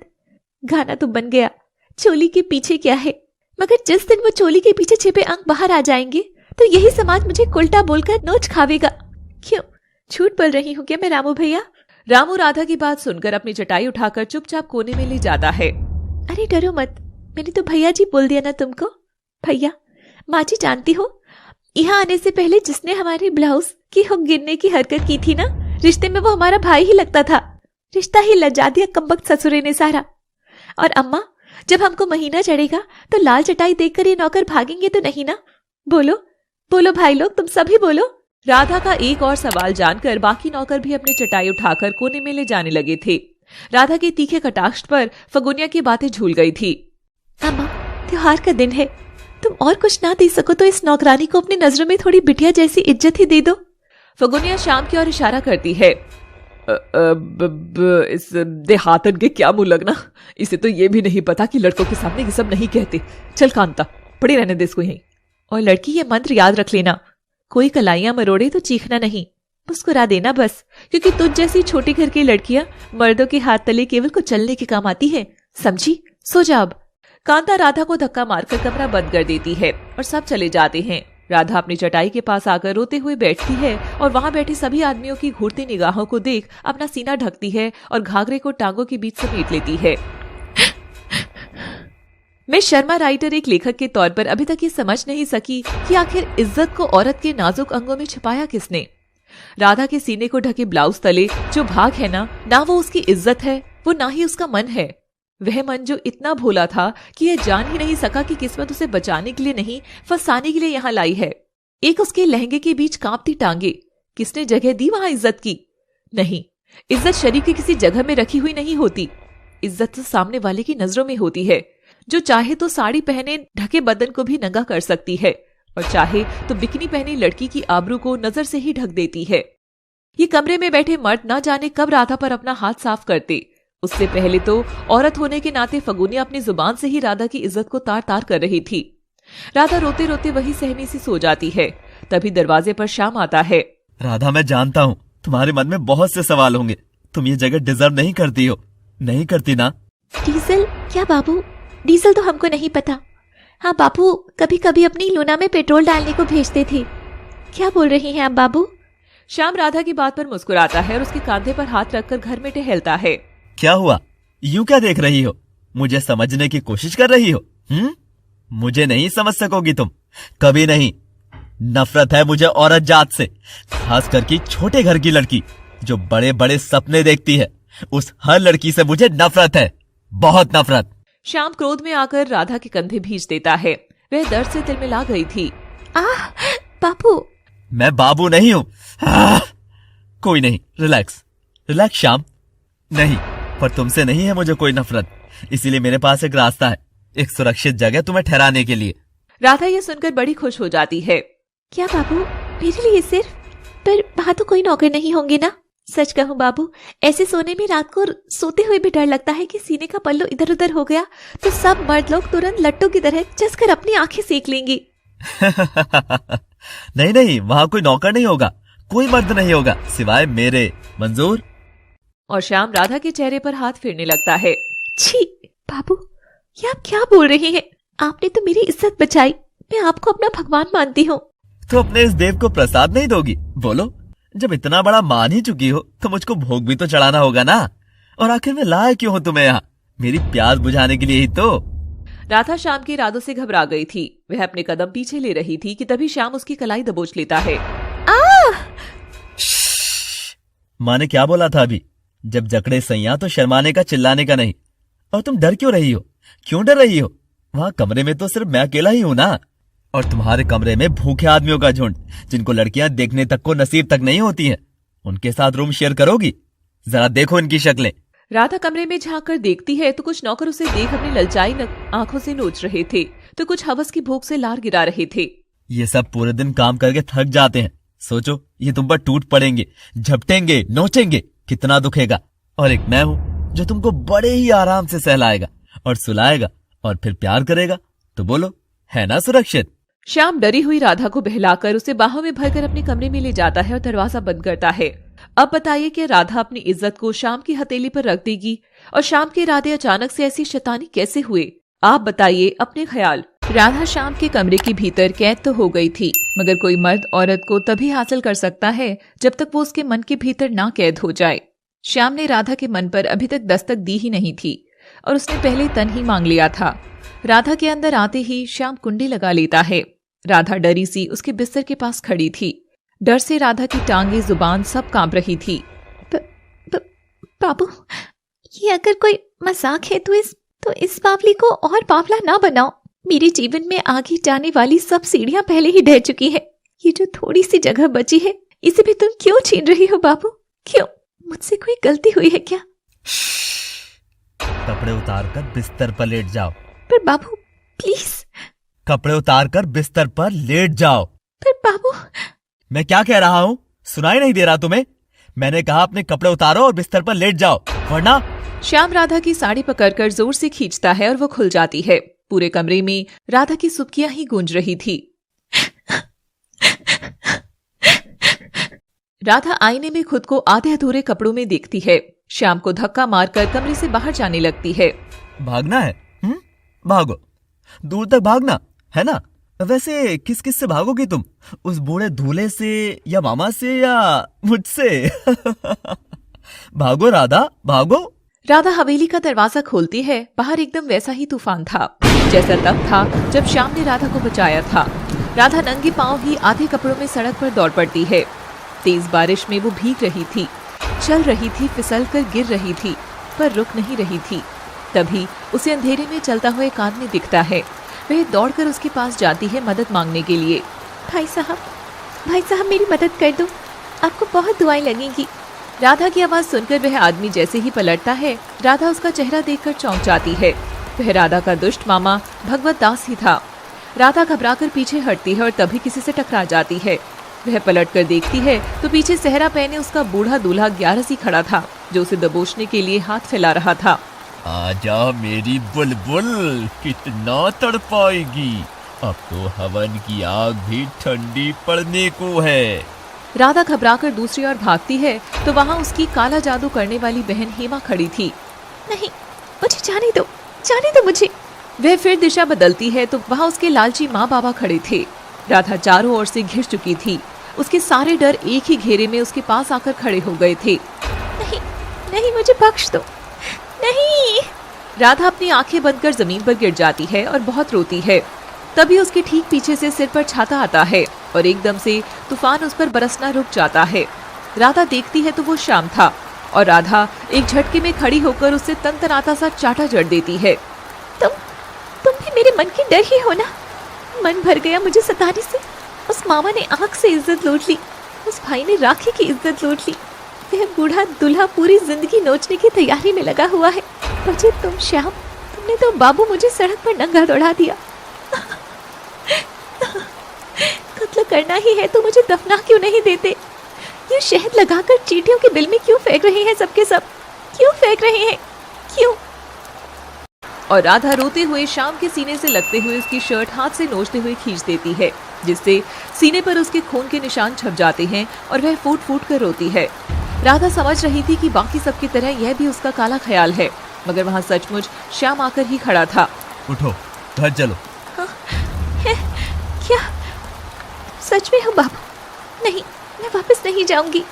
गाना तो बन गया, चोली के पीछे क्या है, मगर जिस दिन वो चोली के पीछे छिपे अंग बाहर आ जाएंगे तो यही समाज मुझे उल्टा बोलकर नोच खावेगा। क्यों झूठ बोल रही हूँ क्या मैं रामू भैया? रामू राधा की बात सुनकर अपनी चटाई उठाकर चुपचाप कोने में ले जाता है। अरे डरो मत, मैंने तो भैया जी बोल दिया ना तुमको। भैया, माँ जी जानती हो, यहाँ आने से पहले जिसने हमारे ब्लाउज की हुक गिनने की हरकत की थी ना, रिश्ते में वो हमारा भाई ही लगता था। रिश्ता ही लजा दिया कमबख्त ससुरे ने सारा। और अम्मा, जब हमको महीना चढ़ेगा तो लाल चटाई देखकर ये नौकर भागेंगे तो नहीं ना? बोलो बोलो भाई लोग, तुम सभी बोलो। राधा का एक और सवाल जानकर बाकी नौकर भी अपनी चटाई उठाकर कोने में ले जाने लगे थे। राधा के तीखे कटाक्ष पर फगुनिया की बातें झूल गई थी। अम्मा, त्योहार का दिन है, तुम और कुछ ना दे सको तो इस नौकरानी को अपनी नजरों में थोड़ी बिटिया जैसी इज्जत ही दे दो। फगुनिया शाम की ओर इशारा करती है। इस देहातन के क्या मुंह लगना, इसे तो ये भी नहीं पता कि लड़कों के सामने ये सब नहीं कहते। चल कांता, पड़ी रहने दे इसको यहीं। और लड़की, ये मंत्र याद रख लेना, कोई कलाइयां मरोड़े तो चीखना नहीं, मुस्कुरा देना बस, क्योंकि तुझ जैसी छोटी घर की लड़कियां मर्दों के हाथ तले केवल को चलने के काम आती है, समझी? सो जा अब। कांता राधा को धक्का मारकर कमरा बंद कर देती है और सब चले जाते हैं। राधा अपनी चटाई के पास आकर रोते हुए बैठती है और वहां बैठे सभी आदमियों की घूरती निगाहों को देख अपना सीना ढकती है और घाघरे को टांगों के बीच समेट लेती है। मैं शर्मा राइटर एक लेखक के तौर पर अभी तक ये समझ नहीं सकी कि आखिर इज्जत को औरत के नाजुक अंगों में छुपाया किसने। राधा के सीने को ढके ब्लाउज तले जो भाग है ना वो उसकी इज्जत है, वो ना ही उसका मन है। वह मन जो इतना भोला था कि यह जान ही नहीं सका कि किस्मत उसे बचाने के लिए नहीं, फंसाने के लिए यहाँ लाई है। एक उसके लहंगे के बीच कांपती टांगे, किसने जगह दी वहां इज्जत की? नहीं, इज्जत शरीर की किसी जगह में रखी हुई नहीं होती। इज्जत तो सामने वाले की नजरों में होती है, जो चाहे तो साड़ी पहने ढके बदन को भी नंगा कर सकती है और चाहे तो बिकनी पहनी लड़की की आबरू को नजर से ही ढक देती है। ये कमरे में बैठे मर्द ना जाने कब राधा पर अपना हाथ साफ करते। उससे पहले तो औरत होने के नाते फगुनिया अपनी जुबान से ही राधा की इज्जत को तार तार कर रही थी। राधा रोते रोते वही सहमी सी सो जाती है। तभी दरवाजे पर श्याम आता है। राधा, मैं जानता हूँ तुम्हारे मन में बहुत से सवाल होंगे। तुम ये जगह डिजर्व नहीं करती हो, नहीं करती ना? डीजल क्या बाबू, डीजल तो हमको नहीं पता। हाँ बाबू, कभी कभी अपनी लूना में पेट्रोल डालने को भेजते थे। क्या बोल रही हैं आप बाबू? श्याम राधा की बात पर मुस्कुराता है और उसके कंधे पर हाथ रखकर घर में टहलता है। क्या हुआ? यूं क्या देख रही हो? मुझे समझने की कोशिश कर रही हो? मुझे नहीं समझ सकोगी तुम, कभी नहीं। नफरत है मुझे औरत जात से, खास करके छोटे घर की लड़की जो बड़े बड़े सपने देखती है। उस हर लड़की से मुझे नफरत है, बहुत नफरत। श्याम क्रोध में आकर राधा के कंधे भींच देता है। वह दर्द से तिलमिला गई थी। आह बाबू। मैं बाबू नहीं हूं। कोई नहीं, रिलैक्स रिलैक्स श्याम। नहीं, पर तुमसे नहीं है मुझे कोई नफरत, इसीलिए मेरे पास एक रास्ता है, एक सुरक्षित जगह तुम्हें ठहराने के लिए। राधा यह सुनकर बड़ी खुश हो जाती है। क्या बाबू, मेरे लिए सिर्फ? पर वहां तो कोई नौकर नहीं होंगे ना? सच कहूं बाबू, ऐसे सोने में रात को सोते हुए भी डर लगता है कि सीने का पल्लू इधर उधर हो गया तो सब मर्द लोग तुरंत लट्टू की तरह चसकर अपनी आंखें सेक लेंगी। नहीं नहीं, वहां कोई नौकर नहीं होगा, कोई मर्द नहीं होगा सिवाय मेरे। मंजूर? और श्याम राधा के चेहरे पर हाथ फेरने लगता है। छी बाबू, ये आप क्या बोल रहे हैं? आपने तो मेरी इज्जत बचाई, मैं आपको अपना भगवान मानती हूँ। तो अपने इस देव को प्रसाद नहीं दोगी? बोलो, जब इतना बड़ा मान ही चुकी हो तो मुझको भोग भी तो चढ़ाना होगा ना। और आखिर में लाए क्यों हो तुम्हें यहाँ? मेरी प्यास बुझाने के लिए ही तो। राधा श्याम के इरादों से घबरा गई थी। वह अपने कदम पीछे ले रही थी कि तभी श्याम उसकी कलाई दबोच लेता है। माँ ने क्या बोला था अभी? जब जकड़े सैया तो शर्माने का, चिल्लाने का नहीं। और तुम डर क्यों रही हो? क्यों डर रही हो? वहां कमरे में तो सिर्फ मैं अकेला ही हूं ना, और तुम्हारे कमरे में भूखे आदमियों का झुंड, जिनको लड़कियां देखने तक को नसीब तक नहीं होती हैं। उनके साथ रूम शेयर करोगी? जरा देखो इनकी शक्लें। राधा कमरे में झांक कर देखती है तो कुछ नौकर उसे देख अपनी ललचाई आंखों से नोच रहे थे, तो कुछ हवस की भूख से लार गिरा रहे थे। ये सब पूरे दिन काम करके थक जाते हैं, सोचो ये तुम पर टूट पड़ेंगे, झपटेंगे, नोचेंगे, कितना दुखेगा। और एक मैं हूं जो तुमको बड़े ही आराम से सहलाएगा और सुलाएगा और फिर प्यार करेगा। तो बोलो, है ना सुरक्षित? श्याम डरी हुई राधा को बहलाकर उसे बाहों में भरकर अपने कमरे में ले जाता है और दरवाजा बंद करता है। अब बताइए कि राधा अपनी इज्जत को श्याम की हथेली पर रख देगी? और श्याम के इरादे अचानक से ऐसी शैतानी कैसे हुए? आप बताइए अपने ख्याल। राधा श्याम के कमरे के भीतर कैद तो हो गई थी, मगर कोई मर्द औरत को तभी हासिल कर सकता है जब तक वो उसके मन के भीतर ना कैद हो जाए। श्याम ने राधा के मन पर अभी तक दस्तक दी ही नहीं थी और उसने पहले तन ही मांग लिया था। राधा के अंदर आते ही श्याम कुंडी लगा लेता है। राधा डरी सी उसके बिस्तर के पास खड़ी थी। डर से राधा की टांगे, जुबान सब कांप रही थी। बाबू, ये अगर कोई मजाक है तो इस बावली को और बावला ना बनाओ। मेरे जीवन में आगे जाने वाली सब सीढ़ियां पहले ही ढह चुकी है। ये जो थोड़ी सी जगह बची है, इसे भी तुम क्यों छीन रही हो बाबू? क्यों? मुझसे कोई गलती हुई है क्या? कपड़े उतार कर बिस्तर पर लेट जाओ। पर बाबू प्लीज। कपड़े उतार कर बिस्तर पर लेट जाओ। पर बाबू। मैं क्या कह रहा हूँ? सुनाई नहीं दे रहा तुम्हें? मैंने कहा अपने कपड़े उतारो और बिस्तर पर लेट जाओ, वरना। श्याम राधा की साड़ी पकड़कर जोर से खींचता है और वो खुल जाती है। पूरे कमरे में राधा की सुबकियां ही गूंज रही थी। राधा आईने में खुद को आधे अधूरे कपड़ों में देखती है। श्याम को धक्का मारकर कमरे से बाहर जाने लगती है। भागना है? भागो, दूर तक भागना है ना। वैसे किस किस से भागोगी तुम? उस बूढ़े दूल्हे से या मामा से या मुझसे? भागो राधा, भागो। राधा हवेली का दरवाजा खोलती है। बाहर एकदम वैसा ही तूफान था जैसा तब था जब श्याम ने राधा को बचाया था। राधा नंगे पांव ही आधे कपड़ों में सड़क पर दौड़ पड़ती है। तेज बारिश में वो भीग रही थी, चल रही थी, फिसल कर गिर रही थी, पर रुक नहीं रही थी। तभी उसे अंधेरे में चलता हुआ एक आदमी दिखता है। वह दौड़कर उसके पास जाती है मदद मांगने के लिए। भाई साहब मेरी मदद कर दो, आपको बहुत दुआएं लगेंगी। राधा की आवाज सुनकर वह आदमी जैसे ही पलटता है, राधा उसका चेहरा देखकर चौंक जाती है। वह राधा का दुष्ट मामा भगवत दास ही था। राधा घबराकर पीछे हटती है और तभी किसी से टकरा जाती है। वह पलटकर देखती है तो पीछे सेहरा पहने उसका बूढ़ा दूल्हा 11 खड़ा था, जो उसे दबोचने के लिए हाथ फैला रहा था। आजा मेरी बुलबुल, कितना तड़पाएगी, अब तो हवन की आग भी ठंडी पड़ने को है। राधा घबराकर दूसरी ओर भागती है तो वहाँ उसकी काला जादू करने वाली बहन हेमा खड़ी थी। नहीं, मुझे जाने दो, जाने दो मुझे। वह फिर दिशा बदलती है तो वहाँ उसके लालची माँ बाबा खड़े थे। राधा चारों ओर से घिर चुकी थी। उसके सारे डर एक ही घेरे में उसके पास आकर खड़े हो गए थे। नहीं नहीं, मुझे बख्श दो, नहीं। राधा अपनी आंखें बंद कर जमीन पर गिर जाती है और बहुत रोती है। तभी उसके ठीक पीछे से सिर पर छाता आता है और एकदम से तूफान उस पर बरसना रुक जाता है। राधा देखती है तो वो श्याम था और राधा एक झटके में खड़ी होकर उससे तनतनाता सा चाटा जड़ देती है। तुम भी मेरे मन की डर ही हो ना। मन भर गया मुझे सताने से। उस मामा ने आंख से इज्जत लूट ली, उस भाई ने राखी की इज्जत लूट ली। वह बूढ़ा दूल्हा पूरी जिंदगी नोचने की तैयारी में लगा हुआ है। बचे तुम श्याम, तुमने तो बाबू मुझे सड़क पर नंगा दौड़ा दिया। कत्ल करना ही है तो मुझे दफना क्यों नहीं देते? ये शहद लगाकर चींटियों के बिल में क्यों फेंक रहे हैं सबके सब? क्यों फेंक रहे हैं? क्यों? और राधा रोते हुए श्याम के सीने से लगते हुए उसकी शर्ट हाथ से नोचते हुए खींच देती है, जिससे सीने पर उसके खून के निशान छप जाते हैं और वह फूट फूट कर रोती है। राधा समझ रही थी कि बाकी सबकी तरह यह भी उसका काला ख्याल है, मगर वहाँ सचमुच श्याम आकर ही खड़ा था। उठो, घर चलो। क्या सच में हो बाबू? नहीं, मैं वापस नहीं जाऊंगी।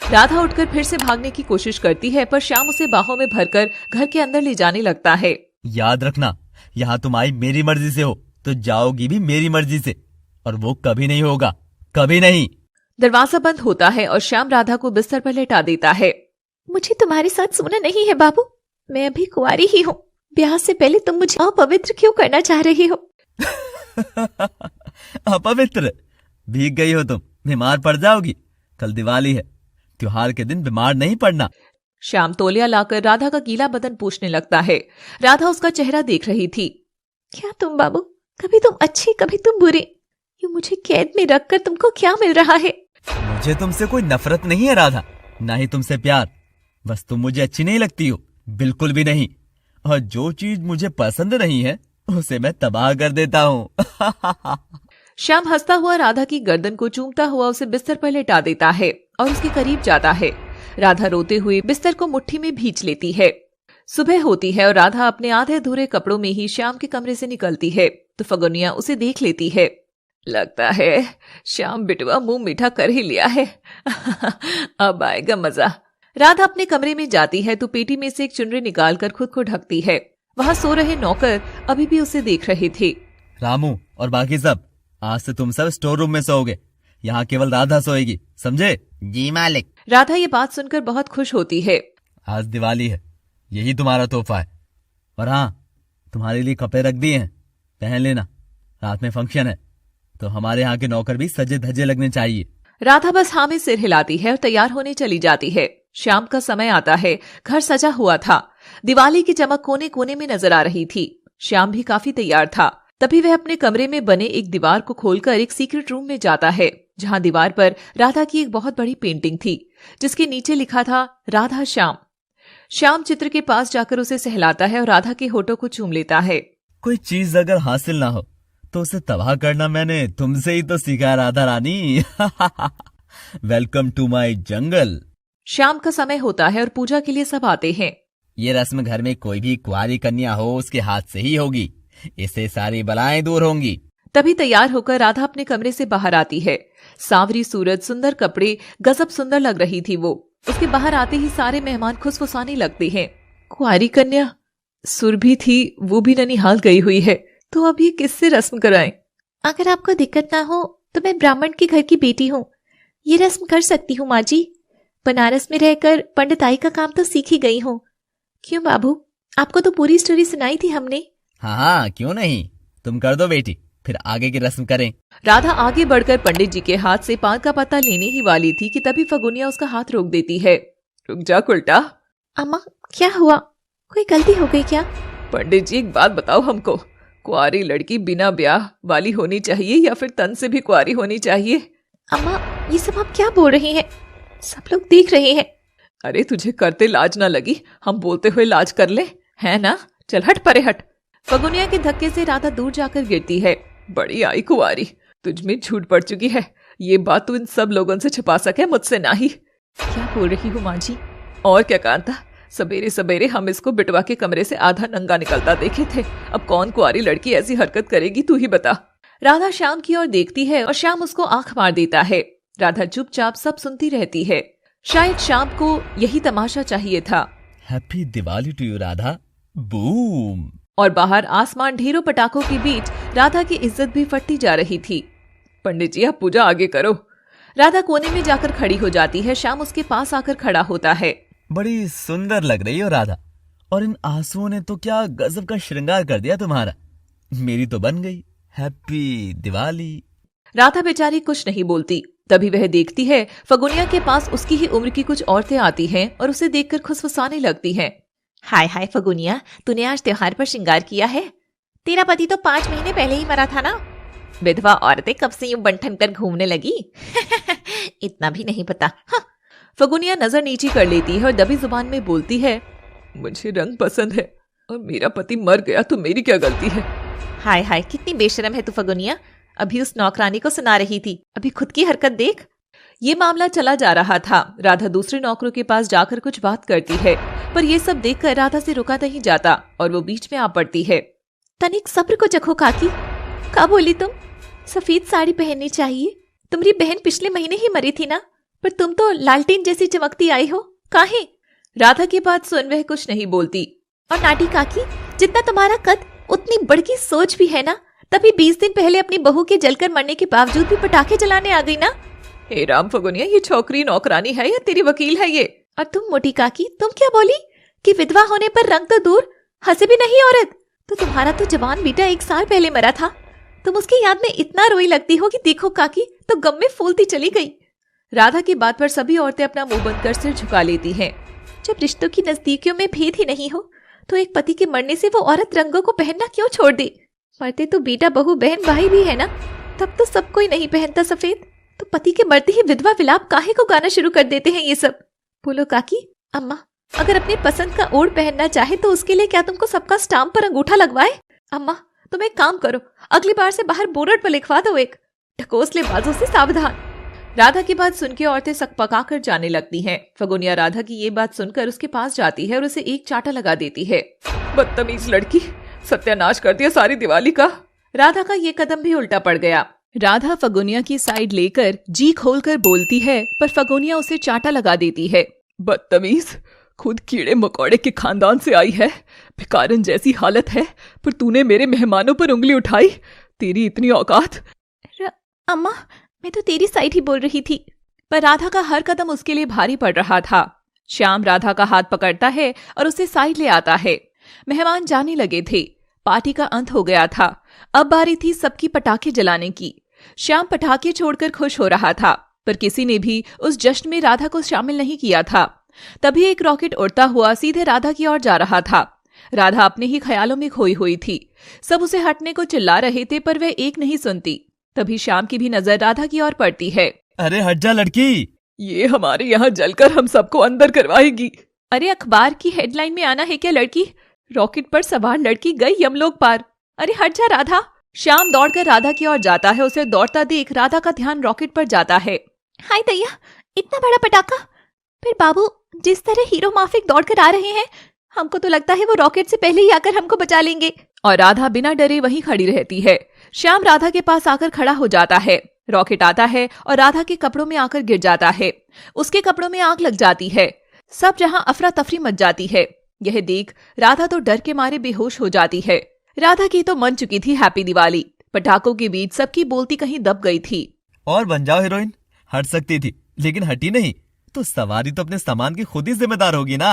राधा उठकर फिर से भागने की कोशिश करती है, पर श्याम उसे बाहों में भरकर घर के अंदर ले जाने लगता है। याद रखना, यहाँ तुम आई मेरी मर्जी से हो तो जाओगी भी मेरी मर्जी से, और वो कभी नहीं होगा, कभी नहीं। दरवाजा बंद होता है और श्याम राधा को बिस्तर पर लेटा देता है। मुझे तुम्हारे साथ सोना नहीं है बाबू। मैं अभी कुंवारी ही हूँ। ब्याह से पहले तुम मुझे अपवित्र क्यों करना चाह रहे हो? अपवित्र? भीग गई हो तुम, बीमार पड़ जाओगी। कल दिवाली है, त्योहार के दिन बीमार नहीं पड़ना। श्याम तौलिया लाकर राधा का गीला बदन पूछने लगता है। राधा उसका चेहरा देख रही थी। क्या तुम बाबू? कभी तुम अच्छे, कभी तुम बुरे। यूं मुझे कैद में रखकर तुमको क्या मिल रहा है? मुझे तुमसे कोई नफरत नहीं है राधा, ना ही तुमसे प्यार। बस तुम मुझे अच्छी नहीं लगती हो, बिल्कुल भी नहीं। और जो चीज मुझे पसंद नहीं है उसे मैं तबाह कर देता हूँ। श्याम हंसता हुआ राधा की गर्दन को चूमता हुआ उसे बिस्तर पर लेटा देता है और उसके करीब जाता है। राधा रोते हुए बिस्तर को मुट्ठी में भींच लेती है। सुबह होती है और राधा अपने आधे अधूरे कपड़ों में ही श्याम के कमरे से निकलती है तो फगुनिया उसे देख लेती है। लगता है श्याम बिटवा मुंह मीठा कर ही लिया है। अब आएगा मजा। राधा अपने कमरे में जाती है तो पेटी में से एक चुनरी निकालकर खुद को ढकती है। वहाँ सो रहे नौकर अभी भी उसे देख रहे थे। रामू और बाकी सब, आज से तुम सब स्टोर रूम में सोओगे। यहाँ केवल राधा सोएगी, समझे? जी मालिक। राधा ये बात सुनकर बहुत खुश होती है। आज दिवाली है, यही तुम्हारा तोहफा है। और हाँ, तुम्हारे लिए कपड़े रख दिए हैं, पहन लेना। रात में फंक्शन है तो हमारे यहाँ के नौकर भी सजे धजे लगने चाहिए। राधा बस हाँ में सिर हिलाती है और तैयार होने चली जाती है। शाम का समय आता है। घर सजा हुआ था। दिवाली की चमक कोने कोने में नजर आ रही थी। श्याम भी काफी तैयार था। तभी वह अपने कमरे में बने एक दीवार को खोलकर एक सीक्रेट रूम में जाता है, जहां दीवार पर राधा की एक बहुत बड़ी पेंटिंग थी, जिसके नीचे लिखा था राधा श्याम। श्याम चित्र के पास जाकर उसे सहलाता है और राधा के होठों को चूम लेता है। कोई चीज अगर हासिल ना हो तो उसे तबाह करना मैंने तुमसे ही तो सीखा, Radha Rani. Welcome to my जंगल। शाम का समय होता है और पूजा के लिए सब आते हैं। ये रस्म घर में कोई भी कुंवारी कन्या हो उसके हाथ से ही होगी, इससे सारी बलाएं दूर होंगी। तभी तैयार होकर राधा अपने कमरे से बाहर आती है। सांवरी सूरज, सुंदर कपड़े, गजब सुंदर लग रही थी वो। उसके बाहर आते ही सारे मेहमान खुसफुसाने लगते हैं। कुंवारी कन्या? सुरभि थी, वो भी ननिहाल गई हुई है, तो अब ये किससे रस्म कराएं? अगर आपको दिक्कत ना हो तो मैं ब्राह्मण के घर की बेटी हूँ, ये रस्म कर सकती हूँ माँ जी। बनारस में रहकर पंडिताई का काम तो सीख ही गई हूँ। क्यों बाबू, आपको तो पूरी स्टोरी सुनाई थी हमने। हाँ, क्यों नहीं, तुम कर दो बेटी, फिर आगे की रस्म करें। राधा आगे बढ़कर पंडित जी के हाथ से पान का पत्ता लेने ही वाली थी कि तभी फगुनिया उसका हाथ रोक देती है। रुक जा कुलटा। अम्मा, क्या हुआ? कोई गलती हो गई क्या? पंडित जी, एक बात बताओ हमको, कुंवारी लड़की बिना ब्याह वाली होनी चाहिए या फिर तन से भी कुंवारी होनी चाहिए? अम्मा, ये सब आप क्या बोल रही हैं? सब लोग देख रहे हैं। अरे तुझे करते लाज ना लगी? हम बोलते हुए लाज कर ले, है ना? चल हट परे हट। फगुनिया के धक्के से राधा दूर जाकर गिरती है। बड़ी आई कुंवारी, तुझ में झूठ पड़ चुकी है। ये बात तू इन सब लोगों से छुपा सके, मुझसे नहीं। क्या बोल रही हूँ माँ जी? और क्या कांता, सवेरे सवेरे हम इसको बिटवा के कमरे से आधा नंगा निकलता देखे थे। अब कौन कुंवारी लड़की ऐसी हरकत करेगी, तू ही बता। राधा श्याम की ओर देखती है और श्याम उसको आंख मार देता है। राधा चुपचाप सब सुनती रहती है। शायद श्याम को यही तमाशा चाहिए था। Happy Diwali to you Radha. Boom. और बाहर आसमान ढेरों पटाखों के बीच राधा की इज्जत भी फटती जा रही थी। पंडित जी, आप पूजा आगे करो। राधा कोने में जाकर खड़ी हो जाती है। श्याम उसके पास आकर खड़ा होता है। बड़ी सुंदर लग रही हो राधा, और इन आंसुओं ने तो क्या गजब का श्रृंगार कर दिया तुम्हारा। मेरी तो बन गई। हैप्पी दिवाली। राधा बेचारी कुछ नहीं बोलती। तभी वह देखती है फगुनिया के पास उसकी ही उम्र की कुछ औरतें आती हैं और उसे देखकर खुसफुसाने लगती हैं। हाय हाय फगुनिया, तूने आज त्योहार पर श्रृंगार किया है? तेरा पति तो 5 महीने पहले ही मरा था ना। विधवा औरतें कब से यूं बंठन कर घूमने लगी? इतना भी नहीं पता। हाँ। फगुनिया नजर नीची कर लेती है और दबी जुबान में बोलती है, मुझे रंग पसंद है और मेरा पति मर गया तो मेरी क्या गलती है। हाय हाय, कितनी बेशरम है तू फगुनिया। अभी उस नौकरानी को सुना रही थी, अभी खुद की हरकत देख। ये मामला चला जा रहा था। राधा दूसरे नौकरों के पास जाकर कुछ बात करती है, पर ये सब देखकर राधा से रुका नहीं जाता और वो बीच में आ पड़ती है। तनिक सब्र को चखो काकी। क्या बोली तुम? सफेद साड़ी पहननी चाहिए। तुम्हारी बहन पिछले महीने ही मरी थी ना, पर तुम तो लालटेन जैसी चमकती आई हो। काहे? राधा की बात सुन वह कुछ नहीं बोलती। और नाटी काकी, जितना तुम्हारा कद उतनी बड़की सोच भी है ना। तभी 20 दिन पहले अपनी बहू के जलकर मरने के बावजूद भी पटाखे जलाने आ गई ना। हे राम फगुनिया, ये छोकरी नौकरानी है या तेरी वकील है ये? और तुम मोटी काकी, तुम क्या बोली कि विधवा होने पर रंग तो दूर, हंसे भी नहीं औरत। तो तुम्हारा तो जवान बेटा 1 साल पहले मरा था। तुम उसकी याद में इतना रोई लगती हो कि देखो काकी तो गम में फूलती चली गई। राधा की बात पर सभी औरतें अपना मुंह बंद कर सिर झुका लेती हैं। जब रिश्तों की नजदीकियों में भेद ही नहीं हो तो एक पति के मरने से वो औरत रंगों को पहनना क्यों छोड़ दे? मरते तो बेटा बहू बहन भाई भी है ना। तब तो सब कोई नहीं पहनता सफेद, तो पति के मरते ही विधवा विलाप काहे को गाना शुरू कर देते हैं ये सब। बोलो काकी। अम्मा, अगर अपने पसंद का ओढ़ पहनना चाहे तो उसके लिए क्या तुमको सबका स्टाम्प पर अंगूठा लगवाए? अम्मा, तुम एक काम करो, अगली बार से बाहर बोर्ड पर लिखवा दो एक, ढकोसले बाजों से सावधान। राधा की बात सुनकर औरतें सकपका कर जाने लगती हैं। फगुनिया राधा की ये बात सुनकर उसके पास जाती है और उसे एक चाटा लगा देती है। बदतमीज लड़की, सत्यानाश कर दिया सारी दिवाली का। राधा का ये कदम भी उल्टा पड़ गया। राधा फगुनिया की साइड लेकर जी खोलकर बोलती है, पर फगुनिया उसे चाटा लगा देती है। बदतमीज, खुद कीड़े मकोड़े के खानदान से आई है, भिखारन जैसी हालत है, पर तूने मेरे मेहमानों पर उंगली उठाई। तेरी इतनी औकात। अम्मा, मैं तो तेरी साइड ही बोल रही थी। पर राधा का हर कदम उसके लिए भारी पड़ रहा था। श्याम राधा का हाथ पकड़ता है और उसे साइड ले आता है। मेहमान जाने लगे थे। पार्टी का अंत हो गया था। अब बारी थी सबकी पटाखे जलाने की। श्याम पटाखे छोड़कर खुश हो रहा था, पर किसी ने भी उस जश्न में राधा को शामिल नहीं किया था। तभी एक रॉकेट उड़ता हुआ सीधे राधा की ओर जा रहा था। राधा अपने ही ख्यालों में खोई हुई थी। सब उसे हटने को चिल्ला रहे थे, पर वह एक नहीं सुनती। तभी श्याम की भी नजर राधा की ओर पड़ती है। अरे हट जा लड़की, ये हमारे यहाँ जलकर हम सबको अंदर करवाएगी। अरे अखबार की हेडलाइन में आना है क्या लड़की? रॉकेट पर सवार लड़की गई यमलोक पार। अरे हट जा राधा। श्याम दौड़कर राधा की ओर जाता है। उसे दौड़ता देख राधा का ध्यान रॉकेट पर जाता है। हाय दैया, इतना बड़ा पटाखा। फिर बाबू जिस तरह हीरो माफिक दौड़कर आ रहे हैं, हमको तो लगता है वो रॉकेट से पहले ही आकर हमको बचा लेंगे। और राधा बिना डरे वहीं खड़ी रहती है। श्याम राधा के पास आकर खड़ा हो जाता है। रॉकेट आता है और राधा के कपड़ों में आकर गिर जाता है। उसके कपड़ों में आग लग जाती है। सब जहां अफरा तफरी मच जाती है। यह देख राधा तो डर के मारे बेहोश हो जाती है। राधा की तो मन चुकी थी हैप्पी दिवाली। पटाखों के बीच सबकी बोलती कहीं दब गई थी। और बन जाओ हीरोइन। हट सकती थी लेकिन हटी नहीं, तो सवारी तो अपने सामान की खुद ही जिम्मेदार होगी ना।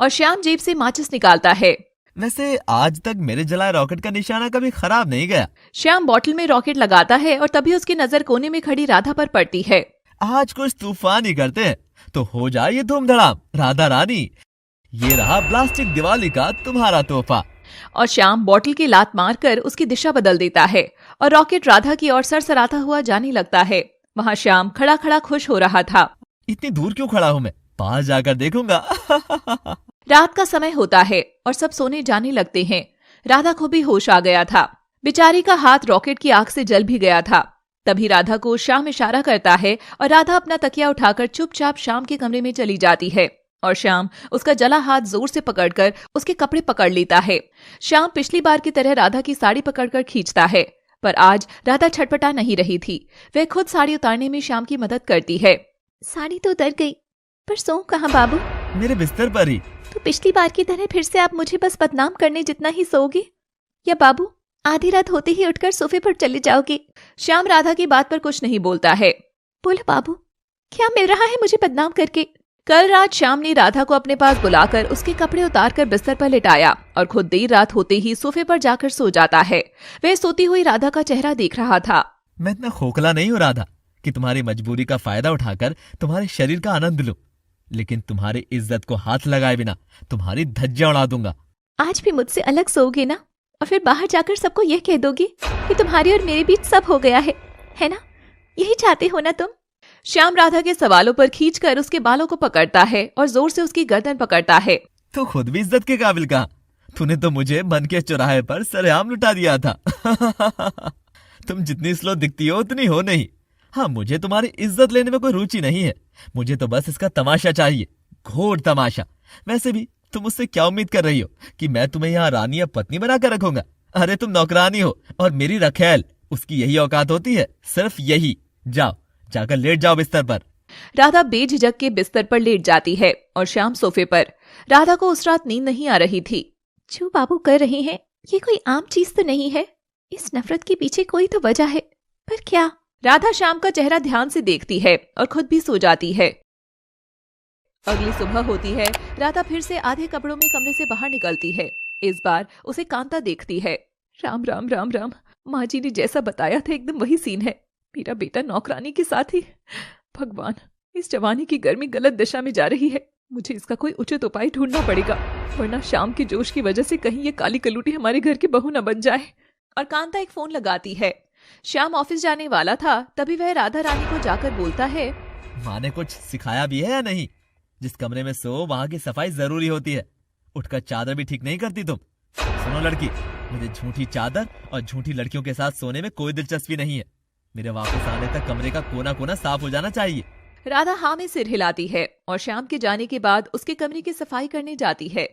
और श्याम जेब से माचिस निकालता है। वैसे आज तक मेरे जलाए रॉकेट का निशाना कभी खराब नहीं गया। श्याम बोतल में रॉकेट लगाता है और तभी उसकी नजर कोने में खड़ी राधा पर पड़ती है। आज कुछ तूफान ही करते हैं तो हो जाए ये धूमधड़ाम। राधा रानी, ये रहा प्लास्टिक दिवाली का तुम्हारा तोहफा। और श्याम बोतल की लात मारकर उसकी दिशा बदल देता है और रॉकेट राधा की ओर सरसराता हुआ जाने लगता है। वहाँ श्याम खड़ा खड़ा खुश हो रहा था। इतनी दूर क्यों खड़ा हूँ मैं, पास जाकर देखूंगा। रात का समय होता है और सब सोने जाने लगते हैं। राधा को भी होश आ गया था। बेचारी का हाथ रॉकेट की आग से जल भी गया था। तभी राधा को श्याम इशारा करता है और राधा अपना तकिया उठाकर चुपचाप श्याम के कमरे में चली जाती है और श्याम उसका जला हाथ जोर से पकड़कर उसके कपड़े पकड़ लेता है। श्याम पिछली बार की तरह राधा की साड़ी पकड़कर खींचता है, पर आज राधा छटपटा नहीं रही थी। वह खुद साड़ी उतारने में श्याम की मदद करती है। साड़ी तो उतर गई, पर सो कहाँ बाबू? मेरे बिस्तर पर ही। तो पिछली बार की तरह फिर से आप मुझे बस बदनाम करने जितना ही सोओगे, या बाबू आधी रात होते ही उठकर सोफे पर चले जाओगे? श्याम राधा की बात पर कुछ नहीं बोलता है। बोलो बाबू, क्या मिल रहा है मुझे बदनाम करके? कल रात श्याम ने राधा को अपने पास बुलाकर उसके कपड़े उतारकर बिस्तर पर लिटाया और खुद देर रात होते ही सोफे पर जाकर सो जाता है। वह सोती हुई राधा का चेहरा देख रहा था। मैं इतना खोखला नहीं हूँ राधा कि तुम्हारी मजबूरी का फायदा उठाकर तुम्हारे शरीर का आनंद लूं, लेकिन तुम्हारी इज्जत को हाथ लगाए बिना तुम्हारी धज्जियां उड़ा दूंगा। आज भी मुझसे अलग सोओगे ना, और फिर बाहर जाकर सबको यह कह दोगे कि तुम्हारे और मेरे बीच सब हो गया है ना? यही चाहते हो ना तुम? श्याम राधा के सवालों पर खींचकर उसके बालों को पकड़ता है और जोर से उसकी गर्दन पकड़ता है। तो खुद भी इज्जत के काबिल कहा। तूने तो मुझे मन के चौराहे पर सरेआम लुटा दिया था। तुम जितनी स्लो दिखती हो उतनी हो नहीं। हाँ, मुझे तुम्हारी इज्जत लेने में कोई रुचि नहीं है। मुझे तो बस इसका तमाशा चाहिए, घोर तमाशा। वैसे भी तुम मुझसे क्या उम्मीद कर रही हो कि मैं तुम्हें यहाँ रानी या पत्नी बनाकर रखूंगा? अरे तुम नौकरानी हो और मेरी रखेल। उसकी यही औकात होती है, सिर्फ यही। जाओ, जाकर लेट जाओ बिस्तर पर। राधा बेझिझक के बिस्तर पर लेट जाती है और श्याम सोफे पर। राधा को उस रात नींद नहीं आ रही थी। जो बाबू कर रहे हैं ये कोई आम चीज तो नहीं है। इस नफरत के पीछे कोई तो वजह है, पर क्या? राधा श्याम का चेहरा ध्यान से देखती है और खुद भी सो जाती है। अगली सुबह होती है। राधा फिर से आधे कपड़ों में कमरे से बाहर निकलती है। इस बार उसे कांता देखती है। राम राम राम राम, माँ जी ने जैसा बताया था एकदम वही सीन है। मेरा बेटा नौकरानी के साथ ही। भगवान, इस जवानी की गर्मी गलत दिशा में जा रही है। मुझे इसका कोई उचित उपाय ढूंढना पड़ेगा, वरना शाम के जोश की वजह से कहीं ये काली कलूटी हमारे घर की बहू न बन जाए। और कांता एक फोन लगाती है। श्याम ऑफिस जाने वाला था, तभी वह राधा रानी को जाकर बोलता है, माँ ने कुछ सिखाया भी है या नहीं? जिस कमरे में सो वहाँ की सफाई जरूरी होती है। उठकर चादर भी ठीक नहीं करती तुम। सुनो लड़की, मुझे झूठी चादर और झूठी लड़कियों के साथ सोने में कोई दिलचस्पी नहीं है। मेरे वापस आने तक कमरे का कोना कोना साफ हो जाना चाहिए। राधा हाँ में सिर हिलाती है और श्याम के जाने के बाद उसके कमरे की सफाई करने जाती है।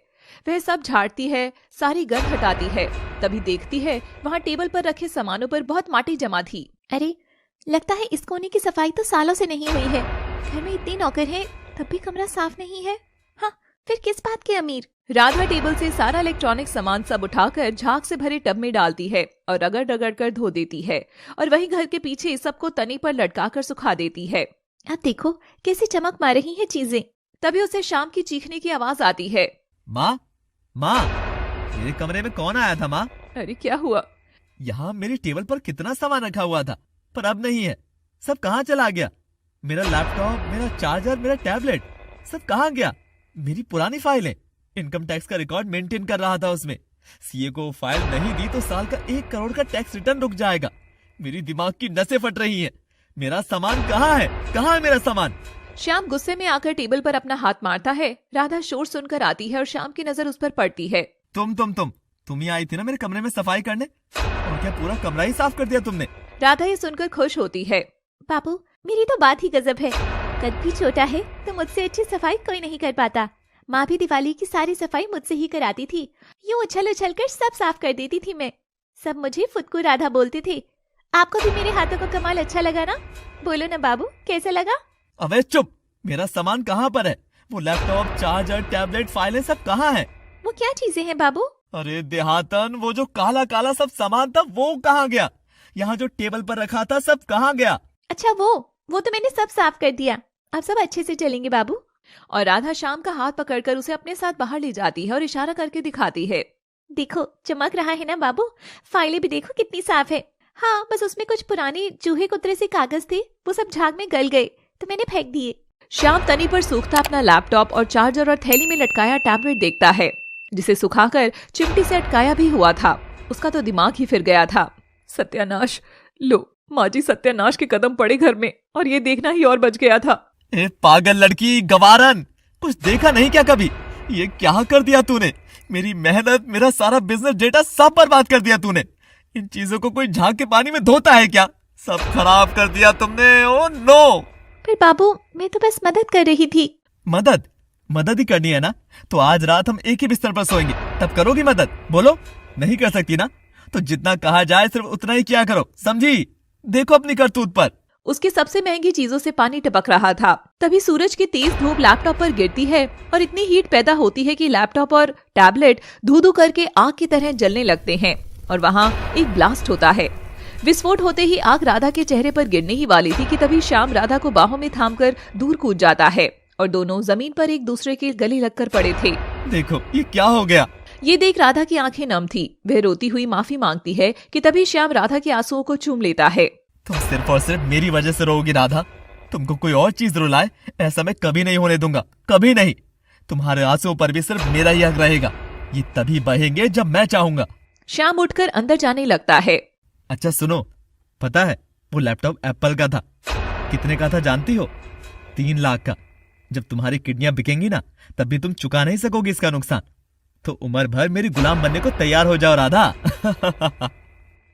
वह सब झाड़ती है, सारी गंध हटाती है। तभी देखती है वहाँ टेबल पर रखे सामानों पर बहुत माटी जमा थी। अरे, लगता है इस कोने की सफाई तो सालों से नहीं हुई है। घर में इतने नौकर हैं, तब भी कमरा साफ नहीं है। हाँ, फिर किस बात के अमीर? राधा टेबल से सारा इलेक्ट्रॉनिक सामान सब उठाकर झाग से भरे टब में डालती है और रगड़ रगड़ कर धो देती है और वही घर के पीछे सबको तनी पर लटका कर सुखा देती है। अब देखो कैसी चमक मार रही हैं चीजें। तभी उसे शाम की चीखने की आवाज आती है। माँ, माँ, मेरे कमरे में कौन आया था माँ? अरे क्या हुआ? यहाँ मेरी टेबल पर कितना सामान रखा हुआ था, पर अब नहीं है। सब कहाँ चला गया? मेरा लैपटॉप, मेरा चार्जर, मेरा टैबलेट, सब कहाँ गया? मेरी पुरानी फाइलें, इनकम टैक्स का रिकॉर्ड मेंटेन कर रहा था उसमें। सीए को फाइल नहीं दी तो साल का 1 करोड़ का टैक्स रिटर्न रुक जाएगा। मेरी दिमाग की नसें फट रही हैं। मेरा सामान कहाँ है? कहाँ है मेरा सामान? श्याम गुस्से में आकर टेबल पर अपना हाथ मारता है। राधा शोर सुनकर आती है और श्याम की नजर उस पर पड़ती है। तुम ही आई थी ना मेरे कमरे में सफाई करने, और क्या पूरा कमरा ही साफ कर दिया तुमने? राधा ये सुनकर खुश होती है। बाबू, मेरी तो बात ही गजब है। कद भी छोटा है तो मुझसे अच्छी सफाई कोई नहीं कर पाता। माँ भी दिवाली की सारी सफाई मुझसे ही कराती थी। यूं उछल उछल कर सब साफ कर देती थी मैं। सब मुझे फुदकू राधा बोलते थे। आपको भी मेरे हाथों का कमाल अच्छा लगा ना? बोलो ना बाबू, कैसा लगा? अबे चुप, मेरा सामान कहाँ पर है? वो लैपटॉप, चार्जर, टैबलेट, फाइलें सब कहाँ है? वो क्या चीजें हैं बाबू? अरे देहातन, वो जो काला काला सब सामान था वो कहाँ गया? यहाँ जो टेबल पर रखा था सब कहाँ गया? अच्छा वो तो मैंने सब साफ कर दिया। अब सब अच्छे से चलेंगे बाबू। और राधा श्याम का हाथ पकड़कर उसे अपने साथ बाहर ले जाती है और इशारा करके दिखाती है। देखो चमक रहा है ना बाबू? फाइलें भी देखो कितनी साफ है। हाँ, बस उसमें कुछ पुराने चूहे कुतरे से कागज थे, वो सब झाग में गल गए तो मैंने फेंक दिए। श्याम तनी पर सूखता अपना लैपटॉप और चार्जर और थैली में लटकाया टैबलेट देखता है, जिसे सुखाकर चिमटी से अटकाया भी हुआ था। उसका तो दिमाग ही फिर गया था। सत्यानाश! लो, माँ जी सत्यानाश के कदम पड़े घर में, और ये देखना ही और बच गया था। ए पागल लड़की, गवारन, कुछ देखा नहीं क्या कभी? ये क्या कर दिया तूने? मेरी मेहनत, मेरा सारा बिजनेस डेटा सब बर्बाद कर दिया तूने। इन चीजों को कोई झाग के पानी में धोता है क्या? सब खराब कर दिया तुमने। Oh no! पर बाबू, मैं तो बस मदद कर रही थी। मदद? मदद ही करनी है ना, तो आज रात हम एक ही बिस्तर पर सोएंगे, तब करोगी मदद? बोलो, नहीं कर सकती ना? तो जितना कहा जाए सिर्फ उतना ही किया करो, समझी? देखो अपनी करतूत पर। उसके सबसे महंगी चीजों से पानी टपक रहा था। तभी सूरज की तेज धूप लैपटॉप पर गिरती है और इतनी हीट पैदा होती है कि लैपटॉप और टैबलेट धू-धू करके आग की तरह जलने लगते हैं और वहाँ एक ब्लास्ट होता है। विस्फोट होते ही आग राधा के चेहरे पर गिरने ही वाली थी कि तभी श्याम राधा को बाहों में थामकर दूर कूद जाता है और दोनों जमीन पर एक दूसरे के गले लगकर पड़े थे। देखो ये क्या हो गया। ये देख राधा की आंखें नम थी। वह रोती हुई माफी मांगती है कि तभी श्याम राधा के आंसुओं को चूम लेता है। तुम सिर्फ और सिर्फ मेरी वजह से रोओगी राधा। तुमको कोई और चीज रुलाए ऐसा मैं कभी नहीं होने दूंगा, कभी नहीं। तुम्हारे आंसुओं पर भी सिर्फ मेरा ही हक रहेगा। ये तभी बहेंगे जब मैं चाहूंगा। श्याम उठकर अंदर जाने लगता है। अच्छा सुनो, पता है वो लैपटॉप एप्पल का था। कितने का था जानती हो? 3 लाख का। जब तुम्हारी किडनियां बिकेंगी ना, तब भी तुम चुका नहीं सकोगी इसका नुकसान। तो उम्र भर मेरी गुलाम बनने को तैयार हो जाओ राधा।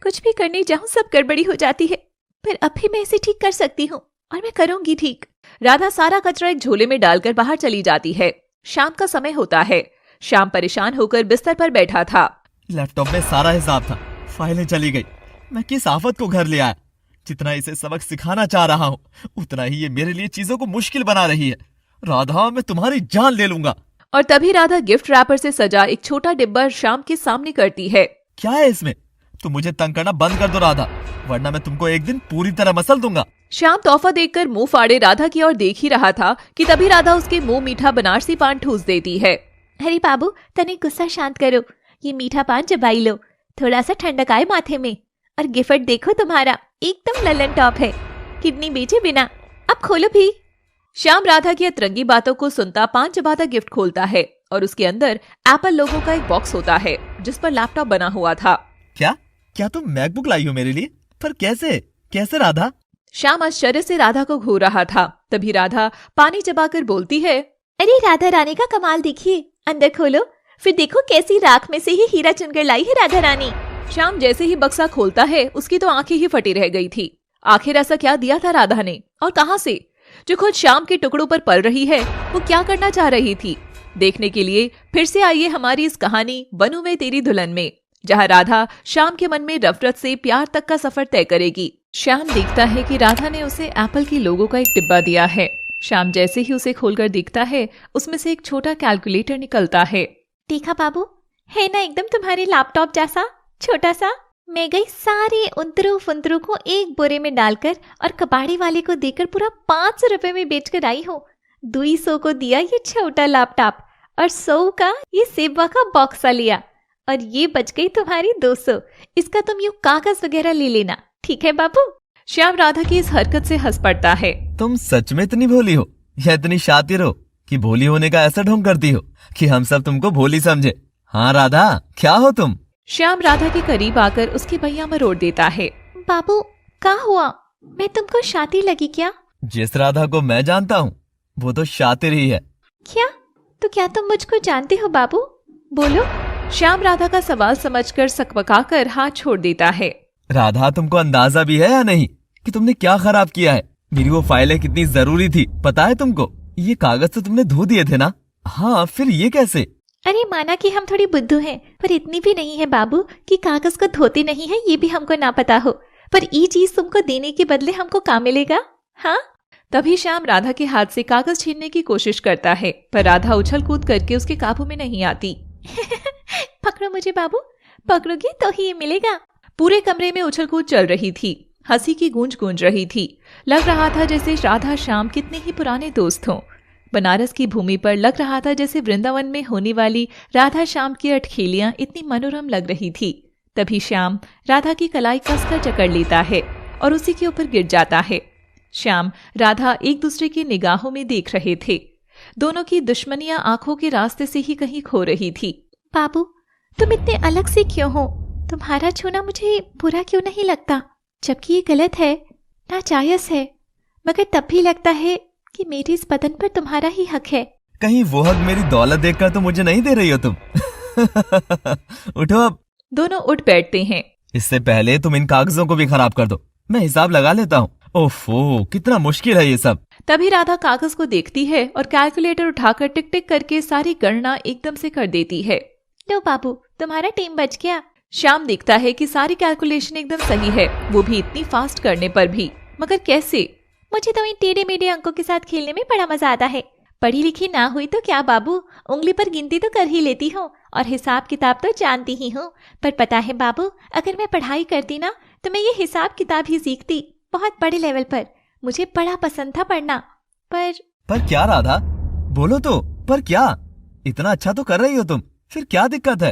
कुछ भी करने जाऊं सब गड़बड़ी हो जाती है, पर अब भी मैं इसे ठीक कर सकती हूँ और मैं करूंगी ठीक। राधा सारा कचरा एक झोले में डालकर बाहर चली जाती है। शाम का समय होता है। श्याम परेशान होकर बिस्तर पर बैठा था। लैपटॉप में सारा हिसाब था, फाइलें चली गई। मैं किस आफत को घर ले आया। जितना इसे सबक सिखाना चाह रहा हूँ, उतना ही ये मेरे लिए चीजों को मुश्किल बना रही है। राधा, मैं तुम्हारी जान ले लूंगा। और तभी राधा गिफ्ट रैपर से सजा एक छोटा डिब्बा श्याम के सामने करती है। क्या है इसमें? तुम मुझे तंग करना बंद कर दो राधा, वरना मैं तुमको एक दिन पूरी तरह मसल दूंगा। श्याम तोहफा देखकर मुंह फाड़े राधा की ओर देख ही रहा था कि तभी राधा उसके मुंह मीठा बनारसी पान ठूस देती है। अरे बाबू, तने गुस्सा शांत करो। ये मीठा पान चबाई लो, थोड़ा सा ठंडक आए माथे में। और गिफ्ट देखो तुम्हारा, एकदम ललन टॉप है, किडनी बेचे बिना। अब खोलो भी। श्याम राधा की अतरंगी बातों को सुनता पान चबाता गिफ्ट खोलता है और उसके अंदर एप्पल लोगो का एक बॉक्स होता है जिस पर लैपटॉप बना हुआ था। क्या तुम मैकबुक लाई हो मेरे लिए? पर कैसे राधा? श्याम आश्चर्य से राधा को घूर रहा था। तभी राधा पानी चबाकर बोलती है, अरे राधा रानी का कमाल देखिए, अंदर खोलो, फिर देखो कैसी राख में से ही हीरा चुनकर लाई है राधा रानी। श्याम जैसे ही बक्सा खोलता है उसकी तो आंखें ही फटी रह गई थी। आखिर ऐसा क्या दिया था राधा ने और कहां से, जो खुद श्याम के टुकड़ों पर पल रही है? वो क्या करना चाह रही थी? देखने के लिए फिर से आइए हमारी इस कहानी बनूं मैं तेरी दुल्हन में, जहां राधा श्याम के मन में नफरत से प्यार तक का सफर तय करेगी। श्याम देखता है कि राधा ने उसे एप्पल की लोगो का एक डिब्बा दिया है। श्याम जैसे ही उसे खोलकर देखता है, उसमें से एक छोटा कैलकुलेटर निकलता है। देखा बाबू, है ना एकदम तुम्हारे लैपटॉप जैसा छोटा सा। मैं गई सारे उंतरू फुंतरू को एक बोरे में डालकर और कबाड़ी वाले को देकर पूरा 500 रुपए में बेचकर आई हूँ। 200 को दिया ये छोटा लैपटॉप और 100 का ये सेबवा का बॉक्सा लिया, और ये बच गई तुम्हारी 200। इसका तुम यूं कागज वगैरह ले लेना, ठीक है बाबू? श्याम राधा की इस हरकत से हंस पड़ता है। तुम सच में इतनी भोली हो या इतनी शातिर हो कि भोली होने का ऐसा ढोंग करती हो कि हम सब तुमको भोली समझे? हाँ राधा, क्या हो तुम? श्याम राधा के करीब आकर उसके भैया में रोड देता है। बाबू, क्या हुआ? मैं तुमको शातिर लगी क्या? जिस राधा को मैं जानता हूँ वो तो शातिर ही है। क्या? तो क्या तुम मुझको जानते हो बाबू? बोलो। श्याम राधा का सवाल समझकर सकपकाकर हाथ छोड़ देता है। राधा, तुमको अंदाजा भी है या नहीं कि तुमने क्या खराब किया है? मेरी वो फाइलें कितनी जरूरी थी, पता है तुमको? ये कागज तो तुमने धो दिए थे ना? हाँ, फिर ये कैसे? अरे माना कि हम थोड़ी बुद्धू हैं, पर इतनी भी नहीं है बाबू कि कागज को धोते नहीं है, ये भी हमको ना पता हो। पर ये चीज तुमको देने के बदले हमको क्या मिलेगा? हाँ? तभी श्याम राधा के हाथ से कागज छीनने की कोशिश करता है, पर राधा उछल कूद करके उसके काबू में नहीं आती। पकड़ो मुझे बाबू, पकड़ोगे तो ही ये मिलेगा। पूरे कमरे में उछल कूद चल रही थी। हंसी की गूंज गूंज रही थी। लग रहा था जैसे राधा श्याम कितने ही पुराने दोस्त हों। बनारस की भूमि पर लग रहा था जैसे वृंदावन में होने वाली राधा श्याम की अटखेलियां इतनी मनोरम लग रही थी। तभी श्याम राधा की कलाई कसकर जकड़ लेता है और उसी के ऊपर गिर जाता है। श्याम राधा एक दूसरे की निगाहों में देख रहे थे। दोनों की दुश्मनियां आंखों के रास्ते से ही कहीं खो रही थी। बाबू, तुम इतने अलग से क्यों हो? तुम्हारा छूना मुझे बुरा क्यों नहीं लगता? जबकि ये गलत है, नाजायज है, मगर तब भी लगता है कि मेरे इस बदन पर तुम्हारा ही हक है। कहीं वो हक मेरी दौलत देखकर तो मुझे नहीं दे रही हो तुम? उठो अब। दोनों उठ बैठते हैं। इससे पहले तुम इन कागजों को भी खराब कर दो, मैं हिसाब लगा लेता हूँ। ओफो, कितना मुश्किल है ये सब। तभी राधा कागज को देखती है और कैलकुलेटर उठाकर टिक टिक करके सारी गणना एकदम से कर देती है। लो बाबू, तुम्हारा टीम बच गया। श्याम देखता है कि सारी कैलकुलेशन एकदम सही है, वो भी इतनी फास्ट करने पर भी। मगर कैसे? मुझे तो इन टेढ़े मेढ़े अंकों के साथ खेलने में बड़ा मजा आता है। पढ़ी लिखी ना हुई तो क्या बाबू, उंगली पर गिनती तो कर ही लेती हूँ और हिसाब किताब तो जानती ही हूँ। पर पता है बाबू, अगर मैं पढ़ाई करती ना तो मैं ये हिसाब किताब ही सीखती, बहुत बड़े लेवल पर। मुझे बड़ा पसंद था पढ़ना। पर क्या राधा, बोलो तो, पर क्या? इतना अच्छा तो कर रही हो तुम, फिर क्या दिक्कत है?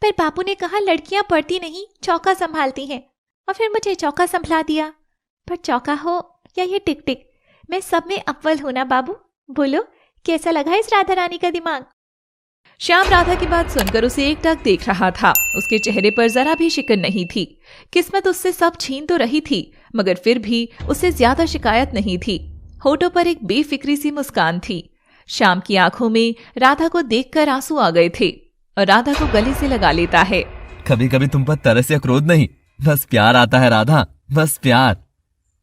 पर बापू ने कहा लड़कियां पढ़ती नहीं, चौका संभालती हैं, और फिर मुझे चौका संभला दिया। पर चौका हो या ये टिक टिक, मैं सब में अव्वल हूं ना बाबू। बोलो कैसा लगा इस राधा रानी का दिमाग? श्याम राधा की बात सुनकर उसे एकटक देख रहा था। उसके चेहरे पर जरा भी शिकन नहीं थी। किस्मत उससे सब छीन तो रही थी, मगर फिर भी उसे ज्यादा शिकायत नहीं थी। होठों पर एक बेफिक्री सी मुस्कान थी। श्याम की आंखों में राधा को देखकर आंसू आ गए थे और राधा को गले से लगा लेता है। कभी कभी तुम पर तरस या क्रोध नहीं, बस प्यार आता है राधा, बस प्यार।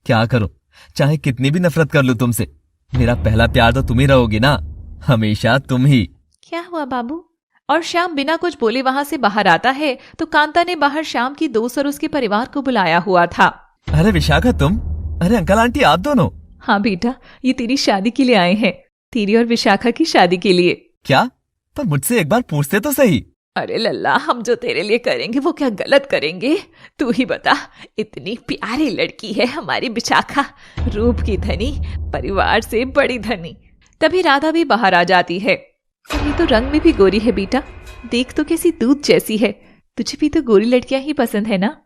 क्या करूं, चाहे कितनी भी नफरत कर लूं तुमसे, मेरा पहला प्यार तो तुम ही रहोगी ना, हमेशा तुम ही। क्या हुआ बाबू? और श्याम बिना कुछ बोले वहां से बाहर आता है तो कांता ने बाहर श्याम की दोस्त और उसके परिवार को बुलाया हुआ था। अरे विशाखा तुम, अरे अंकल आंटी आप दोनों। हाँ बेटा, ये तेरी शादी के लिए आए हैं, तेरी और विशाखा की शादी के लिए। क्या? पर मुझसे एक बार पूछते तो सही। अरे लल्ला, हम जो तेरे लिए करेंगे वो क्या गलत करेंगे? तू ही बता। इतनी प्यारी लड़की है हमारी विशाखा, रूप की धनी, परिवार से बड़ी धनी। तभी राधा भी बाहर आ जाती है। और ये तो रंग में भी गोरी है बेटा, देख तो कैसी दूध जैसी है। तुझे भी तो गोरी लड़कियां ही पसंद है ना?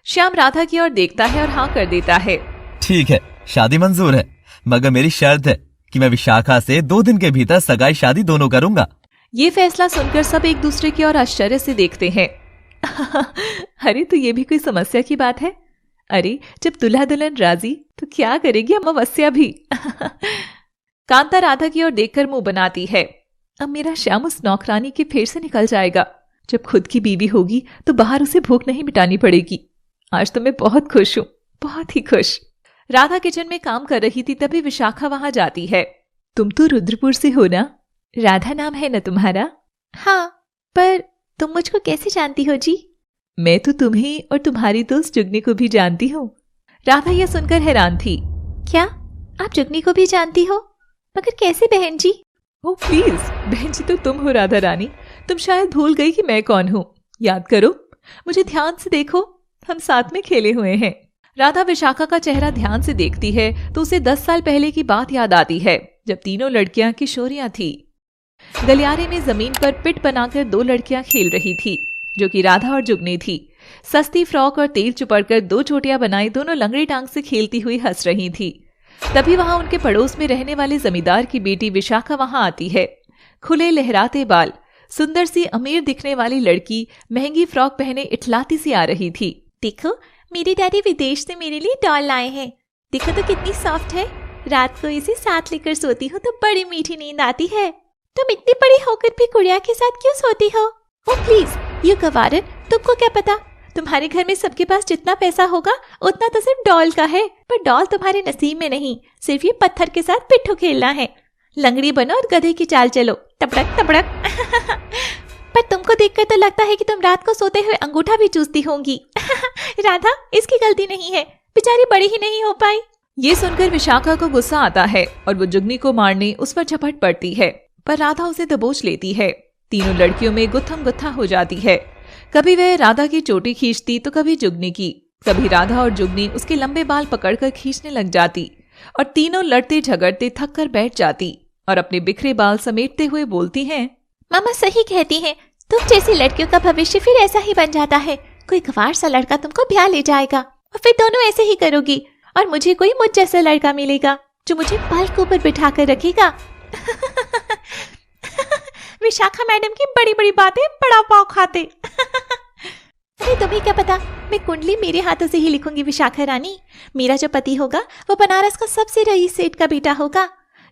श्याम राधा की ओर देखता है और हाँ कर देता है। ठीक है, शादी मंजूर है, मगर मेरी शर्त है कि मैं विशाखा से 2 दिन के भीतर सगाई शादी दोनों करूंगा। ये फैसला सुनकर सब एक दूसरे की ओर आश्चर्य से देखते हैं। अरे तो ये भी कोई समस्या की बात है? अरे जब दूल्हा दुल्हन राजी तो क्या करेगी अमावस्या भी। कांता राधा की ओर देखकर मुंह बनाती है। अब मेरा श्याम उस नौकरानी के फेर से निकल जाएगा। जब खुद की बीवी होगी तो बाहर उसे भूख नहीं मिटानी पड़ेगी। आज तो मैं बहुत खुश हूँ, बहुत ही खुश। राधा किचन में काम कर रही थी, तभी विशाखा वहां जाती है। तुम तो रुद्रपुर से हो ना? राधा नाम है न तुम्हारा? हाँ, पर तुम मुझको कैसे जानती हो जी? मैं तो तुम्हें और तुम्हारी दोस्त जुगनी को भी जानती हूँ। राधा यह सुनकर हैरान थी। क्या आप जुगनी को भी जानती हो? मगर कैसे बहन जी? ओ प्लीज, बहन जी तो तुम हो राधा रानी। तुम शायद भूल गई कि मैं कौन हूँ। याद करो, मुझे ध्यान से देखो, हम साथ में खेले हुए हैं। राधा विशाखा का चेहरा ध्यान से देखती है तो उसे 10 साल पहले की बात याद आती है, जब तीनों लड़कियां किशोरियां थी। गलियारे में जमीन पर पिट बनाकर 2 लड़कियां खेल रही थी, जो कि राधा और जुगनी थी। सस्ती फ्रॉक और तेल चुपड़कर 2 चोटियां बनाई दोनों लंगड़ी टांग से खेलती हुई हंस रही थी। तभी वहां उनके पड़ोस में रहने वाले जमींदार की बेटी विशाखा वहां आती है। खुले लहराते बाल, सुंदर सी अमीर दिखने वाली लड़की महंगी फ्रॉक पहने इठलाती सी आ रही थी। देखो, मेरे डैडी विदेश से मेरे लिए डॉल लाए हैं। देखो तो कितनी सॉफ्ट है। रात को इसे साथ लेकर सोती हूँ तो बड़ी मीठी नींद आती है। तुम इतनी बड़ी होकर भी गुड़िया के साथ क्यों सोती हो? ओह प्लीज यू गवारन, तुमको क्या पता? तुम्हारे घर में सबके पास जितना पैसा होगा उतना तो सिर्फ डॉल का है, पर डॉल तुम्हारे नसीब में नहीं। सिर्फ ये पत्थर के साथ पिट्ठू खेलना है। लंगड़ी बनो और गधे की चाल चलो, टपड़क टपड़क। पर तुमको देखकर तो लगता है कि तुम रात को सोते हुए अंगूठा भी चूसती होंगी। राधा, इसकी गलती नहीं है, बेचारी बड़ी ही नहीं हो पाई। ये सुनकर विशाखा को गुस्सा आता है और वो जुगनी को मारने उस पर झपट पड़ती है, पर राधा उसे दबोच लेती है। तीनों लड़कियों में गुत्थम गुत्था हो जाती है। कभी वह राधा की चोटी खींचती तो कभी जुगनी की। कभी राधा और जुगनी उसके लंबे बाल पकड़कर खींचने लग जाती और तीनों लड़ते झगड़ते थक कर बैठ जाती और अपने बिखरे बाल समेटते हुए बोलती हैं, मामा सही कहती हैं, तुम जैसी लड़कियों का भविष्य फिर ऐसा ही बन जाता है। कोई गवार सा लड़का तुमको ब्याह ले जाएगा और फिर दोनों ऐसे ही करोगी, और मुझे कोई मुझ जैसा लड़का मिलेगा जो मुझे पलक ऊपर बिठा कर रखेगा। विशाखा मैडम की बड़ी बड़ी बातें बड़ा पाव खाते। अरे तुम्हें क्या पता, मैं कुंडली मेरे हाथों से ही लिखूंगी विशाखा रानी। मेरा जो पति होगा वो बनारस का सबसे रईस सेठ का बेटा होगा।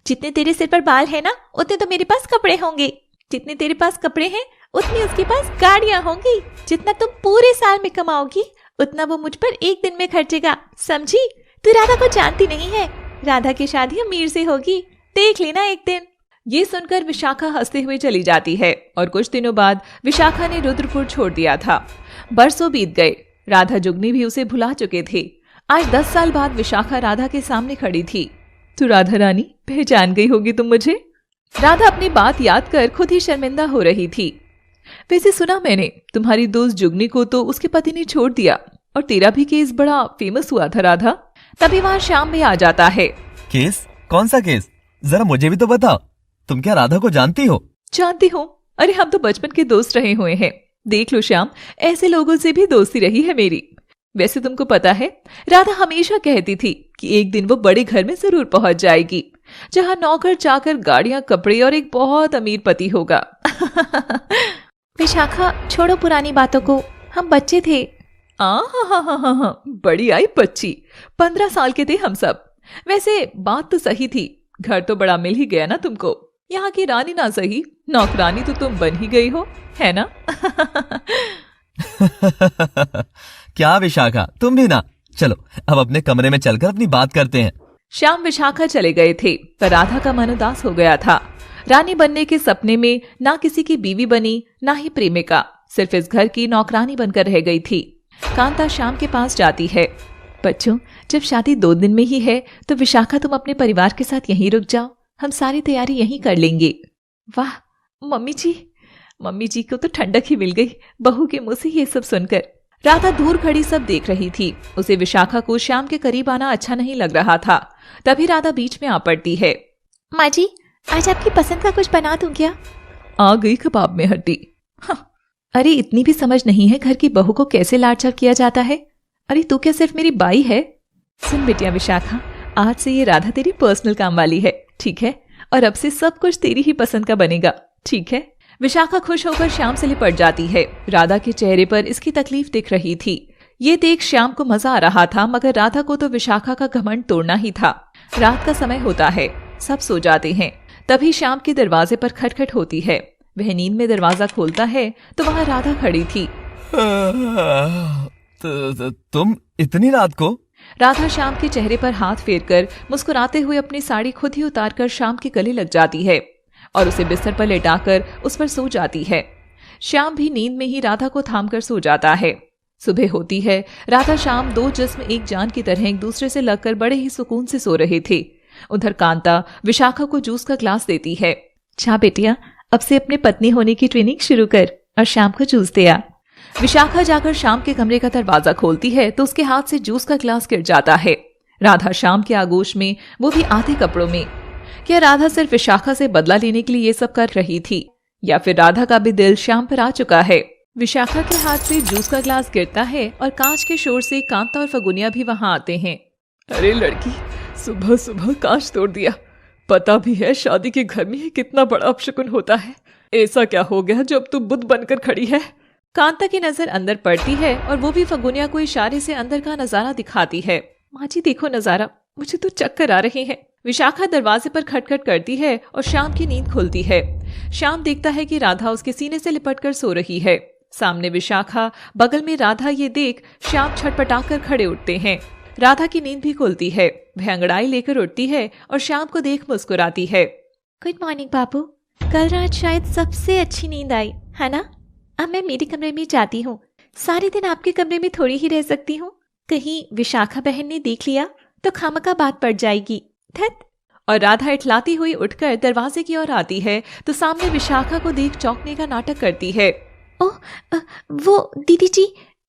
जितने तेरे सिर पर बाल है ना, उतने तो मेरे पास कपड़े होंगे। जितने तेरे पास कपड़े हैं उतनी उसके पास गाड़ियां होंगी। जितना तुम पूरे साल में कमाओगी उतना वो मुझ पर एक दिन में खर्चेगा, समझी? तू राधा को जानती नहीं है, राधा की शादी अमीर से होगी, देख लेना एक दिन। ये सुनकर विशाखा हंसते हुए चली जाती है और कुछ दिनों बाद विशाखा ने रुद्रपुर छोड़ दिया था। बरसों बीत गए, राधा जुगनी भी उसे भुला चुके थे। आज 10 साल बाद विशाखा राधा के सामने खड़ी थी। तो राधा रानी, पहचान गई होगी तुम मुझे। राधा अपनी बात याद कर खुद ही शर्मिंदा हो रही थी। वैसे सुना मैंने तुम्हारी दोस्त जुगनी को तो उसके पति ने छोड़ दिया और तेरा भी केस बड़ा फेमस हुआ था राधा। तभी वहां श्याम भी आ जाता है। केस? कौन सा केस? जरा मुझे भी तो बताओ। तुम क्या राधा को जानती हो? जानती हूँ, अरे हम तो बचपन के दोस्त रहे हुए हैं। देख लो श्याम, ऐसे लोगों से भी दोस्ती रही है मेरी। वैसे तुमको पता है, राधा हमेशा कहती थी कि एक दिन वो बड़े घर में जरूर पहुंच जाएगी, जहां नौकर चाकर, गाड़ियां, कपड़े और एक बहुत अमीर पति होगा। विशाखा, छोड़ो पुरानी बातों को, हम बच्चे थे। हाँ, बड़ी आई बच्ची। 15 साल के थे हम सब। वैसे बात तो सही थी, घर तो बड़ा मिल ही गया ना तुमको। यहाँ की रानी ना सही, नौकरानी तो तुम बन ही गई हो, है ना? क्या विशाखा, तुम भी ना। चलो अब अपने कमरे में चलकर अपनी बात करते हैं। श्याम विशाखा चले गए थे, पर राधा का मन उदास हो गया था। रानी बनने के सपने में ना किसी की बीवी बनी, ना ही प्रेमिका, सिर्फ इस घर की नौकरानी बनकर रह गई थी। कांता श्याम के पास जाती है। बच्चों, जब शादी 2 दिन में ही है तो विशाखा तुम अपने परिवार के साथ यहीं रुक जाओ, हम सारी तैयारी यहीं कर लेंगे। वाह मम्मी जी को तो ठंडक ही मिल गई बहू के मुंह से ये सब सुनकर। राधा दूर खड़ी सब देख रही थी। उसे विशाखा को श्याम के करीब आना अच्छा नहीं लग रहा था। तभी राधा बीच में आ पड़ती है। माँ जी, आज आपकी पसंद का कुछ बना दूं क्या? आ गई कबाब में हड्डी। हाँ। अरे इतनी भी समझ नहीं है घर की बहू को कैसे लाड़-चाड़ किया जाता है। अरे तू क्या सिर्फ मेरी बाई है? सुन बेटिया विशाखा, आज से ये राधा तेरी पर्सनल काम वाली है, ठीक है? और अब से सब कुछ तेरी ही पसंद का बनेगा, ठीक है? विशाखा खुश होकर श्याम से लिपट जाती है। राधा के चेहरे पर इसकी तकलीफ दिख रही थी। ये देख श्याम को मजा आ रहा था, मगर राधा को तो विशाखा का घमंड तोड़ना ही था। रात का समय होता है, सब सो जाते हैं। तभी श्याम के दरवाजे पर खटखट होती है। वह नींद में दरवाजा खोलता है तो वहां राधा खड़ी थी। तुम इतनी रात को? राधा श्याम के चेहरे पर हाथ फेरकर मुस्कुराते हुए अपनी साड़ी खुद ही उतारकर श्याम के गले लग जाती है और उसे बिस्तर पर लेटाकर उस पर सो जाती है। श्याम भी नींद में ही राधा को थामकर सो जाता है। सुबह होती है। राधा श्याम 2 जिस्म एक जान की तरह एक दूसरे से लगकर बड़े ही सुकून से सो रहे थे। उधर कांता विशाखा को जूस का ग्लास देती है। जा बेटिया, अब से अपने पत्नी होने की ट्रेनिंग शुरू कर और शाम को जूस दे आ। विशाखा जाकर श्याम के कमरे का दरवाजा खोलती है तो उसके हाथ से जूस का ग्लास गिर जाता है। राधा श्याम के आगोश में, वो भी आधे कपड़ों में। क्या राधा सिर्फ विशाखा से बदला लेने के लिए ये सब कर रही थी, या फिर राधा का भी दिल श्याम पर आ चुका है? विशाखा के हाथ से जूस का ग्लास गिरता है और कांच के शोर से कांता और फगुनिया भी वहां आते हैं। अरे लड़की, सुबह सुबह कांच तोड़ दिया। पता भी है शादी के घर में कितना बड़ा अपशकुन होता है। ऐसा क्या हो गया जो अब तू बुद्ध बनकर खड़ी है? कांता की नजर अंदर पड़ती है और वो भी फगुनिया को इशारे से अंदर का नजारा दिखाती है। माँ जी देखो नजारा, मुझे तो चक्कर आ रहे हैं। विशाखा दरवाजे पर खटखट करती है और श्याम की नींद खुलती है। श्याम देखता है कि राधा उसके सीने से लिपटकर सो रही है। सामने विशाखा, बगल में राधा। ये देख श्याम छटपटाकर खड़े उठते हैं। राधा की नींद भी खुलती है। वह अंगड़ाई लेकर उठती है और श्याम को देख मुस्कुराती है। गुड मॉर्निंग बाबू, कल रात शायद सबसे अच्छी नींद आई है ना? अब मैं मेरे कमरे में जाती हूँ। सारे दिन आपके कमरे में थोड़ी ही रह सकती हूँ। कहीं विशाखा बहन ने देख लिया तो खामखा बात पड़ जाएगी। धत। और राधा इठलाती हुई उठकर दरवाजे की ओर आती है तो सामने विशाखा को देख चौंकने का नाटक करती है। ओह, वो दीदी जी,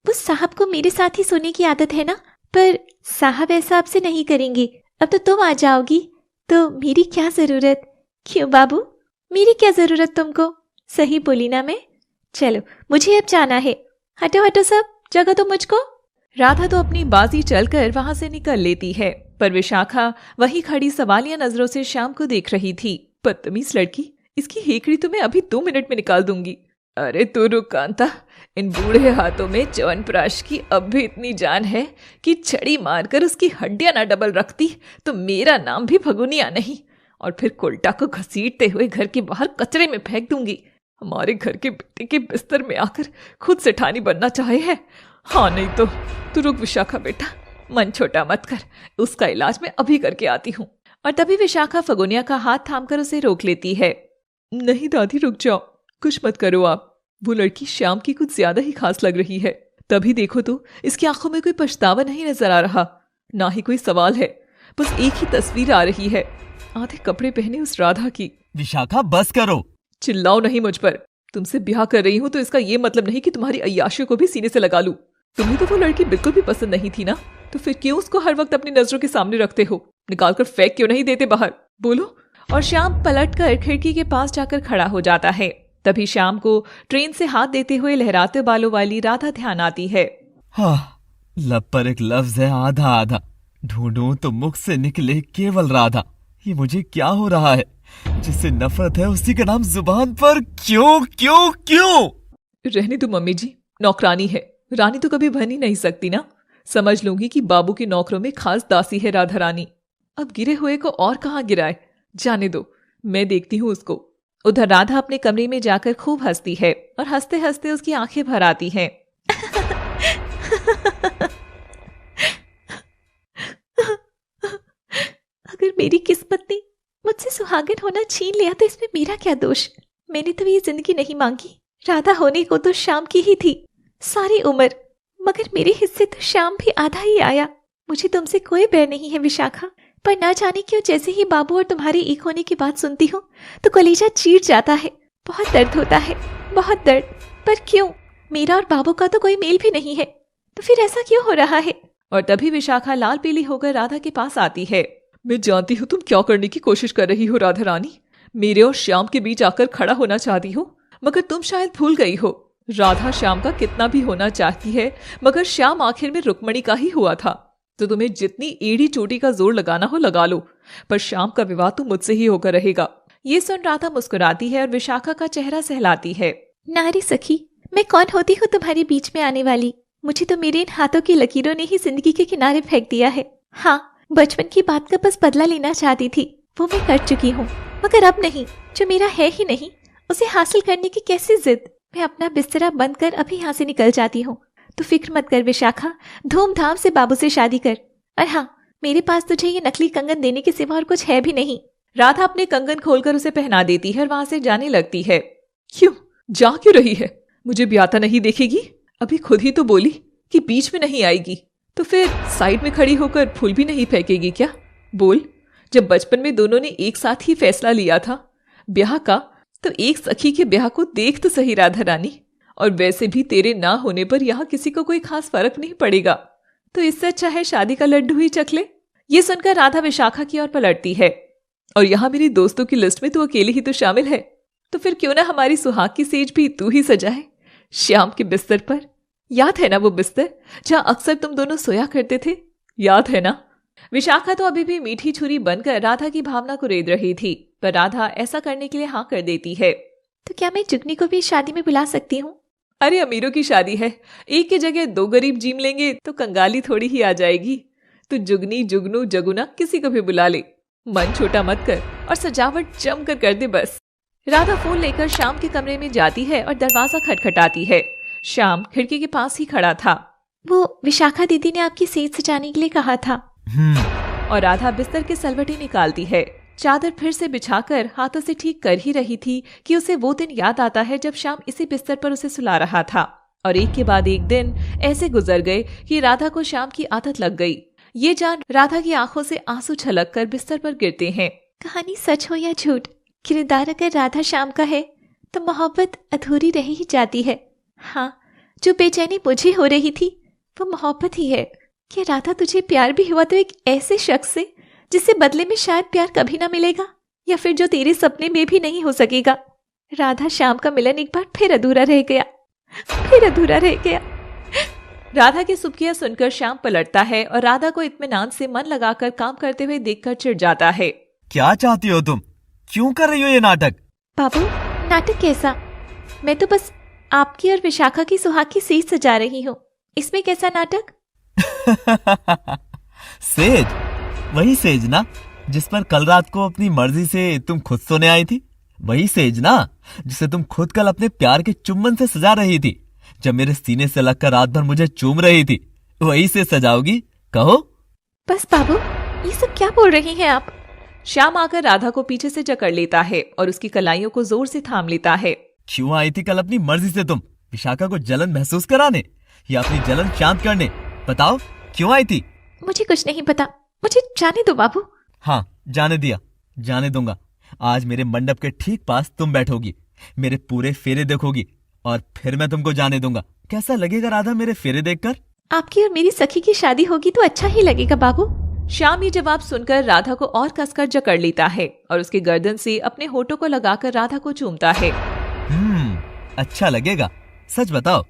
वो साहब को मेरे साथ ही सोने की आदत है ना, पर साहब ऐसा आपसे नहीं करेंगे। अब तो तुम आ जाओगी तो मेरी क्या जरूरत? क्यों बाबू, मेरी क्या जरूरत तुमको? सही बोली ना मैं? चलो मुझे अब जाना है। हटो हटो सब, जगह तो मुझको। राधा तो अपनी बाजी चलकर वहां से निकल लेती है, पर विशाखा वही खड़ी सवालिया नजरों से श्याम को देख रही थी। बदतमीज लड़की, इसकी हेकड़ी तो मैं अभी 2 मिनट में निकाल दूंगी। अरे तू रुक कांता, इन बूढ़े हाथों में च्यवनप्राश की अब भी इतनी जान है कि छड़ी मारकर उसकी हड्डियां ना डबल रखती तो मेरा नाम भी फगुनिया नहीं, और फिर कोल्टा को घसीटते हुए घर के बाहर कचरे में फेंक दूंगी। हमारे घर के बेटे के बिस्तर में आकर खुद सेठानी बनना चाहे है। हाँ नहीं तो। तू रुक विशाखा बेटा, मन छोटा मत कर, उसका इलाज मैं अभी करके आती हूँ। और तभी विशाखा फगुनिया का हाथ थामकर उसे रोक लेती है। नहीं दादी, रुक जाओ, कुछ मत करो आप। वो लड़की श्याम की कुछ ज्यादा ही खास लग रही है। तभी देखो तो इसकी आंखों में कोई पछतावा नहीं नजर आ रहा, ना ही कोई सवाल है, बस एक ही तस्वीर आ रही है, आधे कपड़े पहने उस राधा की। विशाखा बस करो। चिल्लाओ नहीं मुझ पर। तुमसे ब्याह कर रही हूँ तो इसका ये मतलब नहीं कि तुम्हारी अय्याशियों को भी सीने से लगा लूं। तुम्हें तो वो लड़की बिल्कुल भी पसंद नहीं थी ना, तो फिर क्यों उसको हर वक्त अपनी नजरों के सामने रखते हो? निकालकर फेंक क्यों नहीं देते बाहर? बोलो। और श्याम पलटकर खिड़की के पास जाकर खड़ा हो जाता है। तभी श्याम को ट्रेन से हाथ देते हुए लहराते बालों वाली राधा ध्यान आती है। हाँ, लब पर एक लफ्ज है आधा आधा, ढूंढूं तो मुख से निकले केवल राधा। ये मुझे क्या हो रहा है? जिससे नफरत है उसी का नाम जुबान पर क्यों क्यों क्यों? रहने दो मम्मी जी, नौकरानी है, रानी तो कभी बन ही नहीं सकती ना। समझ लूंगी कि बाबू के नौकरों में खास दासी है राधा रानी। अब गिरे हुए को और कहाँ गिराए, जाने दो, मैं देखती हूँ उसको। उधर राधा अपने कमरे में जाकर खूब हंसती है और हंसते हंसते उसकी आंखें भर आती हैं। अगर मेरी किस्मत ने मुझसे सुहागन होना छीन लिया तो इसमें मेरा क्या दोष? मैंने तो ये जिंदगी नहीं मांगी, राधा होने को तो शाम की ही थी सारी उम्र, मगर मेरे हिस्से तो शाम भी आधा ही आया। मुझे तुमसे कोई बैर नहीं है विशाखा, पर ना जाने क्यों जैसे ही बाबू और तुम्हारी एक होने की बात सुनती हूँ तो कलेजा चीर जाता है। बहुत दर्द होता है, बहुत दर्द। पर क्यों? मेरा और बाबू का तो कोई मेल भी नहीं है, तो फिर ऐसा क्यों हो रहा है? और तभी विशाखा लाल पीली होकर राधा के पास आती है। मैं जानती हूँ तुम क्या करने की कोशिश कर रही हो राधा रानी। मेरे और श्याम के बीच आकर खड़ा होना चाहती हो, मगर तुम शायद भूल गई हो, राधा श्याम का कितना भी होना चाहती है, मगर श्याम आखिर में रुक्मणी का ही हुआ था। तो तुम्हें जितनी एड़ी चोटी का जोर लगाना हो लगा लो, पर श्याम का विवाह तो मुझसे ही होकर रहेगा। ये सुन राधा मुस्कुराती है और विशाखा का चेहरा सहलाती है। नारी सखी, मैं कौन होती हूँ तुम्हारे बीच में आने वाली? मुझे तो मेरे इन हाथों की लकीरों ने ही जिंदगी के किनारे फेंक दिया है। हाँ, बचपन की बात का बस बदला लेना चाहती थी, वो मैं कर चुकी हूँ, मगर अब नहीं। जो मेरा है ही नहीं उसे हासिल करने की कैसी जिद। मैं अपना बिस्तरा बंद कर अभी यहाँ से निकल जाती हूँ। तो फिक्र मत कर विशाखा, धूमधाम से बाबू से शादी कर। और हाँ, मेरे पास तुझे ये नकली कंगन देने के सिवा और कुछ है भी नहीं। राधा अपने कंगन खोलकर उसे पहना देती है और वहां से जाने लगती है। क्यों जा क्यों रही है? मुझे ब्याता नहीं देखेगी? अभी खुद ही तो बोली कि बीच में नहीं आएगी, तो फिर साइड में खड़ी होकर फूल भी नहीं फेंकेगी क्या? बोल, जब बचपन में दोनों ने एक साथ ही फैसला लिया था ब्याह का, तो एक सखी के ब्याह को देख तो सही राधा रानी। और वैसे भी तेरे ना होने पर यहाँ किसी को कोई खास फर्क नहीं पड़ेगा, तो इससे अच्छा है शादी का लड्डू ही चख ले। ये सुनकर राधा विशाखा की ओर पलटती है। और यहाँ मेरी दोस्तों की लिस्ट में तू अकेली ही तो शामिल है, तो फिर क्यों ना हमारी सुहाग की सेज भी तू ही सजाए श्याम के बिस्तर पर। याद है ना वो बिस्तर जहाँ अक्सर तुम दोनों सोया करते थे? याद है ना? विशाखा तो अभी भी मीठी छुरी बनकर राधा की भावना को रेद रही थी, पर राधा ऐसा करने के लिए हाँ कर देती है। तो क्या मैं जुगनी को भी शादी में बुला सकती हूँ? अरे अमीरों की शादी है, एक की जगह दो गरीब जीम लेंगे तो कंगाली थोड़ी ही आ जाएगी। तो जुगनी जुगनू जगुना किसी को भी बुला ले, मन छोटा मत कर और सजावट जम कर दे बस। राधा फोन लेकर श्याम के कमरे में जाती है और दरवाजा खटखटाती है। श्याम खिड़की के पास ही खड़ा था। वो विशाखा दीदी ने आपकी सेज सजाने के लिए कहा था। और राधा बिस्तर के सलवटे निकालती है। चादर फिर से बिछाकर हाथों से ठीक कर ही रही थी कि उसे वो दिन याद आता है जब श्याम इसी बिस्तर पर उसे सुला रहा था। और एक के बाद एक दिन ऐसे गुजर गए कि राधा को श्याम की आदत लग गई। ये जान राधा की आंखों से आंसू छलक कर बिस्तर पर गिरते हैं। कहानी सच हो या झूठ, किरदार अगर राधा श्याम का है तो मोहब्बत अधूरी रह ही जाती है। हाँ, जो बेचैनी मुझे हो रही थी वो मोहब्बत ही है। क्या राधा तुझे प्यार भी हुआ तो एक ऐसे शख्स से जिससे बदले में शायद प्यार कभी ना मिलेगा, या फिर जो तेरे सपने में भी नहीं हो सकेगा। राधा श्याम का मिलन एक बार फिर अधूरा रह गया, फिर अधूरा रह गया। राधा की सुबकियां सुनकर श्याम पलटता है और राधा को इत्मीनान से मन लगाकर काम करते हुए देखकर चिढ़ जाता है। क्या चाहती हो तुम? क्यों कर रही हो ये नाटक? बाबू, नाटक कैसा? मैं तो बस आपकी और विशाखा की सुहाग की सेज सजा रही हूँ, इसमें कैसा नाटक? सेज? वही सेज ना जिस पर कल रात को अपनी मर्जी से तुम खुद सोने आई थी? वही सेज ना जिसे तुम खुद कल अपने प्यार के चुम्बन से सजा रही थी, जब मेरे सीने से लगकर रात भर मुझे चूम रही थी? वही से सजाओगी कहो। बस बाबू, ये सब क्या बोल रही हैं आप? श्याम आकर राधा को पीछे से जकड़ लेता है और उसकी कलाइयों को जोर से थाम लेता है। क्यों आई थी कल अपनी मर्जी से तुम विशाखा को जलन महसूस कराने या अपनी जलन शांत करने? बताओ क्यों आई थी? मुझे कुछ नहीं पता, मुझे जाने दो बाबू। हाँ, जाने दिया, जाने दूंगा। आज मेरे मंडप के ठीक पास तुम बैठोगी, मेरे पूरे फेरे देखोगी और फिर मैं तुमको जाने दूंगा। कैसा लगेगा राधा मेरे फेरे देखकर? आपकी और मेरी सखी की शादी होगी तो अच्छा ही लगेगा बाबू। श्याम ये जवाब सुनकर राधा को और कसकर जकड़ लेता है और उसके गर्दन से अपने होठों को लगाकर राधा को चूमता है। अच्छा लगेगा? सच बताओ,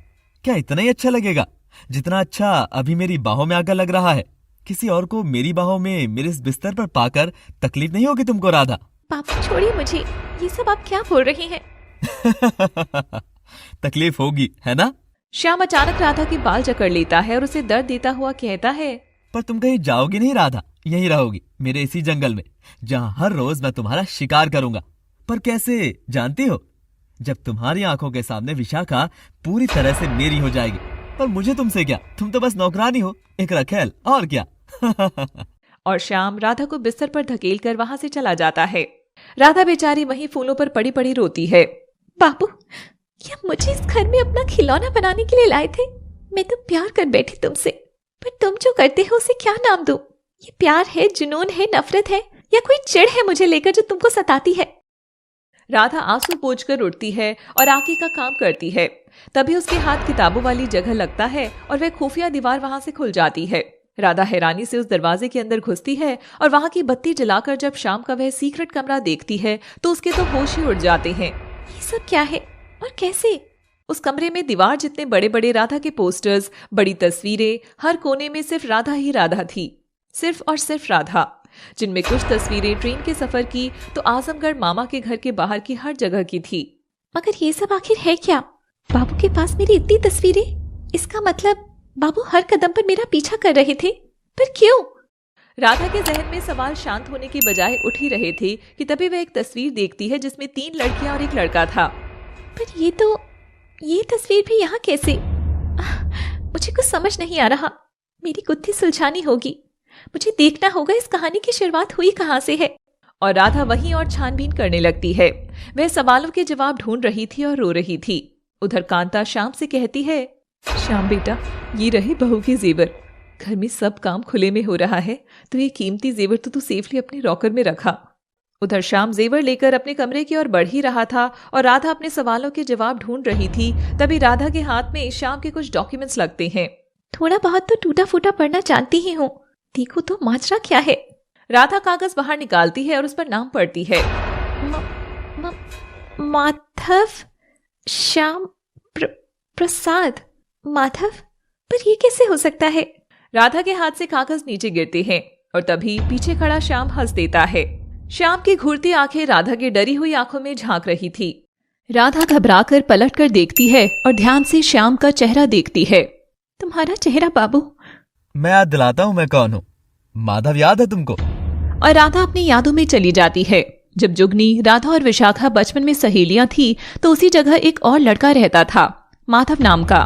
क्या इतना ही अच्छा लगेगा जितना अच्छा अभी मेरी बाहों में आकर लग रहा है? किसी और को मेरी बाहों में मेरे इस बिस्तर पर पाकर तकलीफ नहीं होगी तुमको राधा? बाबू छोड़िए मुझे, ये सब आप क्या बोल रहे हैं? तकलीफ होगी, है ना? श्याम अचानक राधा के बाल जकड़ लेता है और उसे दर्द देता हुआ कहता है, पर तुम कहीं जाओगी नहीं राधा, यहीं रहोगी मेरे इसी जंगल में, जहाँ हर रोज मैं तुम्हारा शिकार करूंगा। पर कैसे जानती हो? जब तुम्हारी आंखों के सामने विशाखा पूरी तरह से मेरी हो जाएगी। पर मुझे तुमसे क्या, तुम तो बस नौकरानी हो, एक रखेल, और क्या। और श्याम राधा को बिस्तर पर धकेल कर वहां से चला जाता है। राधा बेचारी वहीं फूलों पर पड़ी पड़ी रोती है। बाबू, क्या मुझे इस घर में अपना खिलौना बनाने के लिए लाए थे? मैं तो प्यार कर बैठी तुमसे, पर तुम जो करते हो उसे क्या नाम दूं? ये प्यार है, जुनून है, नफरत है, या कोई चिढ़ है मुझे लेकर जो तुमको सताती है? राधा आंसू पोंछकर उठती है और आगे का काम करती है। तभी उसके हाथ किताबों वाली जगह लगता है और वह खुफिया दीवार वहां से खुल जाती है। राधा हैरानी से उस दरवाजे के अंदर घुसती है और वहां की बत्ती जलाकर जब शाम का वह सीक्रेट कमरा देखती है तो उसके तो होश ही उड़ जाते हैं। ये सब क्या है और कैसे? उस कमरे में दीवार जितने बड़े बड़े राधा के पोस्टर्स, बड़ी तस्वीरें, हर कोने में सिर्फ राधा ही राधा थी, सिर्फ और सिर्फ राधा। जिनमें कुछ तस्वीरें ट्रेन के सफर की तो आजमगढ़ मामा के घर के बाहर की हर जगह की थी। मगर ये सब आखिर है क्या? बाबू के पास मेरी इतनी तस्वीरें, इसका मतलब बाबू हर कदम पर मेरा पीछा कर रहे थे, पर क्यों? राधा के जहन में सवाल शांत होने की बजाय उठ ही रहे थे कि तभी वह एक तस्वीर देखती है जिसमें 3 लड़कियां और एक लड़का था। पर ये तस्वीर भी यहाँ कैसे? मुझे कुछ समझ नहीं आ रहा। मेरी गुत्थी सुलझानी होगी। मुझे देखना होगा इस कहानी की शुरुआत हुई कहाँ से है। और राधा वहीं और छानबीन करने लगती है। वह सवालों के जवाब ढूंढ रही थी और रो रही थी। उधर कांता श्याम से कहती है, श्याम बेटा, ये रहे बहू की जेवर। घर में सब काम खुले में हो रहा है तो ये कीमती जेवर तो तू सेफली अपने रॉकर में रखा। उधर श्याम जेवर लेकर अपने कमरे की ओर बढ़ ही रहा था और राधा अपने सवालों के जवाब ढूंढ रही थी। तभी राधा के हाथ में श्याम के कुछ डॉक्यूमेंट्स लगते हैं। थोड़ा बहुत तो टूटा फूटा पढ़ना जानती ही हूँ, देखो तो माजरा क्या है। राधा कागज बाहर निकालती है और उस पर नाम पढ़ती है, माधव श्याम प्रसाद। माधव? पर ये कैसे हो सकता है? राधा के हाथ से कागज नीचे गिरते हैं और तभी पीछे खड़ा श्याम हंस देता है। श्याम की घूरती आंखें राधा की डरी हुई आंखों में झांक रही थी। राधा घबराकर पलटकर देखती है और ध्यान से श्याम का चेहरा देखती है। तुम्हारा चेहरा बाबू? मैं याद दिलाता हूँ मैं कौन हूँ। माधव याद है तुमको? और राधा अपनी यादों में चली जाती है। जब जुगनी, राधा और विशाखा बचपन में सहेलियां थी तो उसी जगह एक और लड़का रहता था, माधव नाम का।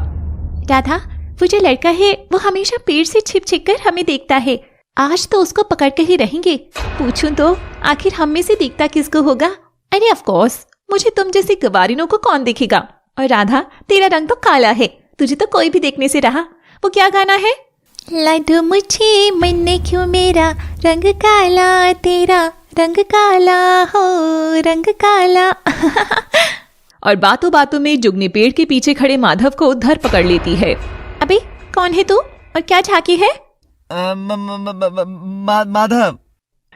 राधा, वो जो लड़का है वो हमेशा पेड़ से छिप छिप कर हमें देखता है। आज तो उसको पकड़ के ही रहेंगे। पूछूं तो आखिर हम में से दिखता किसको होगा? अरे ऑफ कोर्स, मुझे तुम जैसी गवारिनों को कौन देखेगा। और राधा, तेरा रंग तो काला है, तुझे तो कोई भी देखने से रहा। वो क्या गाना है? लाडो मुझे मन क्यों मेरा रंग काला, तेरा रंग काला हो रंग काला। और बातों बातों में जुगनी पेड़ के पीछे खड़े माधव को धर पकड़ लेती है। अबे कौन है तू और क्या झांकी है? माधव।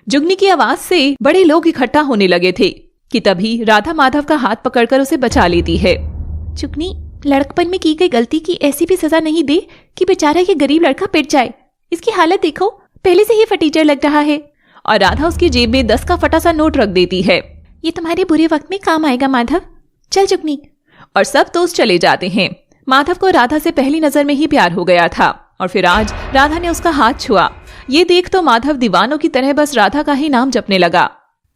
जुगनी की आवाज से बड़े लोग इकट्ठा होने लगे थे कि तभी राधा माधव का हाथ पकड़कर उसे बचा लेती है। जुगनी, लड़कपन में की गई गलती की ऐसी भी सजा नहीं दे कि बेचारा ये गरीब लड़का पिट जाए। इसकी हालत देखो, पहले से ही फटीचर लग रहा है। और राधा उसकी जेब में 10 का फटा सा नोट रख देती है। ये तुम्हारे बुरे वक्त में काम आएगा माधव। चल जुगनी। और सब दोस्त चले जाते हैं। माधव को राधा से पहली नजर में ही प्यार हो गया था और फिर आज राधा ने उसका हाथ छुआ। ये देख तो माधव दीवानों की तरह बस राधा का ही नाम जपने लगा।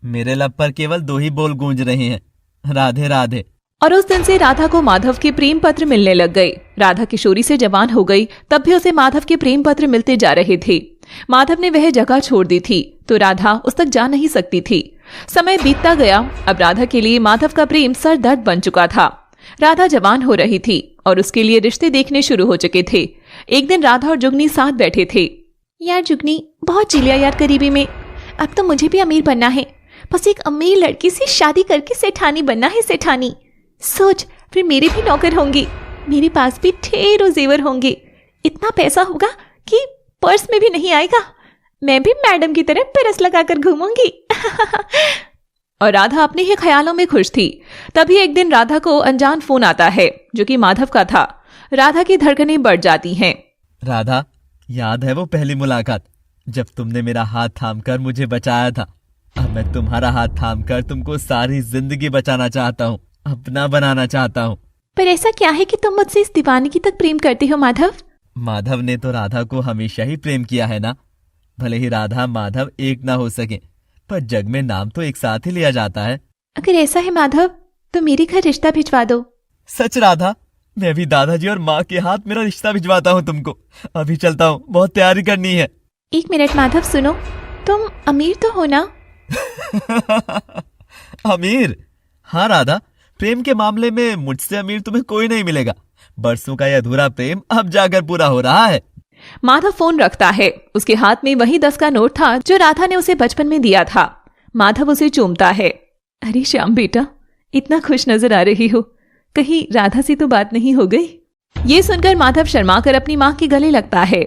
मेरे लब पर केवल 2 ही बोल गूंज रहे हैं, राधे राधे। और उस दिन से राधा को माधव के प्रेम पत्र मिलने लग गए। राधा किशोरी से जवान हो गई, तब भी उसे माधव के प्रेम पत्र मिलते जा रहे थे। माधव ने वह जगह छोड़ दी थी तो राधा उस तक जा नहीं सकती थी। समय बीतता गया। अब राधा के लिए माधव का प्रेम सर दर्द बन चुका था। राधा जवान हो रही थी और उसके लिए रिश्ते देखने शुरू हो चुके थे। एक दिन राधा और जुगनी साथ बैठे थे। यार जुगनी, बहुत जी लिया यार गरीबी में। अब तो मुझे भी अमीर बनना है। बस एक अमीर लड़की से शादी करके सेठानी बनना है, सेठानी। सोच, फिर मेरे भी नौकर होंगे, मेरे पास भी ढेरों जेवर होंगे। इतना पैसा होगा कि पर्स में भी नहीं आएगा। मैं भी मैडम की तरह परस लगाकर घूमूंगी। और राधा अपने ही ख्यालों में खुश थी। तभी एक दिन राधा को अनजान फोन आता है जो कि माधव का था। राधा की धड़कनें बढ़ जाती हैं। राधा, याद है वो पहली मुलाकात जब तुमने मेरा हाथ थामकर मुझे बचाया था? अब मैं तुम्हारा हाथ थामकर तुमको सारी जिंदगी बचाना चाहता हूँ, अपना बनाना चाहता हूँ। पर ऐसा क्या है कि तुम मुझसे इस दीवानगी तक प्रेम करते हो माधव? माधव ने तो राधा को हमेशा ही प्रेम किया है ना। भले ही राधा माधव एक ना हो सके, पर जग में नाम तो एक साथ ही लिया जाता है। अगर ऐसा है माधव तो मेरे घर रिश्ता भिजवा दो। सच राधा, मैं भी दादाजी और माँ के हाथ मेरा रिश्ता भिजवाता हूँ तुमको। अभी चलता हूँ, बहुत तैयारी करनी है। एक मिनट माधव, सुनो, तुम अमीर तो हो ना? अमीर? हाँ राधा, प्रेम के मामले में मुझसे अमीर तुम्हें कोई नहीं मिलेगा। बरसों का यह अधूरा प्रेम अब जाकर पूरा हो रहा है। माधव फोन रखता है। उसके हाथ में वही 10 का नोट था जो राधा ने उसे बचपन में दिया था। माधव उसे चूमता है। अरे श्याम बेटा, इतना खुश नजर आ रही हो, कहीं राधा से तो बात नहीं हो गई? ये सुनकर माधव शर्माकर अपनी माँ के गले लगता है।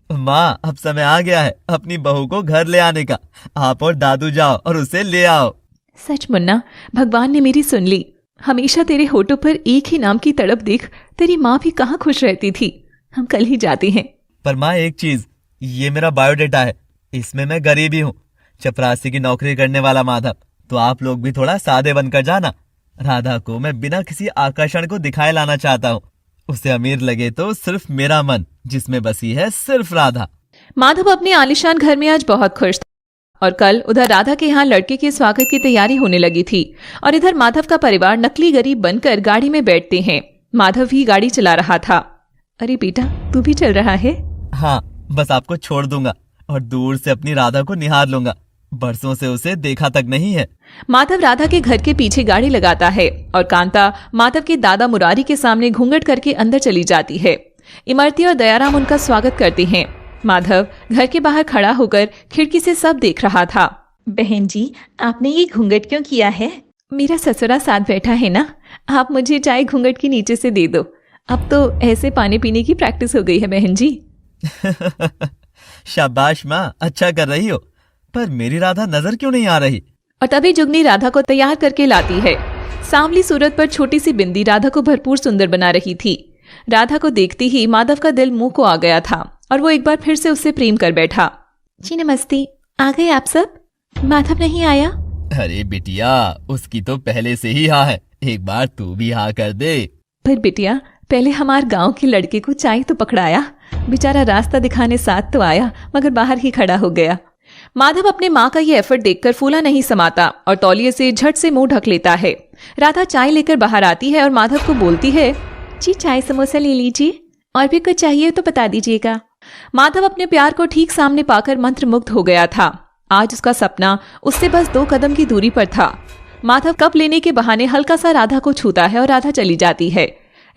माँ, अब समय आ गया है अपनी बहू को घर ले आने का। आप और दादू जाओ और उसे ले आओ। सच मुन्ना, भगवान ने मेरी सुन ली। हमेशा तेरे होठों पर एक ही नाम की तड़प देख तेरी माँ भी कहाँ खुश रहती थी। हम कल ही जाते हैं। पर माँ, एक चीज, ये मेरा बायोडेटा है, इसमें मैं गरीब ही हूँ, चपरासी की नौकरी करने वाला माधव। तो आप लोग भी थोड़ा सादे बनकर जाना। राधा को मैं बिना किसी आकर्षण को दिखाए लाना चाहता हूँ। उसे अमीर लगे तो सिर्फ मेरा मन, जिसमें बसी है सिर्फ राधा। माधव अपने आलीशान घर में आज बहुत खुश था और कल उधर राधा के यहाँ लड़के के स्वागत की तैयारी होने लगी थी और इधर माधव का परिवार नकली गरीब बनकर गाड़ी में बैठते हैं। माधव ही गाड़ी चला रहा था। अरे बेटा, तू भी चल रहा है? हाँ, बस आपको छोड़ दूंगा और दूर से अपनी राधा को निहार लूंगा। बरसों से उसे देखा तक नहीं है। माधव राधा के घर के पीछे गाड़ी लगाता है और कांता माधव के दादा मुरारी के सामने घूंघट करके अंदर चली जाती है। इमरती और दयाराम उनका स्वागत करते हैं। माधव घर के बाहर खड़ा होकर खिड़की से सब देख रहा था। बहन जी, आपने ये घूंघट क्यों किया है? मेरा ससुरा साथ बैठा है ना, आप मुझे चाय घूंघट के नीचे से दे दो। अब तो ऐसे पानी पीने की प्रैक्टिस हो गई है बहन जी। शाबाश माँ, अच्छा कर रही हो। पर मेरी राधा नजर क्यों नहीं आ रही? और तभी जुगनी राधा को तैयार करके लाती है। सांवली सूरत पर छोटी सी बिंदी राधा को भरपूर सुंदर बना रही थी। राधा को देखते ही माधव का दिल मुंह को आ गया था और वो एक बार फिर से उससे प्रेम कर बैठा। जी नमस्ते, आ गए आप सब? माधव नहीं आया? अरे बिटिया, उसकी तो पहले से ही हाँ है, एक बार तू भी हाँ कर दे। पर बिटिया, पहले हमारे गांव के लड़के को चाय तो पकड़ाया। बेचारा रास्ता दिखाने साथ तो आया मगर बाहर ही खड़ा हो गया। माधव अपने माँ का ये एफर्ट देखकर फूला नहीं समाता और तौलिए से झट से मुंह ढक लेता है। राधा चाय लेकर बाहर आती है और माधव को बोलती है, जी चाय समोसा ले लीजिए, और भी कुछ चाहिए तो बता दीजिएगा। माधव अपने प्यार को ठीक सामने पाकर मंत्रमुग्ध हो गया था। आज उसका सपना उससे बस 2 कदम की दूरी पर था। माधव कप लेने के बहाने हल्का सा राधा को छूता है और राधा चली जाती है।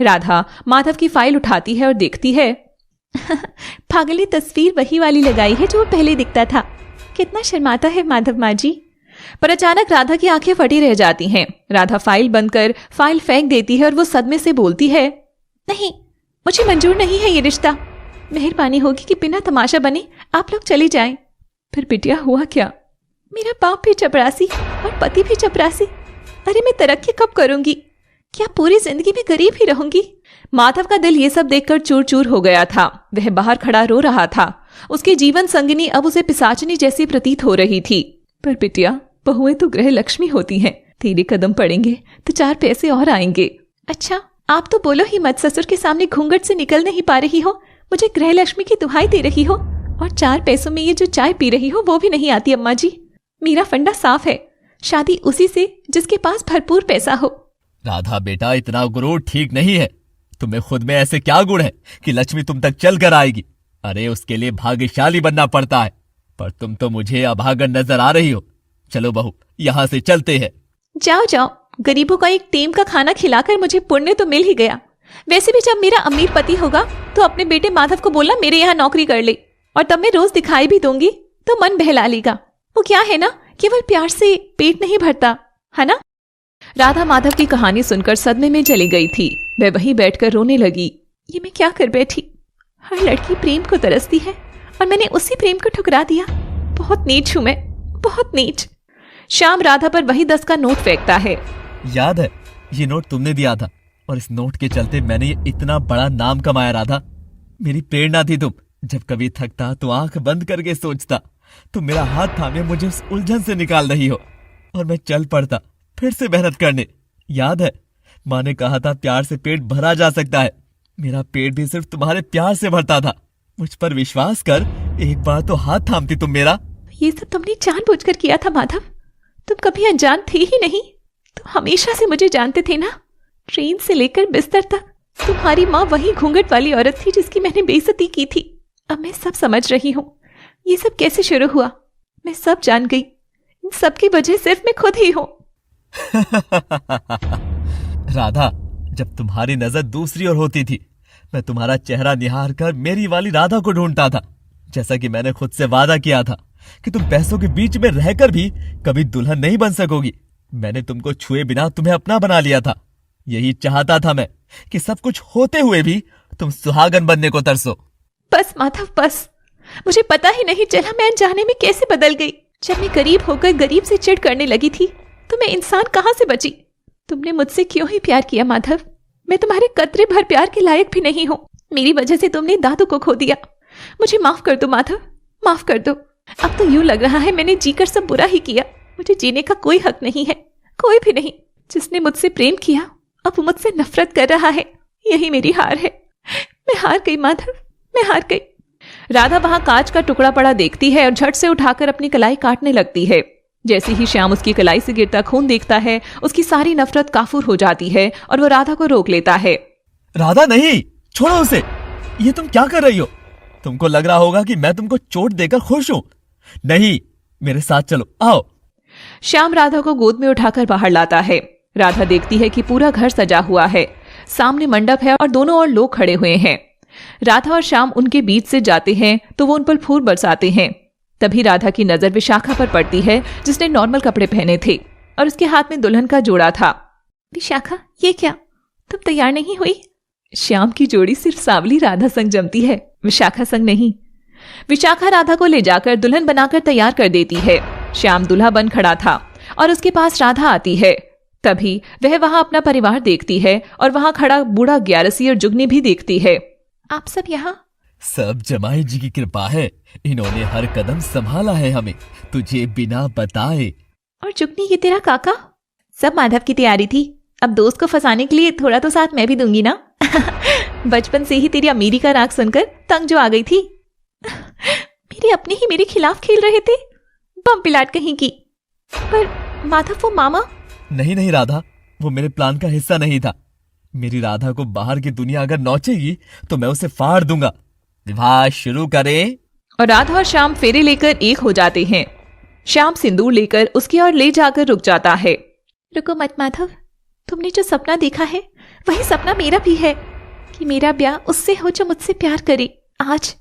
राधा माधव की फाइल उठाती है और देखती है। पागली तस्वीर वही वाली लगाई है जो वो पहले दिखता था। कितना शर्माता है माधव माँ जी। पर अचानक राधा की आंखें फटी रह जाती हैं। राधा फाइल बंद कर फाइल फेंक देती है और वो सदमे से बोलती है, नहीं, मुझे मंजूर नहीं है ये रिश्ता। मेहरबानी होगी कि बिना तमाशा बने आप लोग चली जाएं। फिर बिटिया हुआ क्या? मेरा बाप भी चपरासी और पति भी चपरासी। अरे मैं तरक्की कब करूंगी? क्या पूरी जिंदगी में गरीब ही रहूंगी? माधव का दिल ये सब देखकर चूर चूर हो गया था। वह बाहर खड़ा रो रहा था। उसकी जीवन संगिनी अब उसे पिशाचनी जैसी प्रतीत हो रही थी। पर बिटिया, बहुएं तो गृह लक्ष्मी होती हैं। तेरे कदम पड़ेंगे तो 4 पैसे और आएंगे। अच्छा, आप तो बोलो ही मत। ससुर के सामने घूंघट से निकल नहीं पा रही हो, मुझे गृह लक्ष्मी की दुहाई दे रही हो, और 4 पैसों में ये जो चाय पी रही हो वो भी नहीं आती। अम्मा जी, मेरा फंडा साफ है, शादी उसी से जिसके पास भरपूर पैसा हो। राधा बेटा, इतना गुरूर ठीक नहीं है। तुम्हें खुद में ऐसे क्या गुण है कि लक्ष्मी तुम तक चल कर आएगी? अरे उसके लिए भाग्यशाली बनना पड़ता है, पर तुम तो मुझे अभागन नजर आ रही हो। चलो बहू, यहाँ से चलते हैं। जाओ जाओ, गरीबों का एक टेम का खाना खिलाकर मुझे पुण्य तो मिल ही गया। वैसे भी जब मेरा अमीर पति होगा तो अपने बेटे माधव को बोलना मेरे यहाँ नौकरी कर ले, और तब मैं रोज दिखाई भी दूंगी तो मन बहला लेगा। वो क्या है ना, केवल प्यार से पेट नहीं भरता, है ना। राधा माधव की कहानी सुनकर सदमे में चली गई थी। वह वहीं बैठकर रोने लगी। ये मैं क्या कर बैठी। हर लड़की प्रेम को तरसती है और मैंने उसी प्रेम को ठुकरा दिया। बहुत नीच हूं मैं, बहुत नीच। श्याम राधा पर वही 10 का नोट फेंकता है। याद है, ये नोट तुमने दिया था और इस नोट के चलते मैंने ये इतना बड़ा नाम कमाया। राधा, मेरी प्रेरणा थी तुम। जब कभी थकता तो आंख बंद करके सोचता, तुम मेरा हाथ थामे मुझे उस उलझन से निकाल रही हो और मैं चल पड़ता फिर से मेहनत करने। याद है, माँ ने कहा था प्यार से पेट भरा जा सकता है। मेरा पेट भी सिर्फ तुम्हारे प्यार से भरता था। मुझ पर विश्वास कर, एक बार तो हाथ थामती तुम मेरा। ये सब तुमने जानबूझकर किया था माधव। तुम कभी अनजान थे ही नहीं। तुम हमेशा से मुझे जानते थे ना। ट्रेन से लेकर बिस्तर तक तुम्हारी माँ वही घूंघट वाली औरत थी जिसकी मैंने बेइज्जती की थी। अब मैं सब समझ रही हूँ। ये सब कैसे शुरू हुआ, मैं सब जान गई। इन सब की वजह सिर्फ मैं खुद ही हूँ। राधा, जब तुम्हारी नजर दूसरी ओर होती थी, मैं तुम्हारा चेहरा निहार कर मेरी वाली राधा को ढूंढता था। जैसा कि मैंने खुद से वादा किया था कि तुम पैसों के बीच में रहकर भी कभी दुल्हन नहीं बन सकोगी। मैंने तुमको छुए बिना तुम्हें अपना बना लिया था। यही चाहता था मैं कि सब कुछ होते हुए भी तुम सुहागन बनने को तरसो। बस माधव बस। मुझे पता ही नहीं चला मैं अनजाने में कैसे बदल गई। जब मैं गरीब होकर गरीब से चिढ़ करने लगी थी तो मैं इंसान कहां से बची। तुमने मुझसे क्यों ही प्यार किया माधव। मैं तुम्हारे कतरे भर प्यार के लायक भी नहीं हूँ। मेरी वजह से तुमने दादू को खो दिया। मुझे माफ कर दो माधव, माफ कर दो। अब तो यूं लग रहा है मैंने जीकर सब बुरा ही किया। मुझे जीने का कोई हक नहीं है, कोई भी नहीं। जिसने मुझसे प्रेम किया अब वो मुझसे नफरत कर रहा है। यही मेरी हार है। मैं हार गई माधव, मैं हार गई। राधा वहां कांच का टुकड़ा पड़ा देखती है और झट से उठाकर अपनी कलाई काटने लगती है। जैसे ही श्याम उसकी कलाई से गिरता खून देखता है, उसकी सारी नफरत काफूर हो जाती है और वो राधा को रोक लेता है। राधा नहीं, छोड़ो उसे। ये तुम क्या कर रही हो? तुमको लग रहा होगा कि मैं तुमको चोट देकर खुश हूं। नहीं, मेरे साथ चलो, आओ। श्याम राधा को गोद में उठाकर बाहर लाता है। राधा देखती है कि पूरा घर सजा हुआ है। सामने मंडप है और दोनों ओर लोग खड़े हुए हैं। राधा और श्याम उनके बीच से जाते हैं तो वो उन पर फूल बरसाते हैं। तभी राधा की नजर विशाखा पर पड़ती है, जिसने नॉर्मल कपड़े पहने थे और उसके हाथ में दुल्हन का जोड़ा था। विशाखा, ये क्या, तुम तैयार नहीं हुई? श्याम की जोड़ी सिर्फ सांवली राधा संग जमती है, विशाखा संग नहीं। विशाखा राधा को ले जाकर दुल्हन बनाकर तैयार कर देती है। श्याम दूल्हा बन खड़ा था और उसके पास राधा आती है। तभी वह वहां अपना परिवार देखती है और वहां खड़ा बूढ़ा ग्यारसी और जुगनी भी देखती है। आप सब यहाँ? सब जमाई जी की कृपा है। इन्होंने हर कदम संभाला है हमें, तुझे बिना बताए। और जुगनी, ये तेरा काका? सब माधव की तैयारी थी। अब दोस्त को फंसाने के लिए थोड़ा तो साथ मैं भी दूंगी ना। बचपन से ही तेरी अमीरी का राग सुनकर तंग जो आ गई थी। मेरे अपने ही मेरे खिलाफ खेल रहे थे, बम पिलाट कहीं की। पर माधव, वो मामा? नहीं नहीं राधा, वो मेरे प्लान का हिस्सा नहीं था। मेरी राधा को बाहर की दुनिया अगर नोचेगी तो मैं उसे फाड़ दूंगा। विवाह शुरू करें। और राधा और श्याम फेरे लेकर एक हो जाते हैं। श्याम सिंदूर लेकर उसकी ओर ले जाकर रुक जाता है। रुको मत माधव, तुमने जो सपना देखा है वही सपना मेरा भी है कि मेरा ब्याह उससे हो जो मुझसे प्यार करे। आज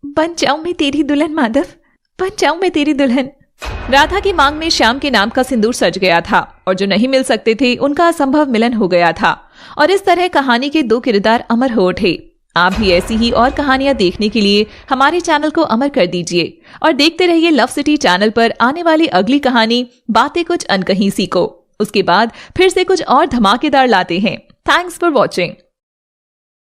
बन जाऊं मैं तेरी दुल्हन माधव, बन जाऊं मैं तेरी दुल्हन। राधा की मांग में श्याम के नाम का सिंदूर सज गया था और जो नहीं मिल सकते थे उनका असंभव मिलन हो गया था। और इस तरह कहानी के 2 किरदार अमर हो उठे। आप भी ऐसी ही और कहानियां देखने के लिए हमारे चैनल को अमर कर दीजिए और देखते रहिए लव सिटी चैनल पर आने वाली अगली कहानी बातें कुछ अनकही सी को। उसके बाद फिर से कुछ और धमाकेदार लाते हैं। Thanks for watching.